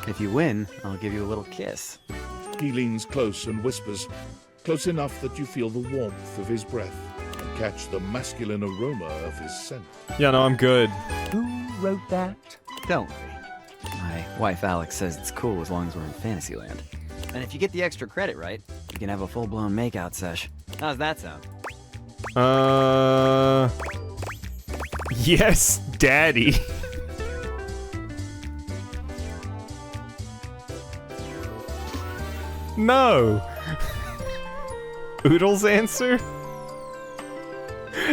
Speaker 8: If you win, I'll give you a little kiss.
Speaker 2: He leans close and whispers, close enough that you feel the warmth of his breath and catch the masculine aroma of his scent.
Speaker 1: Yeah, no, I'm good.
Speaker 7: Who wrote that?
Speaker 8: Don't worry. My wife Alex says it's cool as long as we're in Fantasyland. And if you get the extra credit right, you can have a full-blown makeout sesh. How's that sound?
Speaker 1: Yes, daddy. No. Oodles answer?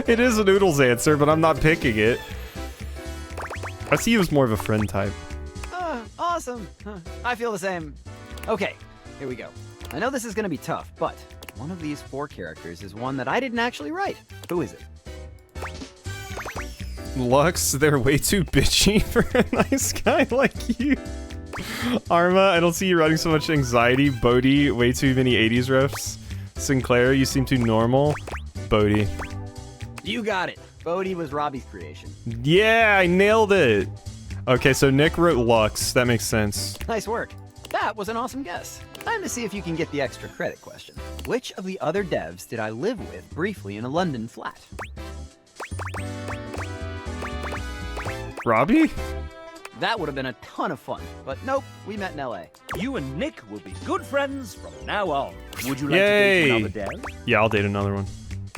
Speaker 1: It is an Oodles answer, but I'm not picking it. I see you as more of a friend type.
Speaker 8: Awesome. I feel the same. Okay, here we go. I know this is gonna be tough, but one of these 4 characters is one that I didn't actually write. Who is it?
Speaker 1: Lux, they're way too bitchy for a nice guy like you. Arma, I don't see you writing so much anxiety. Bodhi, way too many 80s refs. Sinclair, you seem too normal. Bodhi.
Speaker 8: You got it. Bodhi was Robbie's creation.
Speaker 1: Yeah, I nailed it. Okay, so Nick wrote Lux. That makes sense.
Speaker 8: Nice work. That was an awesome guess. Time to see if you can get the extra credit question. Which of the other devs did I live with briefly in a London flat?
Speaker 1: Robbie?
Speaker 8: That would have been a ton of fun, but nope, we met in LA.
Speaker 7: You and Nick will be good friends from now on. Would you like
Speaker 1: Yay!
Speaker 7: to date another dev?
Speaker 1: Yeah, I'll date another one.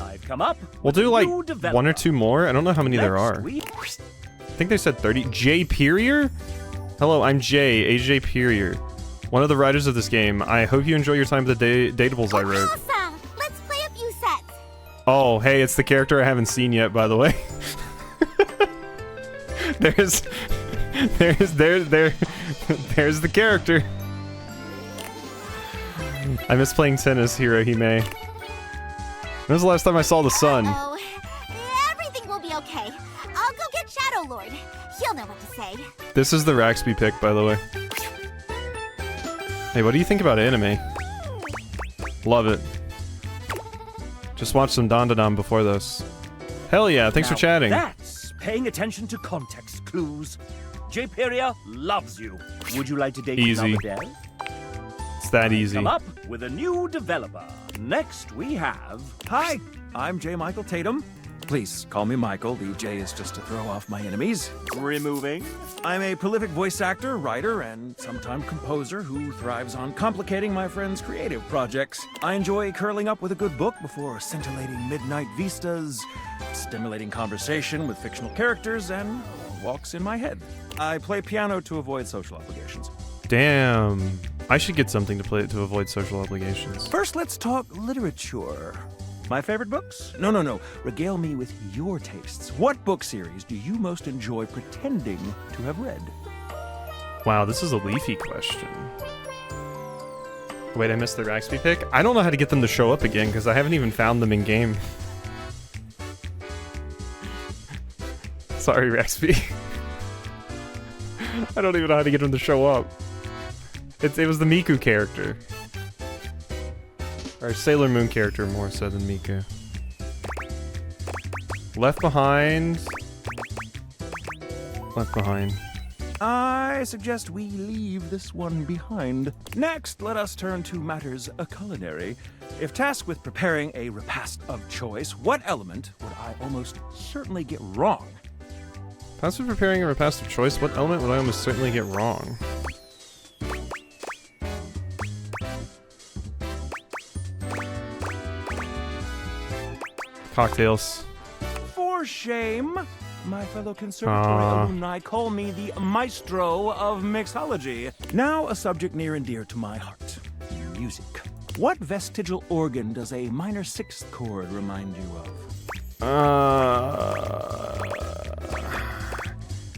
Speaker 7: I've come up.
Speaker 1: We'll do like 1 or 2 more. I don't know how many there are.
Speaker 7: We...
Speaker 1: I think they said 30. Jay Perrier? Hello, I'm Jay, AJ Perrier. One of the writers of this game. I hope you enjoy your time with the Datables I wrote.
Speaker 17: Awesome! Let's play a few sets.
Speaker 1: Oh, hey, it's the character I haven't seen yet, by the way. there's the character. I miss playing tennis, Hirohime. When was the last time I saw the sun?
Speaker 17: Oh, everything will be okay. I'll go get Shadow Lord. He'll know what to say.
Speaker 1: This is the Raxby pick, by the way. Hey, what do you think about anime? Love it. Just watched some Dandadan before this. Hell yeah, thanks for chatting.
Speaker 7: That's paying attention to context clues. Jay Perrier loves you. Would you like to date
Speaker 1: Easy.
Speaker 7: another dev?
Speaker 1: It's that easy.
Speaker 7: Come up with a new developer. Next we have...
Speaker 9: Hi, I'm J. Michael Tatum. Please call me Michael. The J is just to throw off my enemies.
Speaker 7: Removing.
Speaker 9: I'm a prolific voice actor, writer, and sometimes composer who thrives on complicating my friends' creative projects. I enjoy curling up with a good book before scintillating midnight vistas, stimulating conversation with fictional characters, and walks in my head. I play piano to avoid social obligations.
Speaker 1: Damn. I should get something to play to avoid social obligations.
Speaker 9: First, let's talk literature. My favorite books? No. Regale me with your tastes. What book series do you most enjoy pretending to have read?
Speaker 1: Wow, this is a leafy question. Wait, I missed the Raxby pick? I don't know how to get them to show up again because I haven't even found them in game. Sorry, Raxby. I don't even know how to get them to show up. It was the Miku character. Or Sailor Moon character more so than Miku. Left Behind. Left Behind.
Speaker 9: I suggest we leave this one behind. Next, let us turn to matters culinary. If tasked with preparing a repast of choice, what element would I almost certainly get wrong?
Speaker 1: Tasked with preparing a repast of choice, what element would I almost certainly get wrong? Cocktails.
Speaker 9: For shame. My fellow conservatory alumni call me the maestro of mixology. Now a subject near and dear to my heart. Music. What vestigial organ does a minor sixth chord remind you of?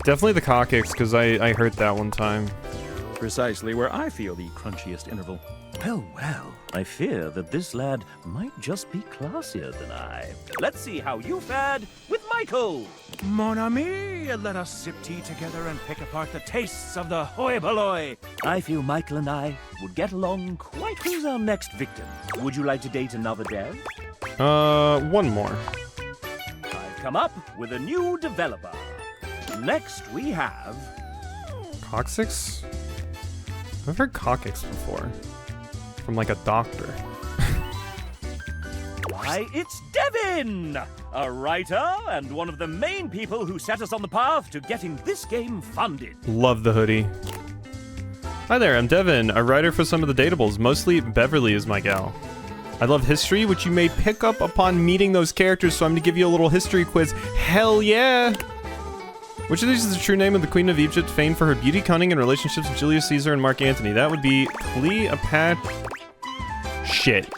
Speaker 1: Definitely the coccyx, because I heard that one time.
Speaker 9: Precisely where I feel the crunchiest interval.
Speaker 7: Well, I fear that this lad might just be classier than I. Let's see how you fared with Michael.
Speaker 9: Mon ami, let us sip tea together and pick apart the tastes of the hoi polloi.
Speaker 7: I feel Michael and I would get along quite. Who's our next victim? Would you like to date another dev?
Speaker 1: One more.
Speaker 7: I've come up with a new developer. Next we have...
Speaker 1: Coccyx? I've heard coccyx before. From like a doctor.
Speaker 7: Why, it's Devin! A writer and one of the main people who set us on the path to getting this game funded.
Speaker 1: Love the hoodie. Hi there, I'm Devin, a writer for some of the Datables. Mostly Beverly is my gal. I love history, which you may pick up upon meeting those characters, so I'm going to give you a little history quiz. Hell yeah! Which of these is the true name of the Queen of Egypt, famed for her beauty, cunning, and relationships with Julius Caesar and Mark Antony? That would be Cleopatra. Shit.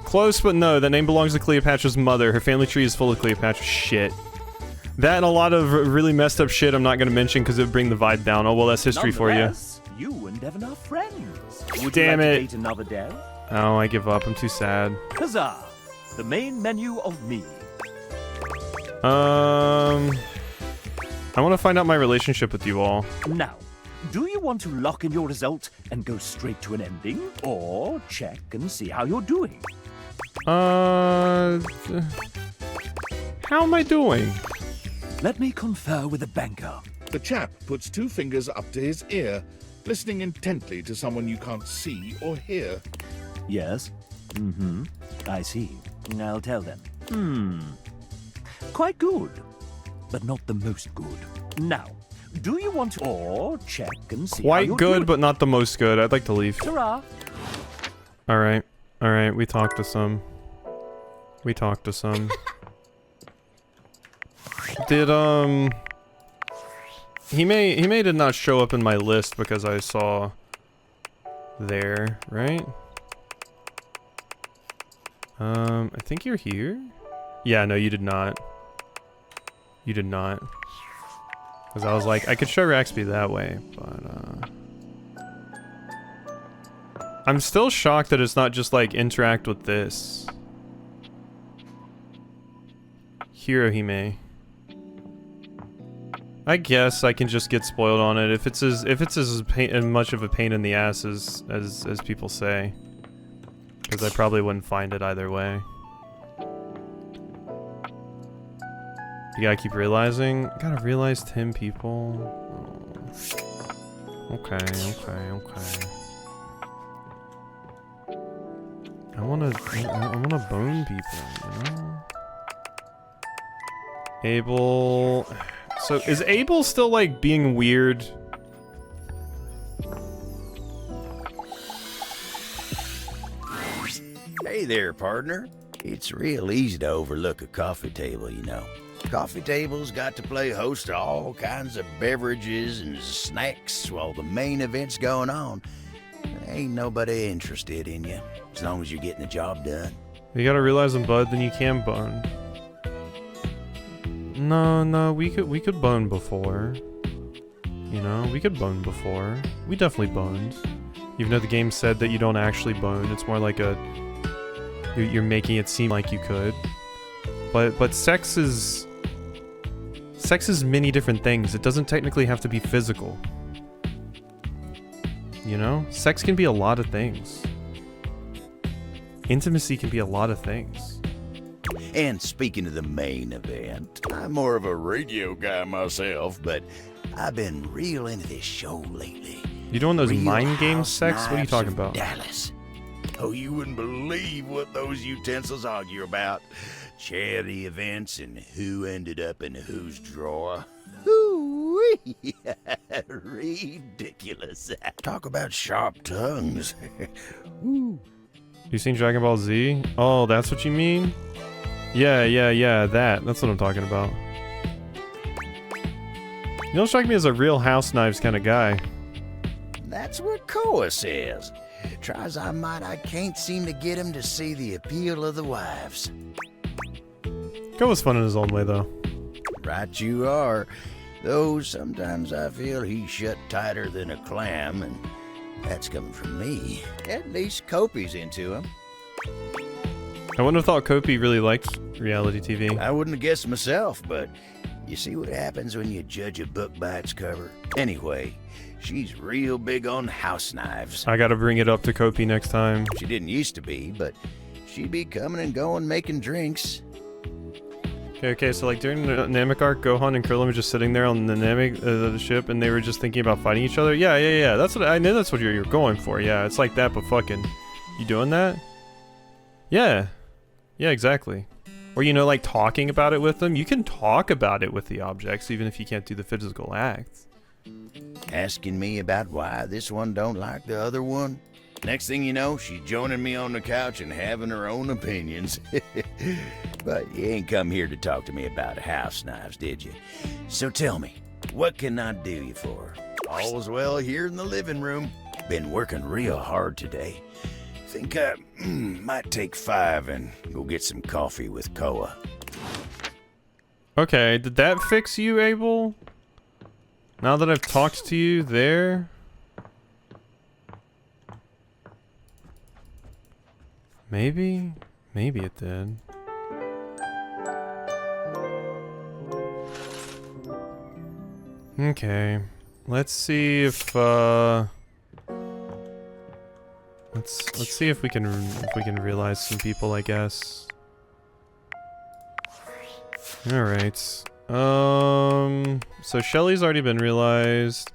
Speaker 1: Close, but no. That name belongs to Cleopatra's mother. Her family tree is full of Cleopatra shit. That and a lot of really messed up shit I'm not going to mention because it would bring the vibe down. Oh, well, that's history for you.
Speaker 7: You and Devin are friends. Would
Speaker 1: Damn
Speaker 7: you like
Speaker 1: it.
Speaker 7: to date another dev?
Speaker 1: Oh, I give up. I'm too sad.
Speaker 7: Huzzah! The main menu of me.
Speaker 1: I want to find out my relationship with you all.
Speaker 7: Now, do you want to lock in your result and go straight to an ending? Or check and see how you're doing?
Speaker 1: How am I doing?
Speaker 7: Let me confer with the banker.
Speaker 2: The chap puts 2 fingers up to his ear, listening intently to someone you can't see or hear.
Speaker 7: Yes? Mm-hmm. I see. I'll tell them. Quite good, but not the most good. Now, do you want to or check and see how
Speaker 1: Quite
Speaker 7: you're
Speaker 1: good,
Speaker 7: doing?
Speaker 1: but not the most good. I'd like to leave.
Speaker 7: Ta-ra.
Speaker 1: Alright. Alright, we talked to some. We talked to some. Did, He may did not show up in my list because I saw there, right? I think you're here? Yeah, no, you did not. You did not. Because I was like, I could show Raxby that way, but, I'm still shocked that it's not just, like, interact with this. Hirohime. I guess I can just get spoiled on it if it's as much of a pain in the ass as people say. Because I probably wouldn't find it either way. You gotta keep realizing. Gotta realize 10 people. Oh. Okay. I wanna bone people, you know? Abel. So is Abel still like being weird?
Speaker 11: Hey there, partner. It's real easy to overlook a coffee table, you know. Coffee tables got to play host to all kinds of beverages and snacks while the main event's going on. Ain't nobody interested in you, as long as you're getting the job done.
Speaker 1: You gotta realize them, bud, then you can bone. No, we could bone before. You know, we could bone before. We definitely boned. Even though the game said that you don't actually bone, it's more like you're making it seem like you could. But sex is many different things. It doesn't technically have to be physical. You know? Sex can be a lot of things. Intimacy can be a lot of things.
Speaker 11: And speaking of the main event, I'm more of a radio guy myself, but I've been real into this show lately.
Speaker 1: You doing those
Speaker 11: Real
Speaker 1: mind game
Speaker 11: House
Speaker 1: sex? What are you
Speaker 11: Knives
Speaker 1: talking
Speaker 11: of
Speaker 1: about?
Speaker 11: Dallas. Oh, you wouldn't believe what those utensils argue about. Charity events and who ended up in whose drawer. Hoo-wee. Ridiculous. Talk about sharp tongues.
Speaker 1: You seen Dragon Ball Z? Oh, that's what you mean? Yeah, that's what I'm talking about. You don't strike me as a Real House Knives kind of guy.
Speaker 11: That's what Koa says. Try as I might, I can't seem to get him to see the appeal of the wives.
Speaker 1: Koa's fun in his own way, though.
Speaker 11: Right you are. Though sometimes I feel he's shut tighter than a clam, and that's coming from me. At least Kopi's into him.
Speaker 1: I wouldn't have thought Kopi really liked reality TV.
Speaker 11: I wouldn't have guessed myself, but you see what happens when you judge a book by its cover. Anyway, she's real big on house knives.
Speaker 1: I gotta bring it up to Kopi next time.
Speaker 11: She didn't used to be, but she'd be coming and going making drinks.
Speaker 1: Okay, so like during the Namek arc, Gohan and Krillin were just sitting there on the Namek the ship, and they were just thinking about fighting each other. Yeah. That's what I knew. That's what you're going for. Yeah, it's like that, but fucking, you doing that? Yeah, exactly. Or you know, like talking about it with them. You can talk about it with the objects, even if you can't do the physical act.
Speaker 11: Asking me about why this one don't like the other one. Next thing you know, she's joining me on the couch and having her own opinions. But you ain't come here to talk to me about house knives, did you? So tell me, what can I do you for? All's well here in the living room. Been working real hard today. Think I might take 5 and go get some coffee with Koa.
Speaker 1: Okay, did that fix you, Abel? Now that I've talked to you there? Maybe it did. Okay, let's see if let's see if we can realize some people, I guess. All right. So Shelly's already been realized.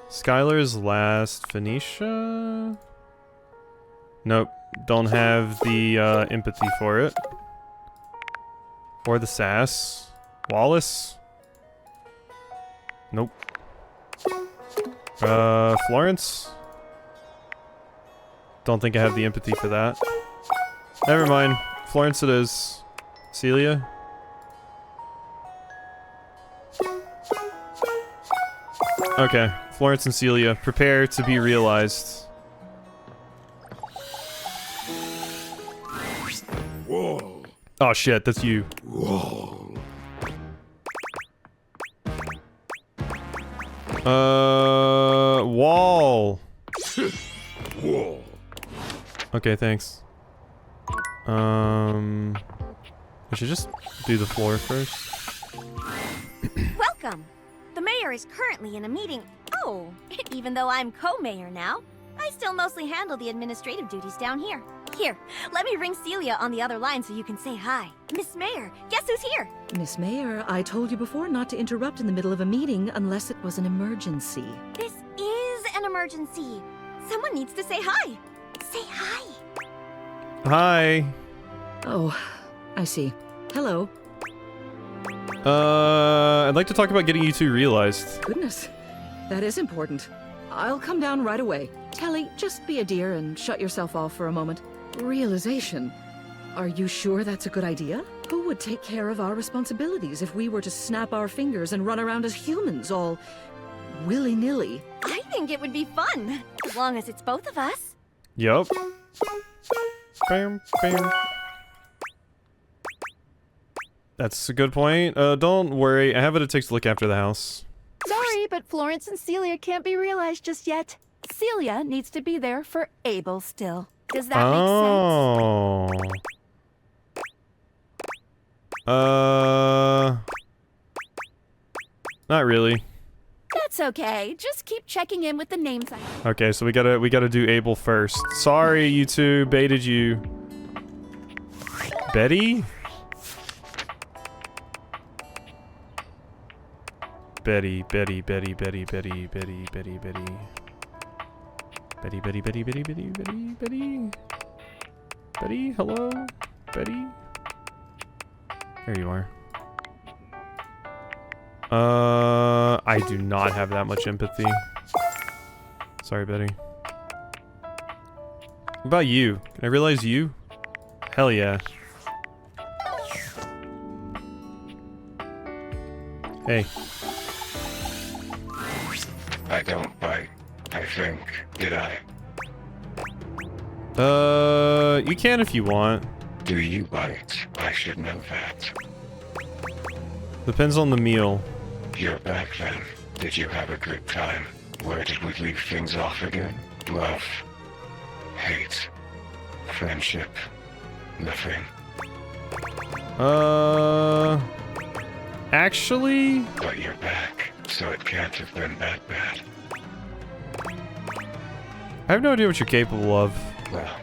Speaker 1: Skylar's last. Phoenicia? Nope. Don't have the empathy for it. Or the sass. Wallace? Nope. Florence? Don't think I have the empathy for that. Never mind. Florence it is. Celia? Okay. Florence and Celia, prepare to be realized.
Speaker 20: Whoa.
Speaker 1: Oh shit, that's you.
Speaker 20: Whoa.
Speaker 1: Wall.
Speaker 20: Whoa.
Speaker 1: Okay, thanks. I should just do the floor first.
Speaker 3: Welcome. The mayor is currently in a meeting. Oh, even though I'm co-mayor now, I still mostly handle the administrative duties down here. Here, let me ring Celia on the other line so you can say hi. Miss Mayor, guess who's here?
Speaker 13: Miss Mayor, I told you before not to interrupt in the middle of a meeting unless it was an emergency.
Speaker 3: This is an emergency. Someone needs to say hi. Say hi.
Speaker 1: Hi.
Speaker 13: Oh, I see. Hello.
Speaker 1: I'd like to talk about getting you two realized.
Speaker 13: Goodness, that is important. I'll come down right away. Telly, just be a dear and shut yourself off for a moment. Realization. Are you sure that's a good idea? Who would take care of our responsibilities if we were to snap our fingers and run around as humans, all willy-nilly?
Speaker 3: I think it would be fun, as long as it's both of us.
Speaker 1: Yup. Bam, bam. That's a good point. Don't worry, I have what it takes to look after the house.
Speaker 23: Sorry, but Florence and Celia can't be realized just yet. Celia needs to be there for Abel still. Does that make sense?
Speaker 1: Not really.
Speaker 23: That's okay. Just keep checking in with the names I have.
Speaker 1: Okay, so we gotta do Abel first. Sorry, you two, baited you. Betty? Betty. Betty, hello? Betty? There you are. I do not have that much empathy. Sorry, Betty. What about you? Can I realize you? Hell yeah. Hey.
Speaker 24: I don't bite, I think. Did I?
Speaker 1: You can if you want.
Speaker 24: Do you bite? I should know that.
Speaker 1: Depends on the meal.
Speaker 24: You're back then. Did you have a good time? Where did we leave things off again? Love. Hate. Friendship. Nothing.
Speaker 1: Actually...
Speaker 24: But you're back, so it can't have been that bad.
Speaker 1: I have no idea what you're capable of.
Speaker 24: Well,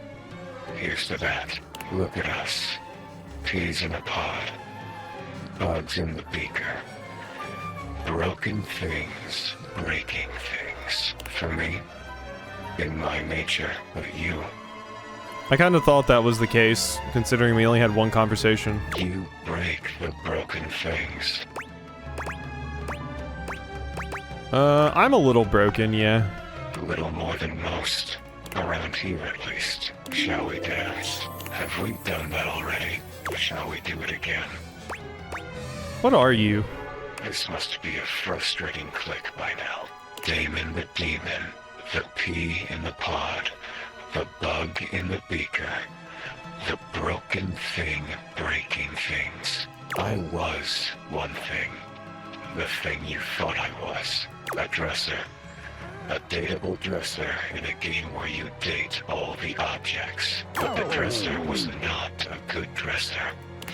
Speaker 24: here's to that. Look at us. Peas in a pod. Bugs in the beaker. Broken things, breaking things. For me, in my nature, but you.
Speaker 1: I kind of thought that was the case, considering we only had one conversation.
Speaker 24: You break the broken things.
Speaker 1: I'm a little broken, yeah.
Speaker 24: Little more than most. Around here, at least. Shall we dance? Have we done that already? Shall we do it again?
Speaker 1: What are you?
Speaker 24: This must be a frustrating click by now. Damon the demon, the pea in the pod, the bug in the beaker, the broken thing breaking things. I was one thing. The thing you thought I was. A dresser. A dateable dresser in a game where you date all the objects. But the dresser was not a good dresser.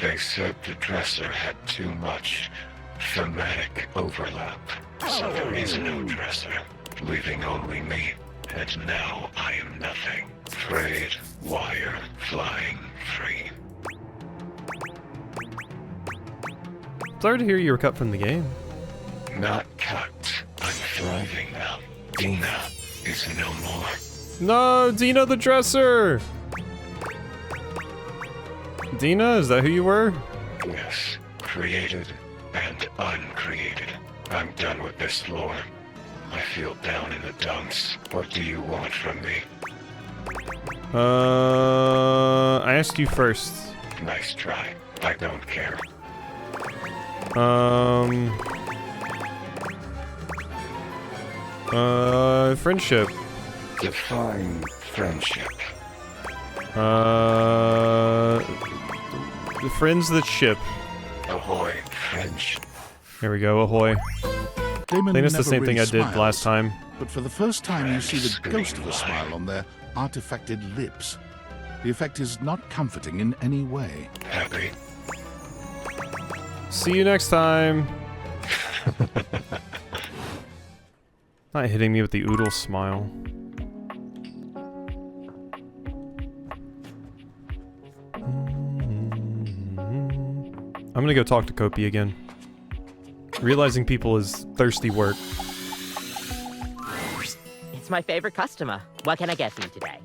Speaker 24: They said the dresser had too much thematic overlap. So there is no dresser, leaving only me. And now I am nothing. Frayed wire flying free.
Speaker 1: Sorry to hear you were cut from the game.
Speaker 24: Not cut. I'm thriving now. Dina is no more.
Speaker 1: No, Dina the dresser! Dina, is that who you were?
Speaker 24: Yes, created and uncreated. I'm done with this lore. I feel down in the dumps. What do you want from me?
Speaker 1: I asked you first.
Speaker 24: Nice try. I don't care.
Speaker 1: Friendship.
Speaker 24: Define friendship.
Speaker 1: The friends that ship.
Speaker 24: Ahoy, French.
Speaker 1: Here we go, ahoy.
Speaker 2: Damon
Speaker 1: I think it's the
Speaker 2: never
Speaker 1: same thing
Speaker 2: really
Speaker 1: I did
Speaker 2: smiles,
Speaker 1: last time.
Speaker 2: But for the first time, you see the ghost of a smile on their artifacted lips. The effect is not comforting in any way.
Speaker 24: Happy.
Speaker 1: See you next time. Not hitting me with the oodle smile. I'm gonna go talk to Kopi again. Realizing people is thirsty work.
Speaker 10: It's my favorite customer. What can I get for you today?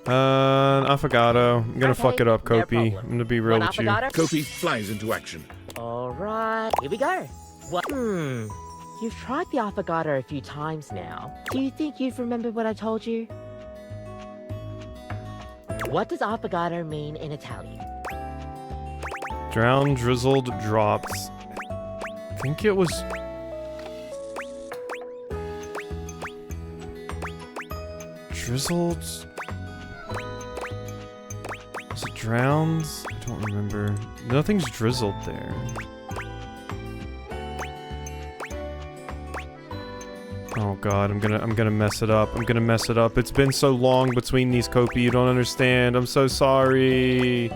Speaker 1: An affogato. I'm gonna
Speaker 10: Okay,
Speaker 1: fuck it up,
Speaker 10: no
Speaker 1: Kopi.
Speaker 10: problem.
Speaker 1: I'm gonna be real
Speaker 10: One
Speaker 1: with you.
Speaker 10: affogato?
Speaker 2: Kopi flies into action.
Speaker 10: Alright, here we go. What? You've tried the affogato a few times now. Do you think you've remembered what I told you? What does affogato mean in Italian?
Speaker 1: Drowned, drizzled, drops. I think it was... Drizzled? Was it drowned? I don't remember. Nothing's drizzled there. Oh god, I'm gonna mess it up. I'm gonna mess it up. It's been so long between these, Kopi, you don't understand. I'm so sorry.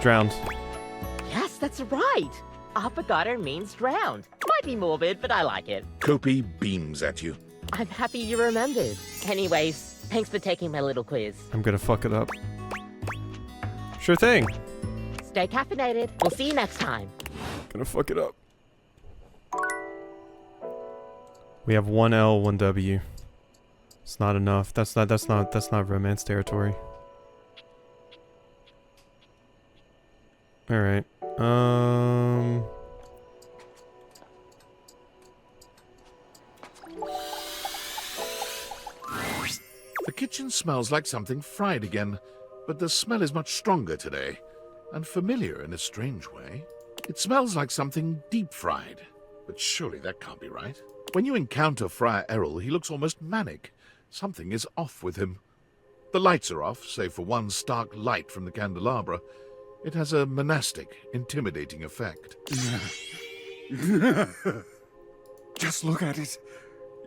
Speaker 1: Drowned.
Speaker 10: Yes, that's right. Affogato means drowned. Might be morbid, but I like it.
Speaker 2: Kopi beams at you.
Speaker 10: I'm happy you remembered. Anyways, thanks for taking my little quiz.
Speaker 1: I'm gonna fuck it up. Sure thing.
Speaker 10: Stay caffeinated. We'll see you next time.
Speaker 1: Gonna fuck it up. We have 1 L, 1 W. It's not enough. That's not romance territory. Alright.
Speaker 2: The kitchen smells like something fried again, but the smell is much stronger today, and familiar in a strange way. It smells like something deep-fried, but surely that can't be right. When you encounter Friar Errol, he looks almost manic. Something is off with him. The lights are off, save for one stark light from the candelabra. It has a monastic, intimidating effect.
Speaker 12: Just look at it.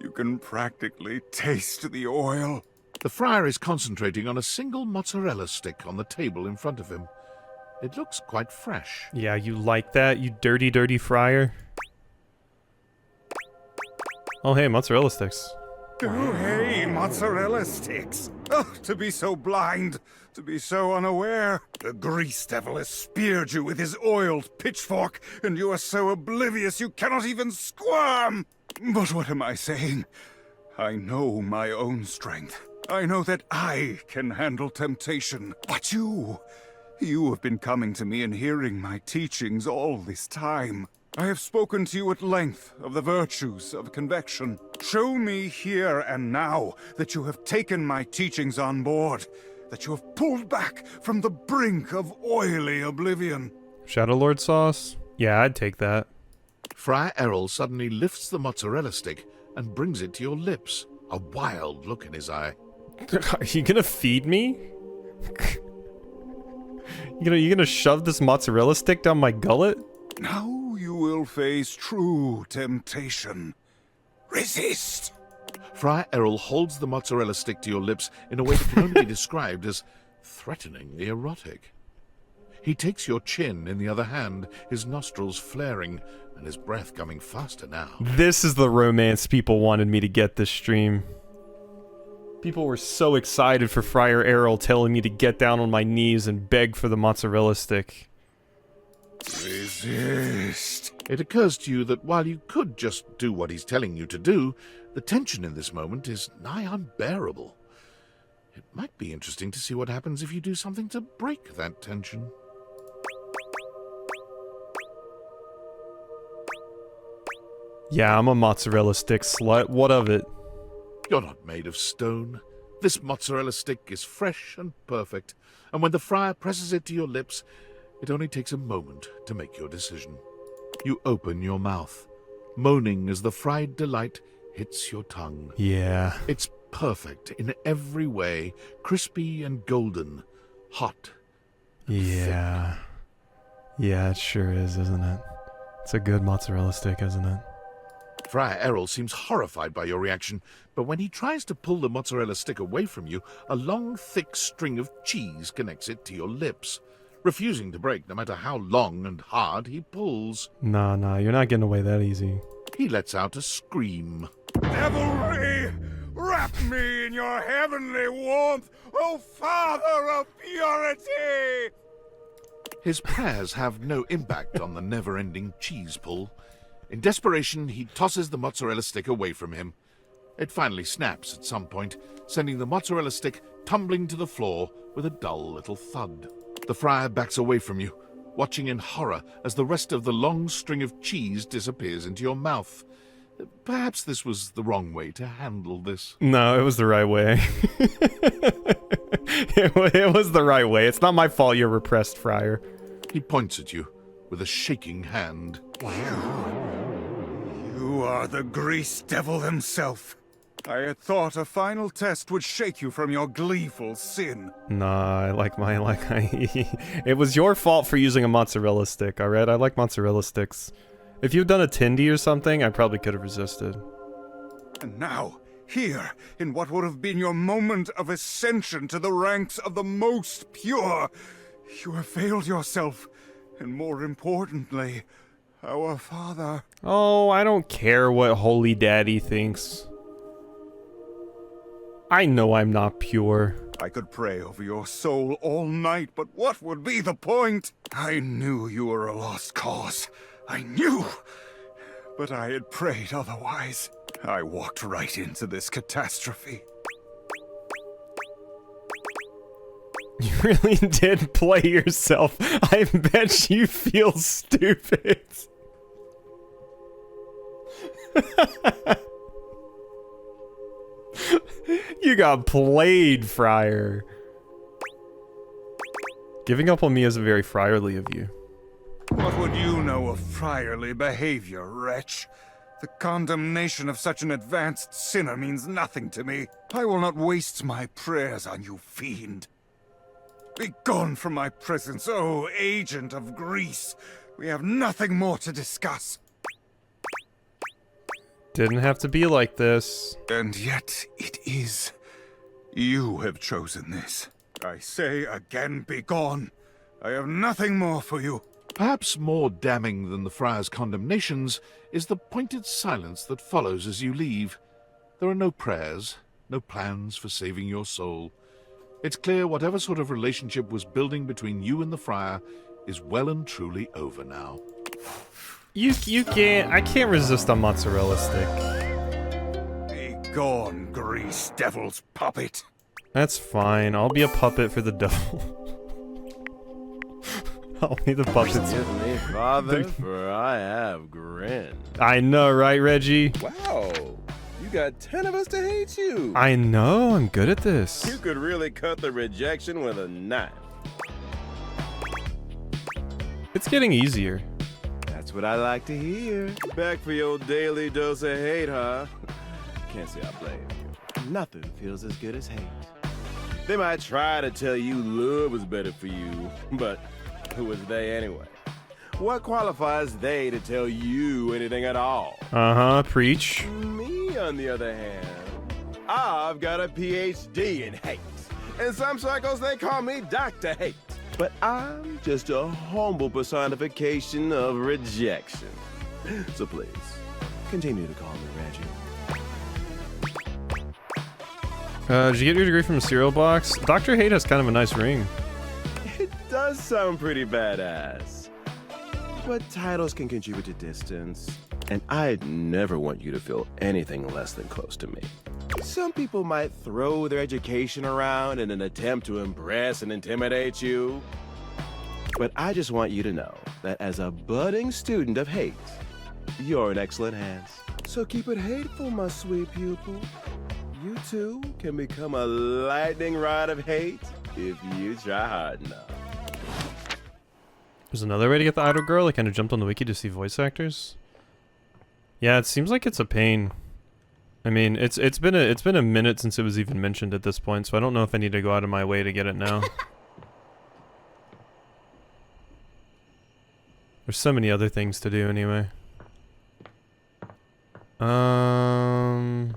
Speaker 12: You can practically taste the oil.
Speaker 2: The friar is concentrating on a single mozzarella stick on the table in front of him. It looks quite fresh.
Speaker 1: Yeah, you like that, you dirty, dirty friar? Oh, hey, mozzarella sticks.
Speaker 12: Oh, hey, mozzarella sticks. Oh, to be so blind, to be so unaware. The grease devil has speared you with his oiled pitchfork, and you are so oblivious you cannot even squirm. But what am I saying? I know my own strength. I know that I can handle temptation. But you have been coming to me and hearing my teachings all this time. I have spoken to you at length of the virtues of convection. Show me here and now that you have taken my teachings on board, that you have pulled back from the brink of oily oblivion.
Speaker 1: Shadow Lord sauce? Yeah, I'd take that.
Speaker 2: Friar Errol suddenly lifts the mozzarella stick and brings it to your lips, a wild look in his eye.
Speaker 1: Are you gonna feed me? You gonna shove this mozzarella stick down my gullet?
Speaker 12: Now you will face true temptation. Resist!
Speaker 2: Friar Errol holds the mozzarella stick to your lips in a way that can only be described as threateningly erotic. He takes your chin in the other hand, his nostrils flaring, and his breath coming faster now.
Speaker 1: This is the romance people wanted me to get this stream. People were so excited for Friar Errol telling me to get down on my knees and beg for the mozzarella stick.
Speaker 2: Resist. It occurs to you that while you could just do what he's telling you to do, the tension in this moment is nigh unbearable. It might be interesting to see what happens if you do something to break that tension.
Speaker 1: Yeah, I'm a mozzarella stick slut. What of it?
Speaker 2: You're not made of stone. This mozzarella stick is fresh and perfect, and when the friar presses it to your lips, it only takes a moment to make your decision. You open your mouth, moaning as the fried delight hits your tongue.
Speaker 1: Yeah.
Speaker 2: It's perfect in every way, crispy and golden, hot.
Speaker 1: Yeah. Yeah, it sure is, isn't it? It's a good mozzarella stick, isn't it?
Speaker 2: Friar Errol seems horrified by your reaction, but when he tries to pull the mozzarella stick away from you, a long, thick string of cheese connects it to your lips, refusing to break no matter how long and hard he pulls.
Speaker 1: Nah, you're not getting away that easy.
Speaker 2: He lets out a scream.
Speaker 12: Devilry! Wrap me in your heavenly warmth, O Father of Purity!
Speaker 2: His prayers have no impact on the never-ending cheese pull. In desperation, he tosses the mozzarella stick away from him. It finally snaps at some point, sending the mozzarella stick tumbling to the floor with a dull little thud. The friar backs away from you, watching in horror as the rest of the long string of cheese disappears into your mouth. Perhaps this was the wrong way to handle this.
Speaker 1: No, it was the right way. It was the right way. It's not my fault you're repressed, Friar.
Speaker 2: He points at you with a shaking hand.
Speaker 12: You are the grease devil himself. I had thought a final test would shake you from your gleeful sin.
Speaker 1: Nah, it was your fault for using a mozzarella stick, alright? I like mozzarella sticks. If you'd done a Tindy or something, I probably could have resisted.
Speaker 12: And now, here, in what would have been your moment of ascension to the ranks of the most pure, you have failed yourself, and more importantly, our Father.
Speaker 1: Oh, I don't care what Holy Daddy thinks. I know I'm not pure.
Speaker 12: I could pray over your soul all night, but what would be the point? I knew you were a lost cause. I knew! But I had prayed otherwise. I walked right into this catastrophe.
Speaker 1: You really did play yourself. I bet you feel stupid. You got played, Friar. Giving up on me is very friarly of you.
Speaker 12: What would you know of friarly behavior, wretch? The condemnation of such an advanced sinner means nothing to me. I will not waste my prayers on you, fiend. Be gone from my presence, O agent of grease. We have nothing more to discuss.
Speaker 1: Didn't have to be like this.
Speaker 12: And yet it is. You have chosen this. I say again, be gone. I have nothing more for you.
Speaker 2: Perhaps more damning than the friar's condemnations is the pointed silence that follows as you leave. There are no prayers, no plans for saving your soul. It's clear whatever sort of relationship was building between you and the friar is well and truly over now.
Speaker 1: You can't. I can't resist a mozzarella stick.
Speaker 12: Be gone, grease devil's puppet.
Speaker 1: That's fine. I'll be a puppet for the devil. I'll be the puppet.
Speaker 14: Excuse me, Father, for I have grinned.
Speaker 1: I know, right, Reggie?
Speaker 14: Wow, you got 10 of us to hate you.
Speaker 1: I know. I'm good at this.
Speaker 14: You could really cut the rejection with a knife.
Speaker 1: It's getting easier.
Speaker 14: That's what I like to hear. Back for your daily dose of hate, huh? Can't say I blame you. Nothing feels as good as hate. They might try to tell you love is better for you, but who is they anyway? What qualifies they to tell you anything at all?
Speaker 1: Uh-huh, preach.
Speaker 14: Me, on the other hand, I've got a PhD in hate. In some circles, they call me Dr. Hate. But I'm just a humble personification of rejection. So please, continue to call me Reggie.
Speaker 1: Did you get your degree from a cereal box? Dr. Hate has kind of a nice ring.
Speaker 14: It does sound pretty badass. But titles can contribute to distance, and I'd never want you to feel anything less than close to me. Some people might throw their education around in an attempt to impress and intimidate you. But I just want you to know that as a budding student of hate, you're in excellent hands. So keep it hateful, my sweet pupil. You too can become a lightning rod of hate if you try hard enough.
Speaker 1: There's another way to get the idol girl. I kind of jumped on the wiki to see voice actors. Yeah, it seems like it's a pain. I mean, it's been a minute since it was even mentioned at this point, so I don't know if I need to go out of my way to get it now. There's so many other things to do anyway. Oh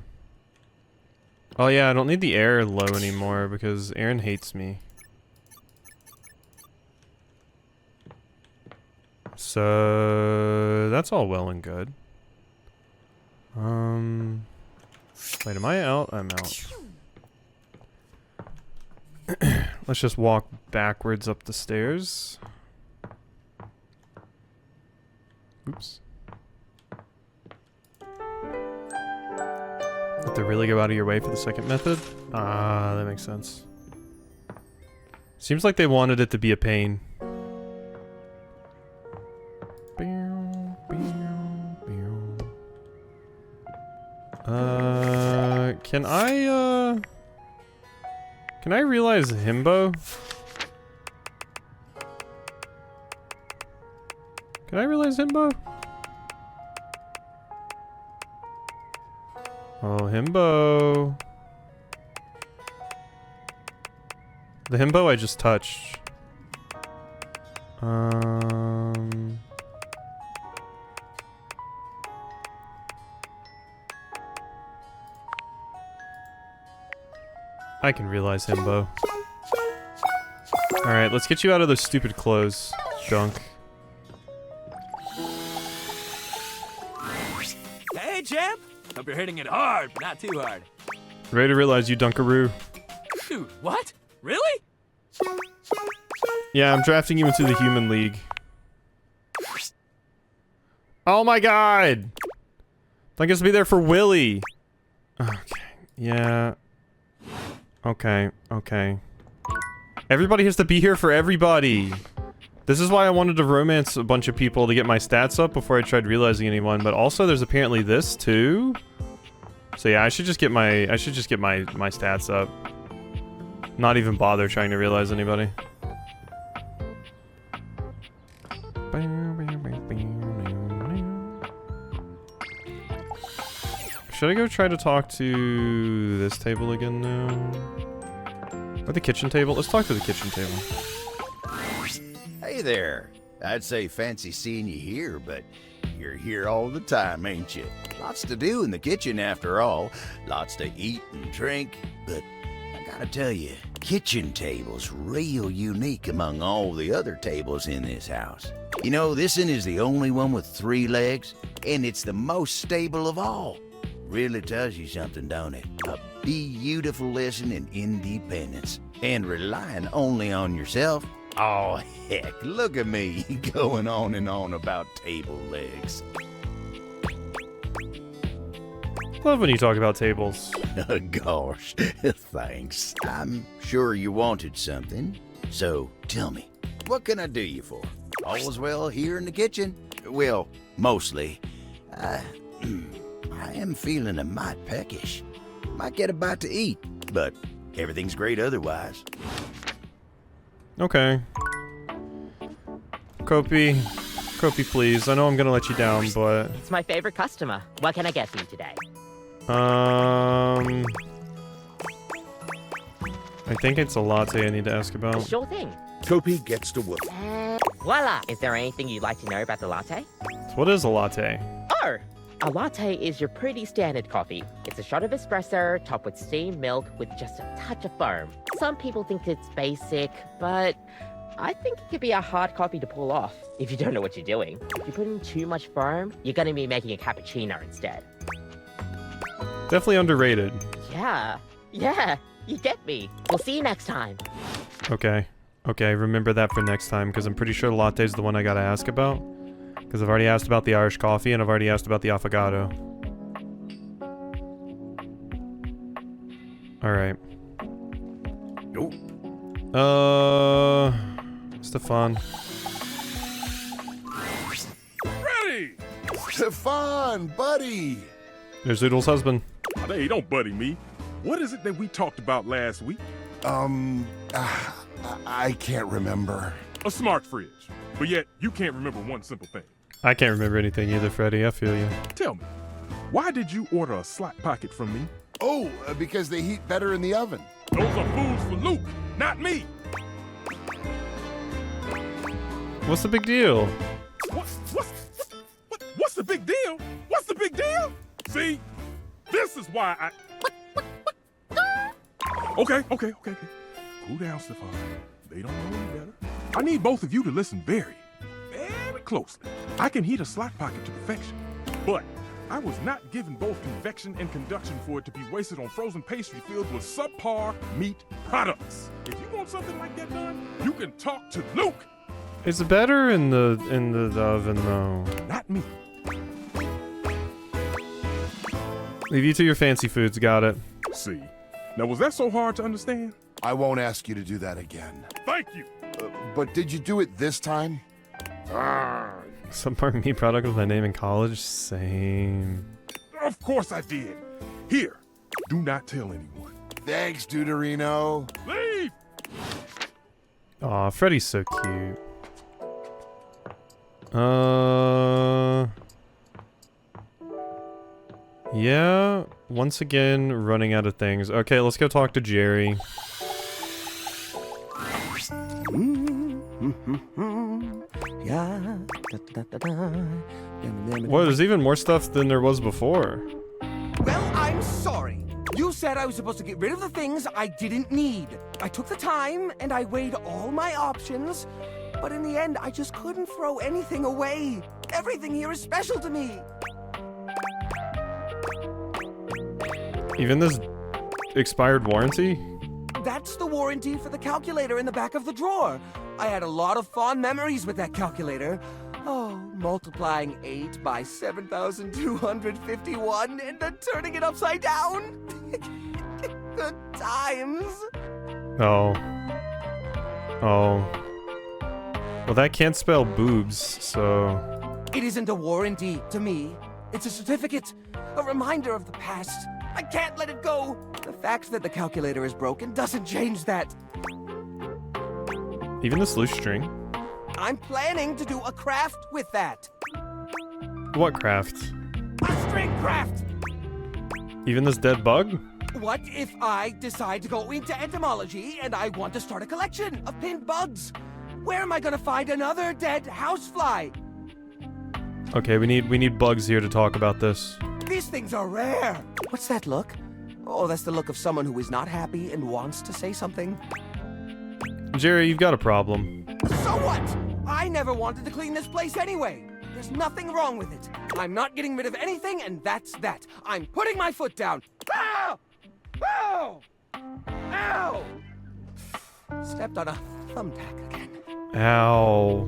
Speaker 1: yeah, I don't need the air low anymore because Aaron hates me. So that's all well and good. Wait, am I out? I'm out. Let's just walk backwards up the stairs. Oops. Have to really go out of your way for the second method? Ah, that makes sense. Seems like they wanted it to be a pain. Can I realize himbo? Can I realize himbo? Oh, himbo. The himbo I just touched. I can realize himbo. Alright, let's get you out of those stupid clothes, junk.
Speaker 15: Hey, champ! Hope you're hitting it hard, but not too hard.
Speaker 1: Ready to realize you dunkaroo.
Speaker 15: Shoot, what? Really?
Speaker 1: Yeah, I'm drafting you into the Human League. Oh my god! I guess to be there for Willy. Okay, yeah. Okay, okay. Everybody has to be here for everybody. This is why I wanted to romance a bunch of people to get my stats up before I tried realizing anyone, but also there's apparently this too. So yeah, I should just get my stats up. Not even bother trying to realize anybody. Should I go try to talk to this table again now? Or the kitchen table? Let's talk to the kitchen table.
Speaker 11: Hey there. I'd say fancy seeing you here, but you're here all the time, ain't you? Lots to do in the kitchen after all. Lots to eat and drink, but I gotta tell you, kitchen table's real unique among all the other tables in this house. You know, this one is the only one with 3 legs, and it's the most stable of all. Really tells you something, don't it? A beautiful lesson in independence and relying only on yourself. Oh, heck, look at me going on and on about table legs.
Speaker 1: Love when you talk about tables.
Speaker 11: Gosh, thanks. I'm sure you wanted something. So tell me, what can I do you for? All's well here in the kitchen? Well, mostly. I am feeling a mite peckish. Might get a bite to eat, but everything's great otherwise.
Speaker 1: Okay. Kopi, please. I know I'm gonna let you down, but...
Speaker 10: It's my favorite customer. What can I get for you today?
Speaker 1: I think it's a latte I need to ask about.
Speaker 10: Sure thing.
Speaker 2: Kopi gets to work.
Speaker 10: Voila! Is there anything you'd like to know about the latte?
Speaker 1: So what is a latte?
Speaker 10: Oh! A latte is your pretty standard coffee. It's a shot of espresso topped with steamed milk with just a touch of foam. Some people think it's basic, but I think it could be a hard coffee to pull off if you don't know what you're doing. If you put in too much foam, you're gonna be making a cappuccino instead.
Speaker 1: Definitely underrated.
Speaker 10: Yeah, you get me. We'll see you next time.
Speaker 1: Okay, remember that for next time, because I'm pretty sure latte's the one I gotta ask about. Because I've already asked about the Irish coffee, and I've already asked about the affogato. Alright.
Speaker 14: Nope.
Speaker 1: Stefan.
Speaker 14: Ready!
Speaker 22: Stefan, buddy!
Speaker 1: There's Zoodle's husband.
Speaker 16: Hey, don't buddy me. What is it that we talked about last week?
Speaker 22: I can't remember.
Speaker 16: A smart fridge. But yet, you can't remember one simple thing.
Speaker 1: I can't remember anything either, Freddy. I feel you.
Speaker 16: Tell me, why did you order a slot pocket from me?
Speaker 22: Oh, because they heat better in the oven.
Speaker 16: Those are foods for Luke, not me.
Speaker 1: What's the big deal?
Speaker 16: What's the big deal? What's the big deal? See, this is why I... Okay. Cool down, Stefan. They don't know any better. I need both of you to listen very closely. I can heat a slot pocket to perfection, but I was not given both convection and conduction for it to be wasted on frozen pastry filled with subpar meat products. If you want something like that done, you can talk to Luke.
Speaker 1: It's better in the oven though.
Speaker 16: Not me.
Speaker 1: Leave you to your fancy foods, got it.
Speaker 16: See. Now, was that so hard to understand?
Speaker 22: I won't ask you to do that again.
Speaker 16: Thank you.
Speaker 22: But did you do it this time?
Speaker 1: Subpar meat product with my name in college? Same.
Speaker 16: Of course I did. Here, do not tell anyone.
Speaker 22: Thanks, Deuterino.
Speaker 16: Leave!
Speaker 1: Aw, Freddy's so cute. Yeah, once again, running out of things. Okay, let's go talk to Jerry. What, there's even more stuff than there was before.
Speaker 18: Well, I'm sorry. You said I was supposed to get rid of the things I didn't need. I took the time and I weighed all my options, but in the end, I just couldn't throw anything away. Everything here is special to me.
Speaker 1: Even this expired warranty?
Speaker 18: That's the warranty for the calculator in the back of the drawer. I had a lot of fond memories with that calculator. Oh, multiplying 8 by 7,251 and then turning it upside down. Good times.
Speaker 1: Oh. Well, that can't spell boobs, so...
Speaker 18: It isn't a warranty to me. It's a certificate, a reminder of the past. I can't let it go. The fact that the calculator is broken doesn't change that.
Speaker 1: Even this loose string?
Speaker 18: I'm planning to do a craft with that.
Speaker 1: What craft?
Speaker 18: A string craft!
Speaker 1: Even this dead bug?
Speaker 18: What if I decide to go into entomology and I want to start a collection of pinned bugs? Where am I gonna find another dead housefly?
Speaker 1: Okay, we need bugs here to talk about this.
Speaker 18: These things are rare. What's that look? Oh, that's the look of someone who is not happy and wants to say something.
Speaker 1: Jerry, you've got a problem.
Speaker 18: So what? I never wanted to clean this place anyway. There's nothing wrong with it. I'm not getting rid of anything, and that's that. I'm putting my foot down. Ow! Ow! Ow! Stepped on a thumbtack again.
Speaker 1: Ow.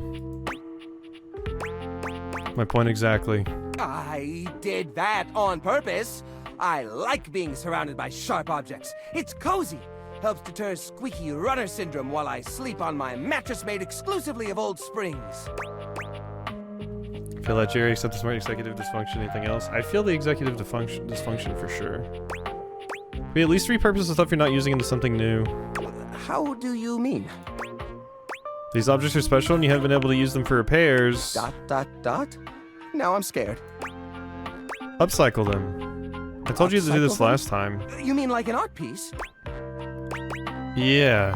Speaker 1: My point exactly.
Speaker 18: I did that on purpose. I like being surrounded by sharp objects. It's cozy. Helps deter squeaky runner syndrome while I sleep on my mattress made exclusively of old springs.
Speaker 1: I feel that Jerry, except the smart executive dysfunction. Anything else? I feel the executive dysfunction for sure. We at least repurpose the stuff you're not using into something new.
Speaker 18: How do you mean?
Speaker 1: These objects are special and you haven't been able to use them for repairs. ...
Speaker 18: Now I'm scared.
Speaker 1: Upcycle them. I told you to do this last time.
Speaker 18: You mean like an art piece?
Speaker 1: Yeah.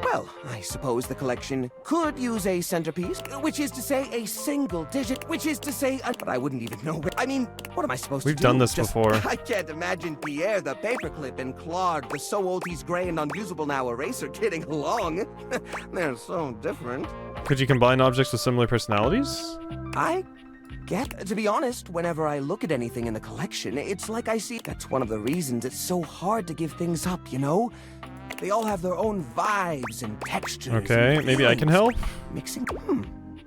Speaker 18: Well, I suppose the collection could use a centerpiece, which is to say a single digit, which is to say but I wouldn't even know where. I mean, what am I supposed to do?
Speaker 1: We've done this before.
Speaker 18: I can't imagine Pierre the paperclip and Claude the so old he's gray and unusable now eraser getting along. They're so different.
Speaker 1: Could you combine objects with similar personalities?
Speaker 18: I get, to be honest, whenever I look at anything in the collection, it's like I see. That's one of the reasons it's so hard to give things up, you know? They all have their own vibes and textures.
Speaker 1: Okay,
Speaker 18: and
Speaker 1: maybe I can help?
Speaker 18: Mixing,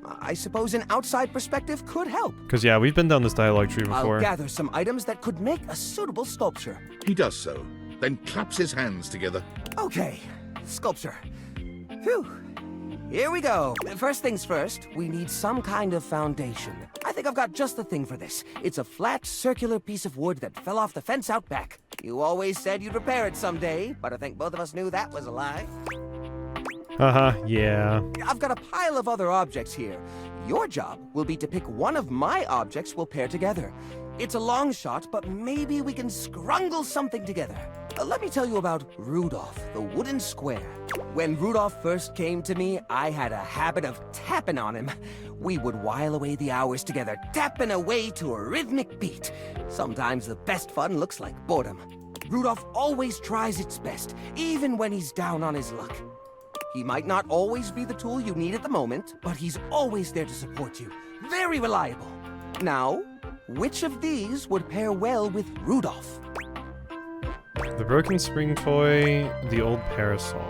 Speaker 18: I suppose an outside perspective could help.
Speaker 1: Because, yeah, we've been down this dialogue tree before.
Speaker 18: I'll gather some items that could make a suitable sculpture.
Speaker 2: He does so, then claps his hands together.
Speaker 18: Okay, sculpture. Phew. Here we go. First things first, we need some kind of foundation. I think I've got just the thing for this. It's a flat, circular piece of wood that fell off the fence out back. You always said you'd repair it someday, but I think both of us knew that was a lie.
Speaker 1: Yeah.
Speaker 18: I've got a pile of other objects here. Your job will be to pick one of my objects we'll pair together. It's a long shot, but maybe we can scrungle something together. Let me tell you about Rudolph, the wooden square. When Rudolph first came to me, I had a habit of tapping on him. We would while away the hours together, tapping away to a rhythmic beat. Sometimes the best fun looks like boredom. Rudolph always tries its best, even when he's down on his luck. He might not always be the tool you need at the moment, but he's always there to support you. Very reliable. Now, which of these would pair well with Rudolph?
Speaker 1: The broken spring toy, the old parasol.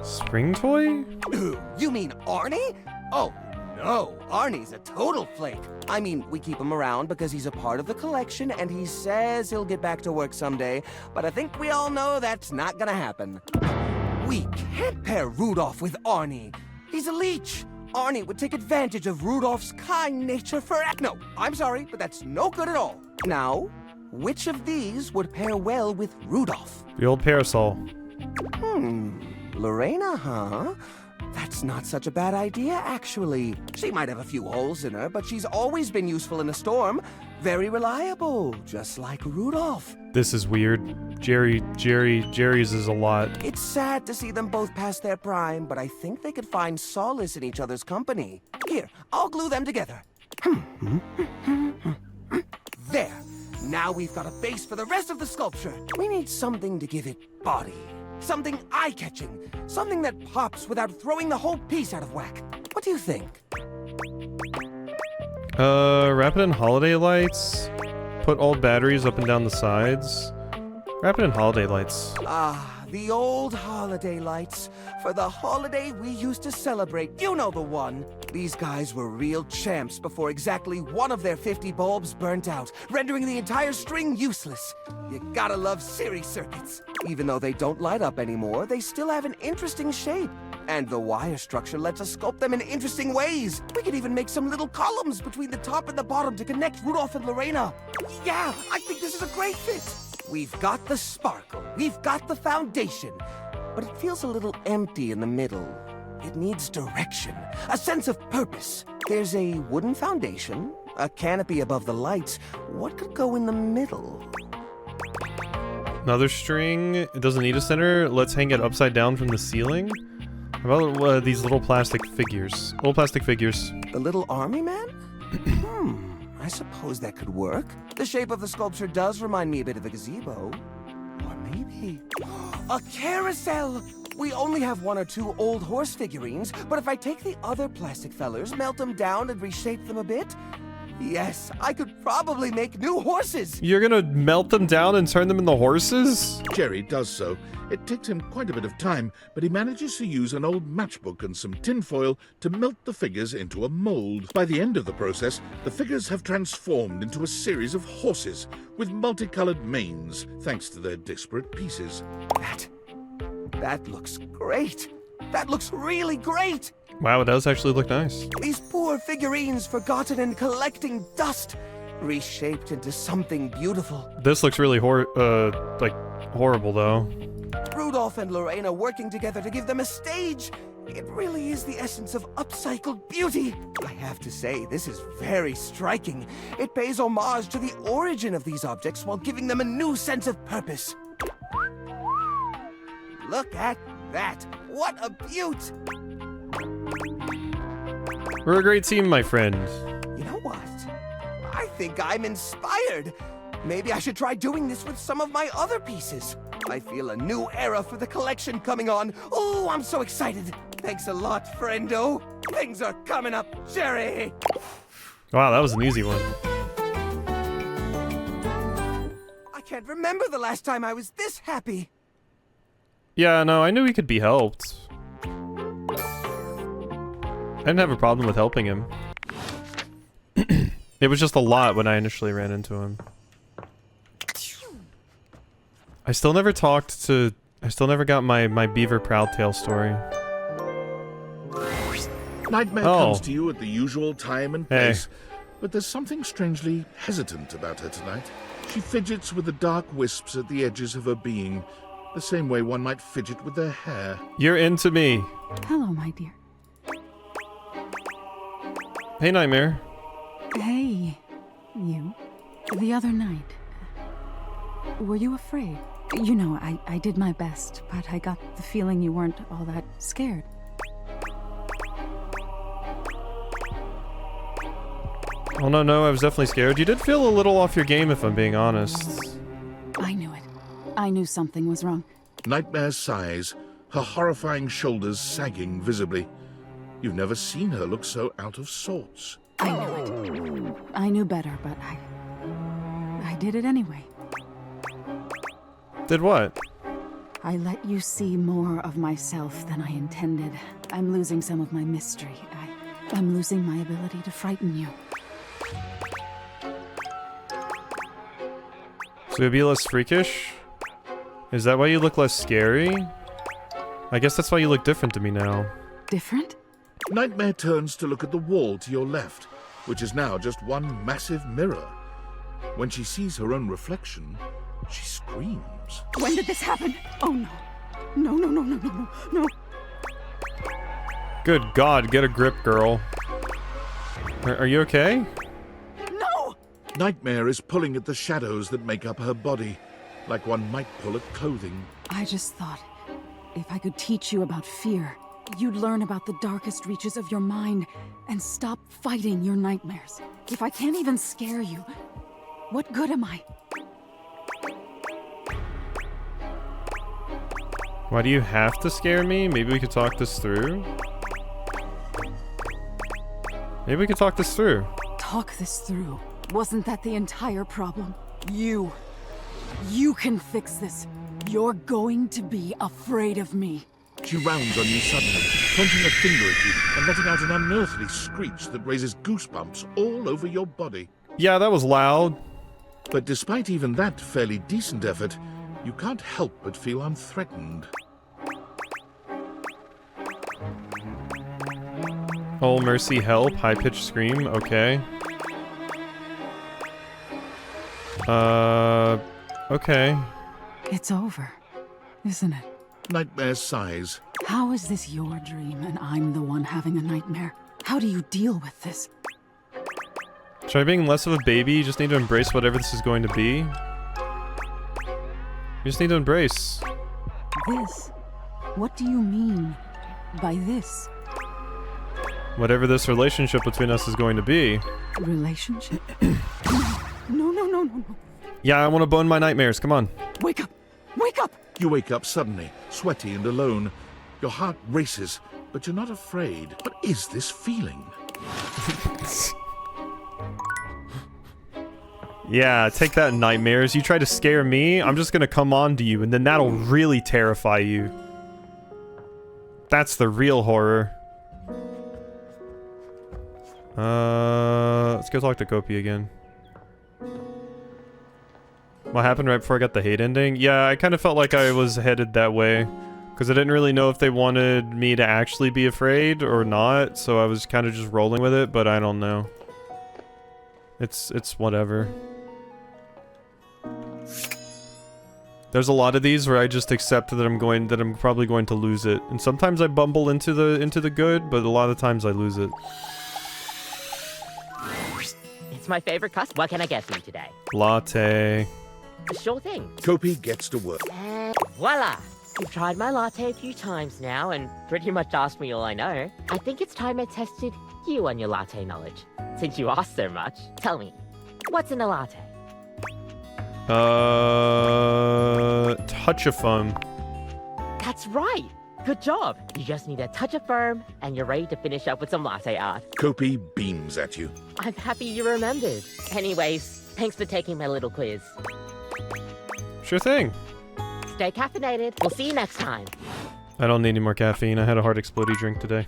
Speaker 1: Spring toy?
Speaker 18: You mean Arnie? Oh, no. Arnie's a total flake. I mean, we keep him around because he's a part of the collection and he says he'll get back to work someday, but I think we all know that's not gonna happen. We can't pair Rudolph with Arnie. He's a leech. Arnie would take advantage of Rudolph's kind nature for... No, I'm sorry, but that's no good at all. Now, which of these would pair well with Rudolph?
Speaker 1: The old parasol.
Speaker 18: Lorena, huh? That's not such a bad idea, actually. She might have a few holes in her, but she's always been useful in a storm. Very reliable, just like Rudolph.
Speaker 1: This is weird. Jerry's is a lot.
Speaker 18: It's sad to see them both past their prime, but I think they could find solace in each other's company. Here, I'll glue them together. There. Now we've got a base for the rest of the sculpture. We need something to give it body. Something eye-catching. Something that pops without throwing the whole piece out of whack. What do you think?
Speaker 1: Wrap it in holiday lights. Put old batteries up and down the sides. Wrap it in holiday lights.
Speaker 18: Ah, the old holiday lights. For the holiday we used to celebrate. You know the one. These guys were real champs before exactly one of their 50 bulbs burnt out, rendering the entire string useless. You gotta love series circuits. Even though they don't light up anymore, they still have an interesting shape. And the wire structure lets us sculpt them in interesting ways. We could even make some little columns between the top and the bottom to connect Rudolph and Lorena. Yeah, I think this is a great fit. We've got the sparkle, we've got the foundation, but it feels a little empty in the middle. It needs direction, a sense of purpose. There's a wooden foundation, a canopy above the lights. What could go in the middle?
Speaker 1: Another string. It doesn't need a center. Let's hang it upside down from the ceiling. How about these little plastic figures? Little plastic figures.
Speaker 18: The little army man? I suppose that could work. The shape of the sculpture does remind me a bit of a gazebo. Or maybe... a carousel! We only have one or two old horse figurines, but if I take the other plastic fellers, melt them down and reshape them a bit... Yes, I could probably make new horses!
Speaker 1: You're gonna melt them down and turn them into horses?
Speaker 2: Jerry does so. It takes him quite a bit of time, but he manages to use an old matchbook and some tinfoil to melt the figures into a mold. By the end of the process, the figures have transformed into a series of horses with multicolored manes, thanks to their disparate pieces.
Speaker 18: That looks great! That looks really great!
Speaker 1: Wow, it does actually look nice.
Speaker 18: These poor figurines forgotten and collecting dust, reshaped into something beautiful.
Speaker 1: This looks really horrible though.
Speaker 18: Rudolph and Lorena working together to give them a stage. It really is the essence of upcycled beauty. I have to say, this is very striking. It pays homage to the origin of these objects while giving them a new sense of purpose. Look at that. What a beaut!
Speaker 1: We're a great team, my friend.
Speaker 18: You know what? I think I'm inspired. Maybe I should try doing this with some of my other pieces. I feel a new era for the collection coming on. Oh, I'm so excited. Thanks a lot, friendo. Things are coming up, Jerry.
Speaker 1: Wow, that was an easy one.
Speaker 18: I can't remember the last time I was this happy.
Speaker 1: Yeah, no, I knew he could be helped. I didn't have a problem with helping him. It was just a lot when I initially ran into him. I still never got my Beaver Proudtail story.
Speaker 2: Nightmare comes to you at the usual time and place, but there's something strangely hesitant about her tonight. She fidgets with the dark wisps at the edges of her being, the same way one might fidget with their hair.
Speaker 1: You're into me.
Speaker 23: Hello, my dear.
Speaker 1: Hey, Nightmare.
Speaker 23: Hey, you. The other night, were you afraid? You know, I did my best, but I got the feeling you weren't all that scared.
Speaker 1: Oh, no, I was definitely scared. You did feel a little off your game, if I'm being honest.
Speaker 23: I knew it. I knew something was wrong.
Speaker 2: Nightmare sighs, her horrifying shoulders sagging visibly. You've never seen her look so out of sorts.
Speaker 23: I knew it. I knew better, but I did it anyway.
Speaker 1: Did what?
Speaker 23: I let you see more of myself than I intended. I'm losing some of my mystery. I'm losing my ability to frighten you.
Speaker 1: So you'll be less freakish? Is that why you look less scary? I guess that's why you look different to me now.
Speaker 23: Different?
Speaker 2: Nightmare turns to look at the wall to your left, which is now just one massive mirror. When she sees her own reflection, she screams.
Speaker 23: When did this happen? Oh no. No.
Speaker 1: Good God, get a grip, girl. Are you okay?
Speaker 23: No!
Speaker 2: Nightmare is pulling at the shadows that make up her body, like one might pull at clothing.
Speaker 23: I just thought, if I could teach you about fear, you'd learn about the darkest reaches of your mind and stop fighting your nightmares. If I can't even scare you, what good am I?
Speaker 1: Why do you have to scare me? Maybe we could talk this through? Maybe we could talk this through.
Speaker 23: Talk this through. Wasn't that the entire problem? You can fix this. You're going to be afraid of me.
Speaker 2: She rounds on you suddenly, pointing a finger at you and letting out an unearthly screech that raises goosebumps all over your body.
Speaker 1: Yeah, that was loud.
Speaker 2: But despite even that fairly decent effort, you can't help but feel unthreatened.
Speaker 1: Oh, mercy, help. High-pitched scream. Okay. Okay.
Speaker 23: It's over, isn't it?
Speaker 2: Nightmare sighs.
Speaker 23: How is this your dream and I'm the one having a nightmare? How do you deal with this?
Speaker 1: Try being less of a baby. You just need to embrace whatever this is going to be. You just need to embrace.
Speaker 23: This? What do you mean by this?
Speaker 1: Whatever this relationship between us is going to be.
Speaker 23: Relationship? No.
Speaker 1: Yeah, I want to bone my nightmares. Come on.
Speaker 23: Wake up! Wake up!
Speaker 2: You wake up suddenly, sweaty and alone. Your heart races, but you're not afraid. What is this feeling?
Speaker 1: Yeah, take that, nightmares. You try to scare me, I'm just gonna come on to you, and then that'll really terrify you. That's the real horror. Let's go talk to Kopi again. What happened right before I got the hate ending? Yeah, I kind of felt like I was headed that way. Because I didn't really know if they wanted me to actually be afraid or not, so I was kind of just rolling with it, but I don't know. It's whatever. There's a lot of these where I just accept that I'm probably going to lose it. And sometimes I bumble into the good, but a lot of times I lose it.
Speaker 10: It's my favorite custom. What can I get for you today?
Speaker 1: Latte.
Speaker 10: Sure thing.
Speaker 2: Kopi gets to work.
Speaker 10: And voila! You've tried my latte a few times now and pretty much asked me all I know. I think it's time I tested you on your latte knowledge. Since you asked so much, tell me, what's in a latte?
Speaker 1: Touch of foam.
Speaker 10: That's right! Good job! You just need a touch of foam, and you're ready to finish up with some latte art.
Speaker 2: Kopi beams at you.
Speaker 10: I'm happy you remembered. Anyways, thanks for taking my little quiz.
Speaker 1: Sure thing.
Speaker 10: Stay caffeinated. We'll see you next time.
Speaker 1: I don't need any more caffeine. I had a hard explodey drink today.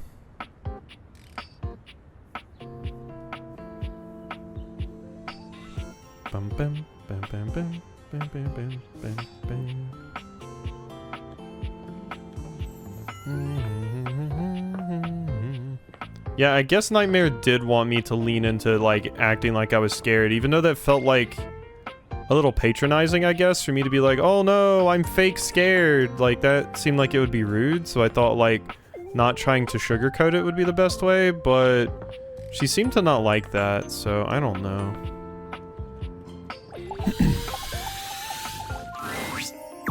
Speaker 1: bam, bam, bam, bam, bam, bam. Yeah, I guess Nightmare did want me to lean into, like, acting like I was scared, even though that felt like a little patronizing, I guess, for me to be like, oh no, I'm fake scared. Like, that seemed like it would be rude, so I thought, like, not trying to sugarcoat it would be the best way, but she seemed to not like that, so I don't know.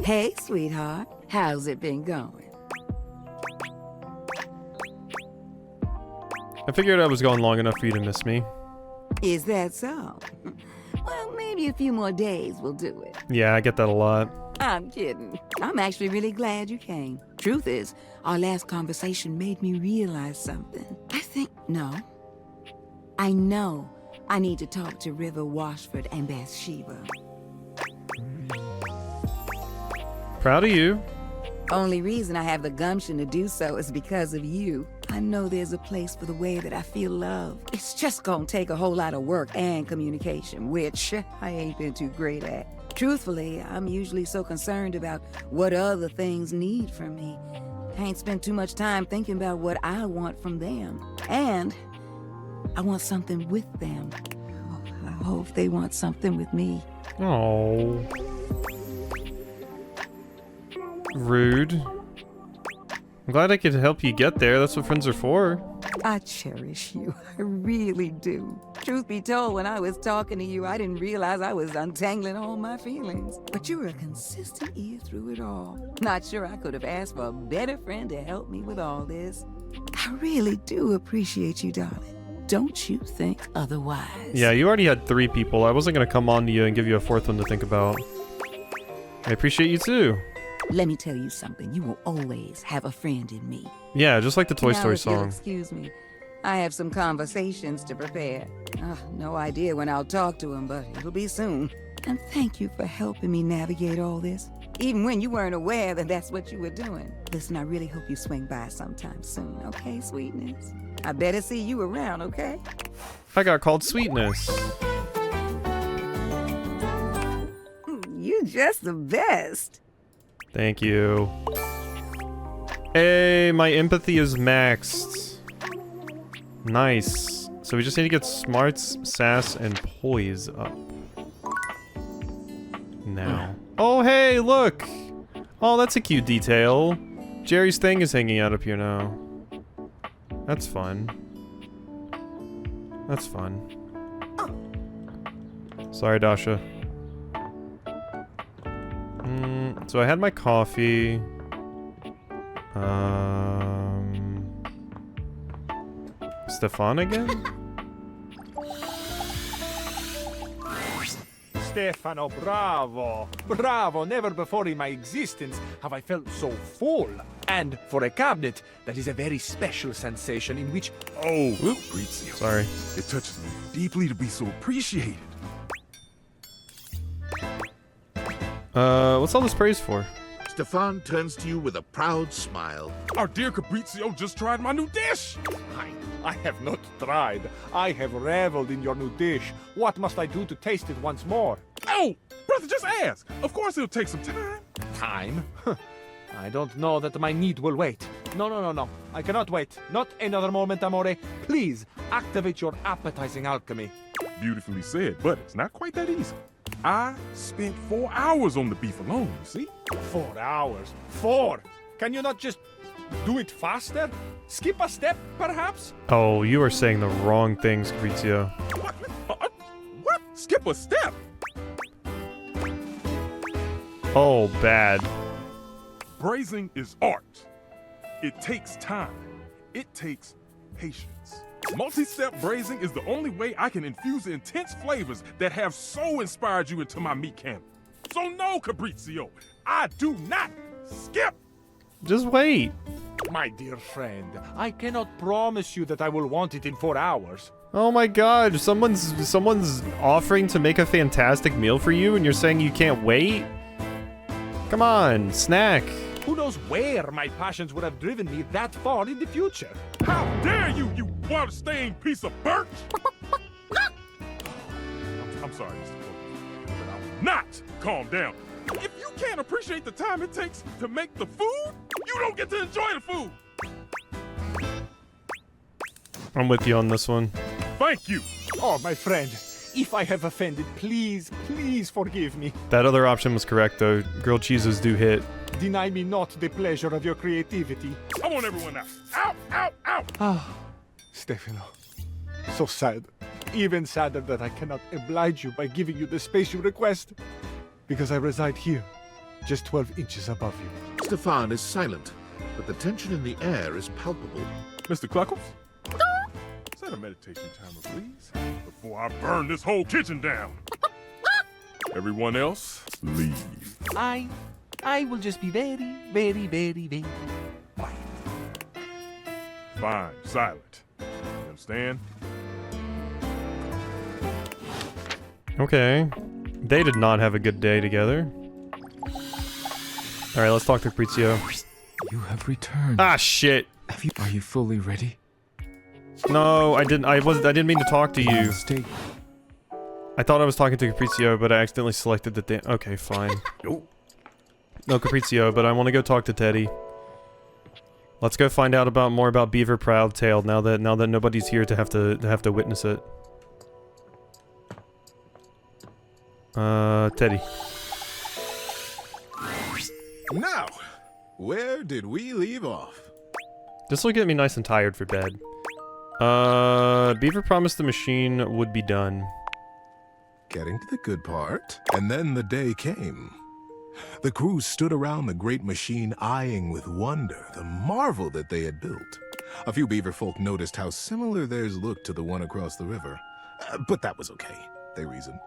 Speaker 4: Hey, sweetheart. How's it been going?
Speaker 1: I figured I was going long enough for you to miss me.
Speaker 4: Is that so? Well, maybe a few more days will do it.
Speaker 1: Yeah, I get that a lot.
Speaker 4: I'm kidding. I'm actually really glad you came. Truth is, our last conversation made me realize something. No. I know I need to talk to River Washford and Bathsheba.
Speaker 1: Proud of you.
Speaker 4: Only reason I have the gumption to do so is because of you. I know there's a place for the way that I feel love. It's just gonna take a whole lot of work and communication, which I ain't been too great at. Truthfully, I'm usually so concerned about what other things need from me. I ain't spent too much time thinking about what I want from them. And I want something with them. I hope they want something with me.
Speaker 1: Oh. Rude. I'm glad I could help you get there. That's what friends are for.
Speaker 4: I cherish you. I really do. Truth be told, when I was talking to you, I didn't realize I was untangling all my feelings. But you were a consistent ear through it all. Not sure I could have asked for a better friend to help me with all this. I really do appreciate you, darling. Don't you think otherwise?
Speaker 1: Yeah, you already had 3 people. I wasn't going to come on to you and give you a 4th one to think about. I appreciate you too.
Speaker 4: Let me tell you something. You will always have a friend in me.
Speaker 1: Yeah, just like the Toy
Speaker 4: Now,
Speaker 1: Story
Speaker 4: if you'll
Speaker 1: song.
Speaker 4: excuse me. I have some conversations to prepare. No idea when I'll talk to him, but it'll be soon. And thank you for helping me navigate all this. Even when you weren't aware that that's what you were doing. Listen, I really hope you swing by sometime soon, okay, sweetness? I better see you around, okay?
Speaker 1: I got called Sweetness.
Speaker 4: You just the best.
Speaker 1: Thank you. Hey, my empathy is maxed. Nice. So we just need to get smarts, sass, and poise up. Now. Oh, hey, look! Oh, that's a cute detail. Jerry's thing is hanging out up here now. That's fun. That's fun. Sorry, Dasha. So I had my coffee. Stefan again?
Speaker 15: Stefano, bravo! Bravo! Never before in my existence have I felt so full. And for a cabinet, that is a very special sensation in which...
Speaker 16: Oh, Fabrizio.
Speaker 1: Sorry.
Speaker 16: It touches me deeply to be so appreciated.
Speaker 1: What's all this praise for?
Speaker 2: Stefan turns to you with a proud smile.
Speaker 16: Our dear Fabrizio just tried my new dish.
Speaker 15: I have not tried. I have reveled in your new dish. What must I do to taste it once more?
Speaker 16: Oh, brother, just ask. Of course it'll take some time.
Speaker 15: Time? I don't know that my need will wait. No. I cannot wait. Not another moment, amore. Please, activate your appetizing alchemy.
Speaker 16: Beautifully said, but it's not quite that easy. I spent 4 hours on the beef alone, you see?
Speaker 15: 4 hours? 4? Can you not just do it faster? Skip a step, perhaps?
Speaker 1: Oh, you are saying the wrong things, Fabrizio.
Speaker 16: What? Skip a step?
Speaker 1: Oh, bad.
Speaker 16: Braising is art. It takes time. It takes patience. Multi-step braising is the only way I can infuse the intense flavors that have so inspired you into my meat cannon. So no, Fabrizio, I do not skip.
Speaker 1: Just wait.
Speaker 15: My dear friend, I cannot promise you that I will want it in 4 hours.
Speaker 1: Oh my god, someone's offering to make a fantastic meal for you and you're saying you can't wait? Come on, snack.
Speaker 15: Who knows where my passions would have driven me that far in the future?
Speaker 16: How dare you, you water-stained piece of birch! I'm sorry, Mr. Porter, but I will not calm down. If you can't appreciate the time it takes to make the food, you don't get to enjoy the food.
Speaker 1: I'm with you on this one.
Speaker 16: Thank you.
Speaker 15: Oh, my friend. If I have offended, please, please forgive me.
Speaker 1: That other option was correct, though. Grilled cheeses do hit.
Speaker 15: Deny me not the pleasure of your creativity.
Speaker 16: I want everyone out. Out, out, out.
Speaker 15: Ah, Stefano. So sad. Even sadder that I cannot oblige you by giving you the space you request. Because I reside here, just 12 inches above you.
Speaker 2: Stefan is silent, but the tension in the air is palpable.
Speaker 16: Mr. Cluckles? Set a meditation timer, please, before I burn this whole kitchen down. Everyone else, leave.
Speaker 18: I will just be very, very, very, very quiet.
Speaker 16: Fine, silent. You understand?
Speaker 1: Okay. They did not have a good day together. Alright, let's talk to Fabrizio.
Speaker 5: You have returned.
Speaker 1: Ah, shit!
Speaker 5: Are you fully ready?
Speaker 1: No, I didn't. I didn't mean to talk to you. I thought I was talking to Capriccio, but I accidentally selected the thing. Okay, fine. No Capriccio, but I want to go talk to Teddy. Let's go find out more about Beaver Proudtail now that nobody's here to have to witness it. Teddy.
Speaker 22: Now, where did we leave off?
Speaker 1: This will get me nice and tired for bed. Beaver promised the machine would be done.
Speaker 22: Getting to the good part, and then the day came. The crew stood around the great machine, eyeing with wonder the marvel that they had built. A few beaver folk noticed how similar theirs looked to the one across the river. But that was okay, they reasoned.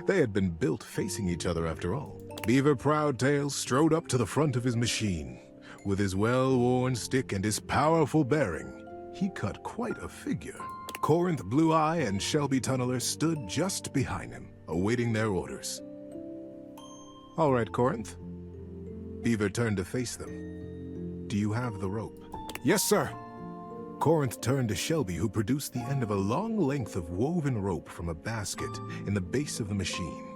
Speaker 22: They had been built facing each other after all. Beaver Proudtail strode up to the front of his machine. With his well-worn stick and his powerful bearing, he cut quite a figure. Corinth Blue Eye and Shelby Tunneler stood just behind him, awaiting their orders. All right, Corinth. Beaver turned to face them. Do you have the rope? Yes, sir. Corinth turned to Shelby, who produced the end of a long length of woven rope from a basket in the base of the machine.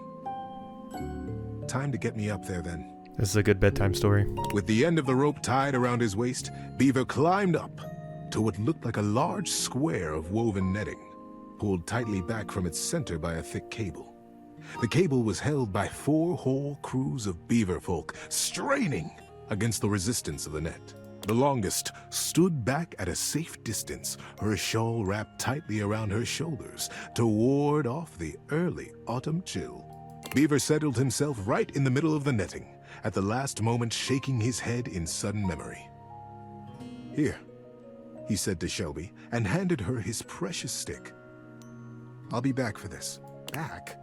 Speaker 22: Time to get me up there, then.
Speaker 1: This is a good bedtime story.
Speaker 22: With the end of the rope tied around his waist, Beaver climbed up to what looked like a large square of woven netting, pulled tightly back from its center by a thick cable. The cable was held by 4 whole crews of beaver folk, straining against the resistance of the net. The longest stood back at a safe distance, her shawl wrapped tightly around her shoulders to ward off the early autumn chill. Beaver settled himself right in the middle of the netting, at the last moment shaking his head in sudden memory. Here, he said to Shelby, and handed her his precious stick. I'll be back for this. Back?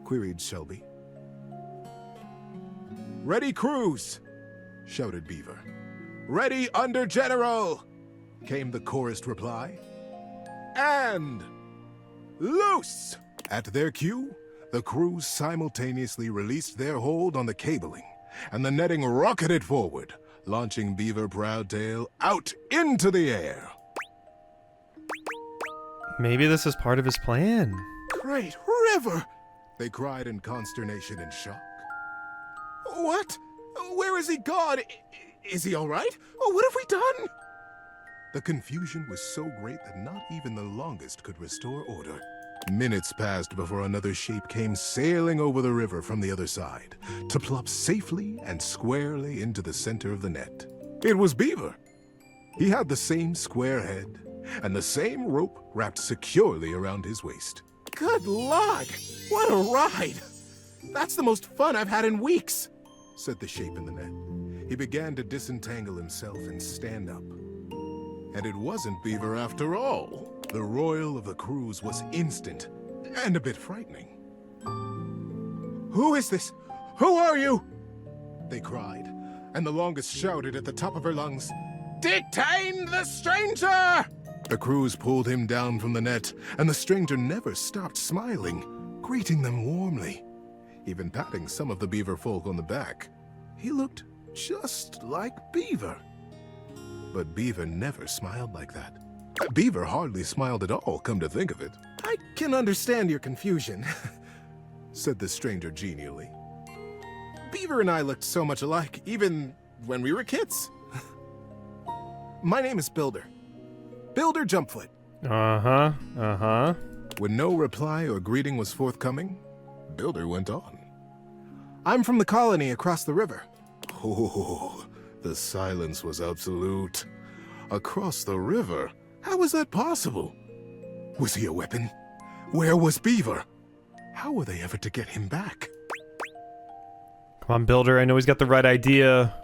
Speaker 22: Queried Shelby. Ready, crews! Shouted Beaver. Ready, under general! Came the chorused reply. And loose! At their cue, the crews simultaneously released their hold on the cabling, and the netting rocketed forward, launching Beaver Proudtail out into the air.
Speaker 1: Maybe this is part of his plan.
Speaker 22: Great river! They cried in consternation and shock. What? Where is he gone? Is he all right? Oh, what have we done? The confusion was so great that not even the longest could restore order. Minutes passed before another shape came sailing over the river from the other side, to plop safely and squarely into the center of the net. It was Beaver. He had the same square head, and the same rope wrapped securely around his waist. Good luck! What a ride! That's the most fun I've had in weeks, said the shape in the net. He began to disentangle himself and stand up. And it wasn't Beaver after all. The royal of the cruise was instant and a bit frightening. Who is this? Who are you? They cried, and the longest shouted at the top of her lungs, Detain the stranger! The crews pulled him down from the net, and the stranger never stopped smiling, greeting them warmly, even patting some of the beaver folk on the back. He looked just like Beaver. But Beaver never smiled like that. Beaver hardly smiled at all, come to think of it. I can understand your confusion, said the stranger genially. Beaver and I looked so much alike, even when we were kids. My name is Builder. Builder Jumpfoot. When no reply or greeting was forthcoming, Builder went on. I'm from the colony across the river. Oh, the silence was absolute. Across the river? How was that possible? Was he a weapon? Where was Beaver? How were they ever to get him back?
Speaker 1: Come on, Builder. I know he's got the right idea.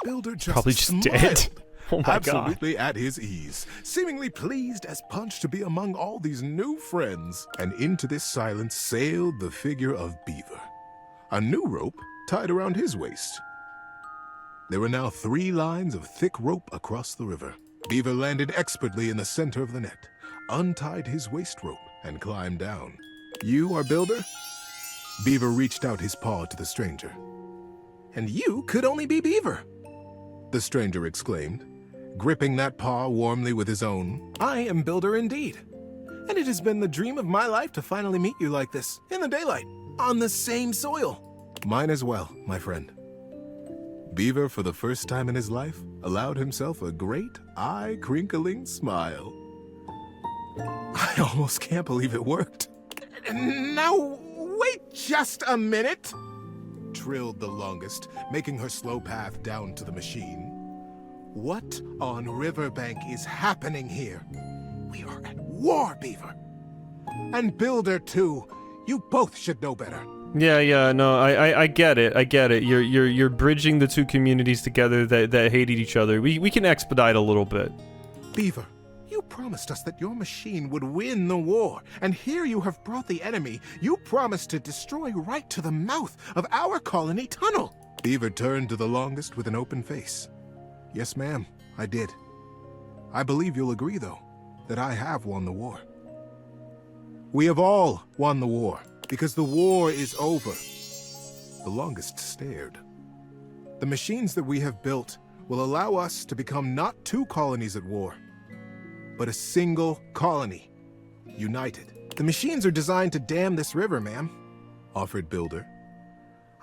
Speaker 22: Builder just
Speaker 1: probably just
Speaker 22: smiled,
Speaker 1: dead. Oh my
Speaker 22: absolutely
Speaker 1: God.
Speaker 22: at his ease, seemingly pleased as punch to be among all these new friends. And into this silence sailed the figure of Beaver, a new rope tied around his waist. There were now 3 lines of thick rope across the river. Beaver landed expertly in the center of the net, untied his waist rope, and climbed down. You are Builder? Beaver reached out his paw to the stranger. And you could only be Beaver, the stranger exclaimed, gripping that paw warmly with his own. I am Builder indeed. And it has been the dream of my life to finally meet you like this, in the daylight, on the same soil. Mine as well, my friend. Beaver, for the first time in his life, allowed himself a great, eye-crinkling smile. I almost can't believe it worked. Now, wait just a minute, trilled the longest, making her slow path down to the machine. What on Riverbank is happening here? We are at war, Beaver. And Builder, too. You both should know better.
Speaker 1: Yeah, no, I get it. You're bridging the 2 communities together that hated each other. We can expedite a little bit.
Speaker 22: Beaver, you promised us that your machine would win the war, and here you have brought the enemy. You promised to destroy right to the mouth of our colony tunnel. Beaver turned to the longest with an open face. Yes, ma'am, I did. I believe you'll agree, though, that I have won the war. We have all won the war, because the war is over. The longest stared. The machines that we have built will allow us to become not 2 colonies at war, but a single colony, united. The machines are designed to dam this river, ma'am, offered Builder.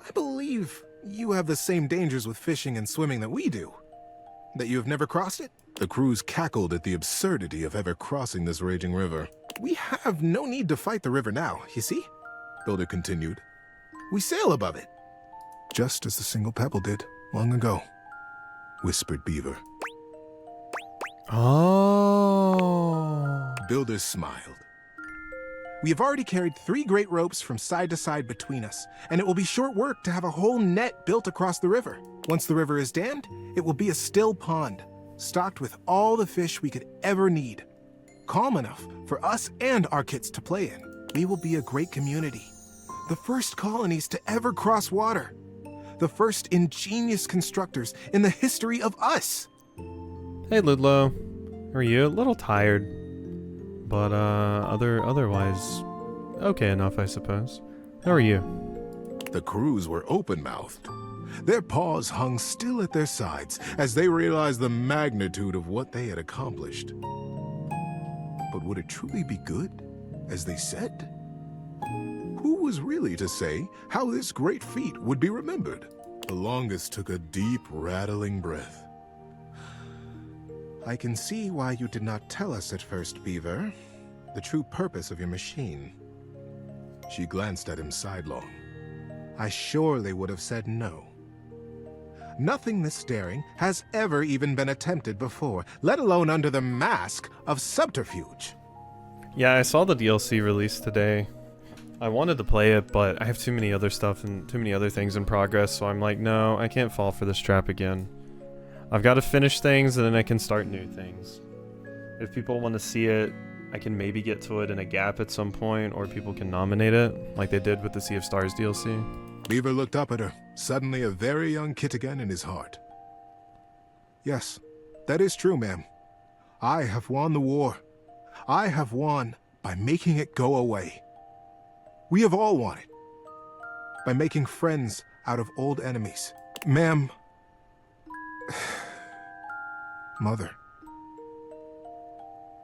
Speaker 22: I believe you have the same dangers with fishing and swimming that we do. That you have never crossed it? The crews cackled at the absurdity of ever crossing this raging river. We have no need to fight the river now, you see? Builder continued. We sail above it. Just as the single pebble did, long ago, whispered Beaver.
Speaker 1: Oh.
Speaker 22: Builder smiled. We have already carried 3 great ropes from side to side between us, and it will be short work to have a whole net built across the river. Once the river is dammed, it will be a still pond, stocked with all the fish we could ever need. Calm enough for us and our kids to play in. We will be a great community. The first colonies to ever cross water. The first ingenious constructors in the history of us.
Speaker 1: Hey, Ludlow. How are you? A little tired. But, otherwise, okay enough, I suppose. How are you?
Speaker 22: The crews were open-mouthed. Their paws hung still at their sides as they realized the magnitude of what they had accomplished. But would it truly be good, as they said? Who was really to say how this great feat would be remembered? The longest took a deep, rattling breath. I can see why you did not tell us at first, Beaver, the true purpose of your machine. She glanced at him sidelong. I surely would have said no. Nothing this daring has ever even been attempted before, let alone under the mask of subterfuge.
Speaker 1: Yeah, I saw the DLC release today. I wanted to play it, but I have too many other stuff and too many other things in progress, so I'm like, no, I can't fall for this trap again. I've got to finish things, and then I can start new things. If people want to see it, I can maybe get to it in a gap at some point, or people can nominate it, like they did with the Sea of Stars DLC.
Speaker 22: Beaver looked up at her, suddenly a very young kid again in his heart. Yes, that is true, ma'am. I have won the war. I have won by making it go away. We have all won it. By making friends out of old enemies. Ma'am. Mother.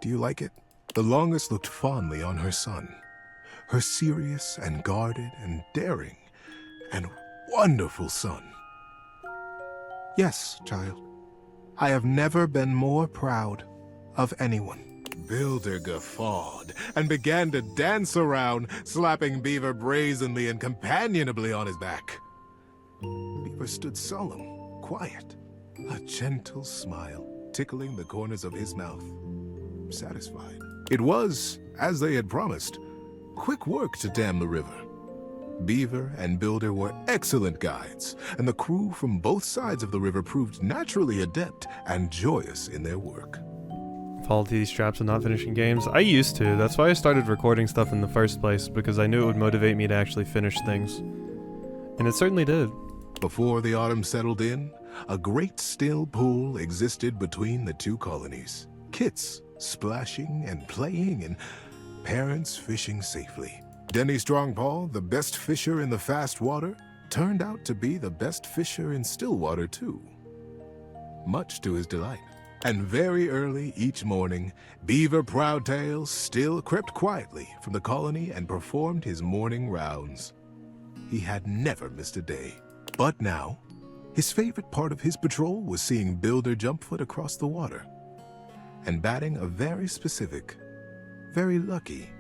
Speaker 22: Do you like it? The longest looked fondly on her son, her serious and guarded and daring and wonderful son. Yes, child, I have never been more proud of anyone. Builder guffawed and began to dance around, slapping Beaver brazenly and companionably on his back. Beaver stood solemn, quiet, a gentle smile tickling the corners of his mouth, satisfied. It was, as they had promised, quick work to dam the river. Beaver and Builder were excellent guides, and the crew from both sides of the river proved naturally adept and joyous in their work.
Speaker 1: Fall to these traps of not finishing games. I used to. That's why I started recording stuff in the first place, because I knew it would motivate me to actually finish things. And it certainly did.
Speaker 22: Before the autumn settled in, a great still pool existed between the two colonies. Kits splashing and playing, and parents fishing safely. Denny Strongpaw, the best fisher in the fast water, turned out to be the best fisher in still water too, much to his delight. And very early each morning, Beaver Proudtail still crept quietly from the colony and performed his morning rounds. He had never missed a day. But now, his favorite part of his patrol was seeing Builder Jumpfoot across the water and batting a very specific, very lucky,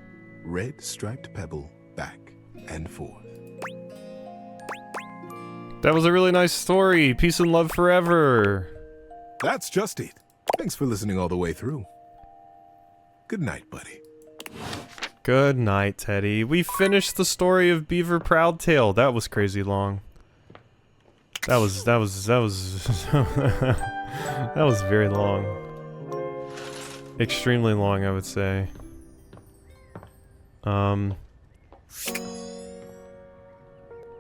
Speaker 22: red striped pebble back and forth.
Speaker 1: That was a really nice story. Peace and love forever.
Speaker 22: That's just it. Thanks for listening all the way through. Good night, buddy.
Speaker 1: Good night, Teddy. We finished the story of Beaver Proudtail. That was crazy long. That was that was very long. Extremely long, I would say.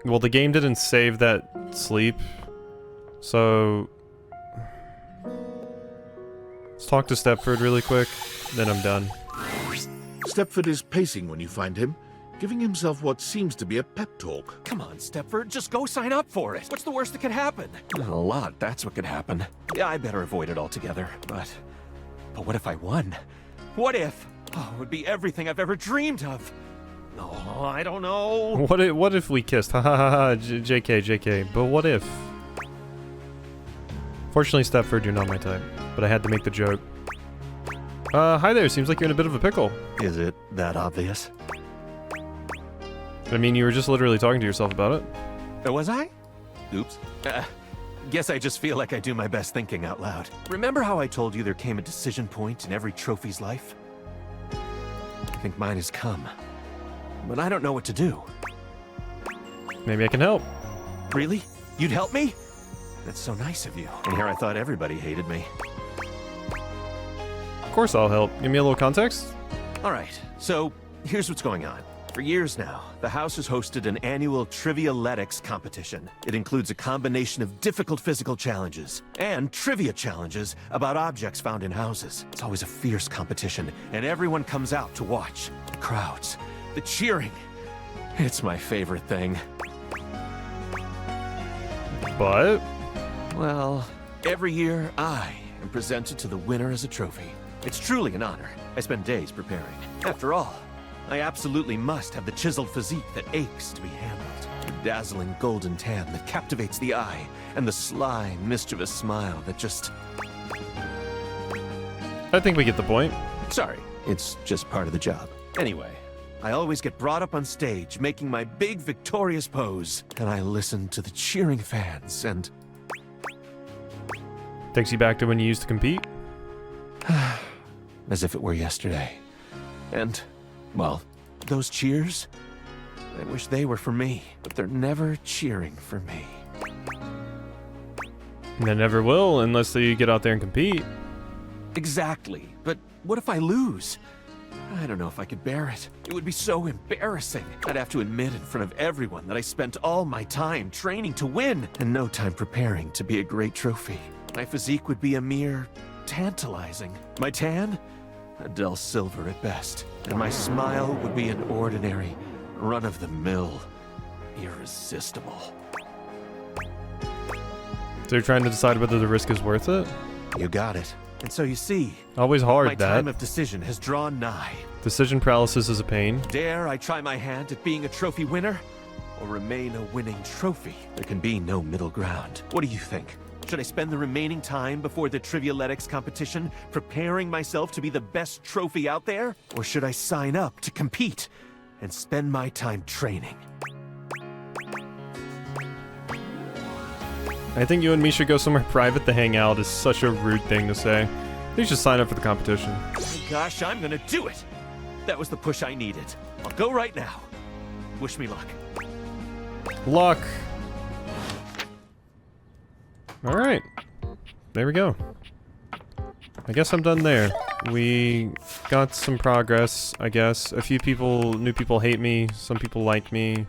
Speaker 1: Well, the game didn't save that sleep, so let's talk to Stepford really quick, then I'm done.
Speaker 2: Stepford is pacing when you find him, giving himself what seems to be a pep talk.
Speaker 7: Come on, Stepford, just go sign up for it. What's the worst that could happen? A lot, that's what could happen. Yeah, I better avoid it altogether, but what if I won? What if? Oh, it would be everything I've ever dreamed of. Oh, I don't know.
Speaker 1: What if we kissed? Ha ha ha ha. JK. But what if? Fortunately, Stepford, you're not my type, but I had to make the joke. Hi there. Seems like you're in a bit of a pickle.
Speaker 7: Is it that obvious?
Speaker 1: I mean, you were just literally talking to yourself about it.
Speaker 7: Was I? Oops. Guess I just feel like I do my best thinking out loud. Remember how I told you there came a decision point in every trophy's life? I think mine has come. But I don't know what to do.
Speaker 1: Maybe I can help.
Speaker 7: Really? You'd help me? That's so nice of you. And here I thought everybody hated me.
Speaker 1: Of course I'll help. Give me a little context.
Speaker 7: Alright, so here's what's going on. For years now, the house has hosted an annual Trivialetics competition. It includes a combination of difficult physical challenges and trivia challenges about objects found in houses. It's always a fierce competition, and everyone comes out to watch. The crowds, the cheering. It's my favorite thing.
Speaker 1: But?
Speaker 7: Well, every year I am presented to the winner as a trophy. It's truly an honor. I spend days preparing. After all, I absolutely must have the chiseled physique that aches to be handled. The dazzling golden tan that captivates the eye, and the sly, mischievous smile that just...
Speaker 1: I think we get the point.
Speaker 7: Sorry, it's just part of the job. Anyway, I always get brought up on stage, making my big victorious pose, and I listen to the cheering fans, and...
Speaker 1: Takes you back to when you used to compete?
Speaker 7: As if it were yesterday. And... well, those cheers, I wish they were for me, but they're never cheering for me.
Speaker 1: They never will, unless you get out there and compete.
Speaker 7: Exactly, but what if I lose? I don't know if I could bear it. It would be so embarrassing. I'd have to admit in front of everyone that I spent all my time training to win, and no time preparing to be a great trophy. My physique would be a mere tantalizing. My tan? A dull silver at best. And my smile would be an ordinary, run-of-the-mill, irresistible.
Speaker 1: So you're trying to decide whether the risk is worth it?
Speaker 7: You got it. And so you see,
Speaker 1: Always hard,
Speaker 7: my
Speaker 1: that.
Speaker 7: time of decision has drawn nigh.
Speaker 1: Decision paralysis is a pain.
Speaker 7: Dare I try my hand at being a trophy winner, or remain a winning trophy? There can be no middle ground. What do you think? Should I spend the remaining time before the Trivialetics competition preparing myself to be the best trophy out there? Or should I sign up to compete and spend my time training?
Speaker 1: I think you and me should go somewhere private to hang out is such a rude thing to say. You should sign up for the competition.
Speaker 7: Oh gosh, I'm gonna do it! That was the push I needed. I'll go right now. Wish me luck.
Speaker 1: Luck! Alright. There we go. I guess I'm done there. We got some progress, I guess. A few people, new people hate me. Some people like me.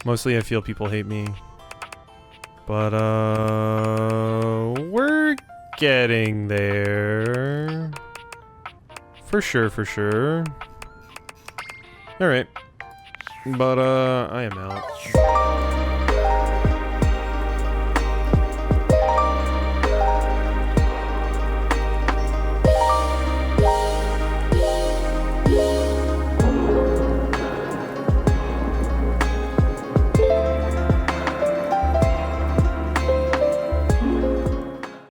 Speaker 1: Mostly I feel people hate me. But, we're getting there. For sure, for sure. Alright. But, I am out.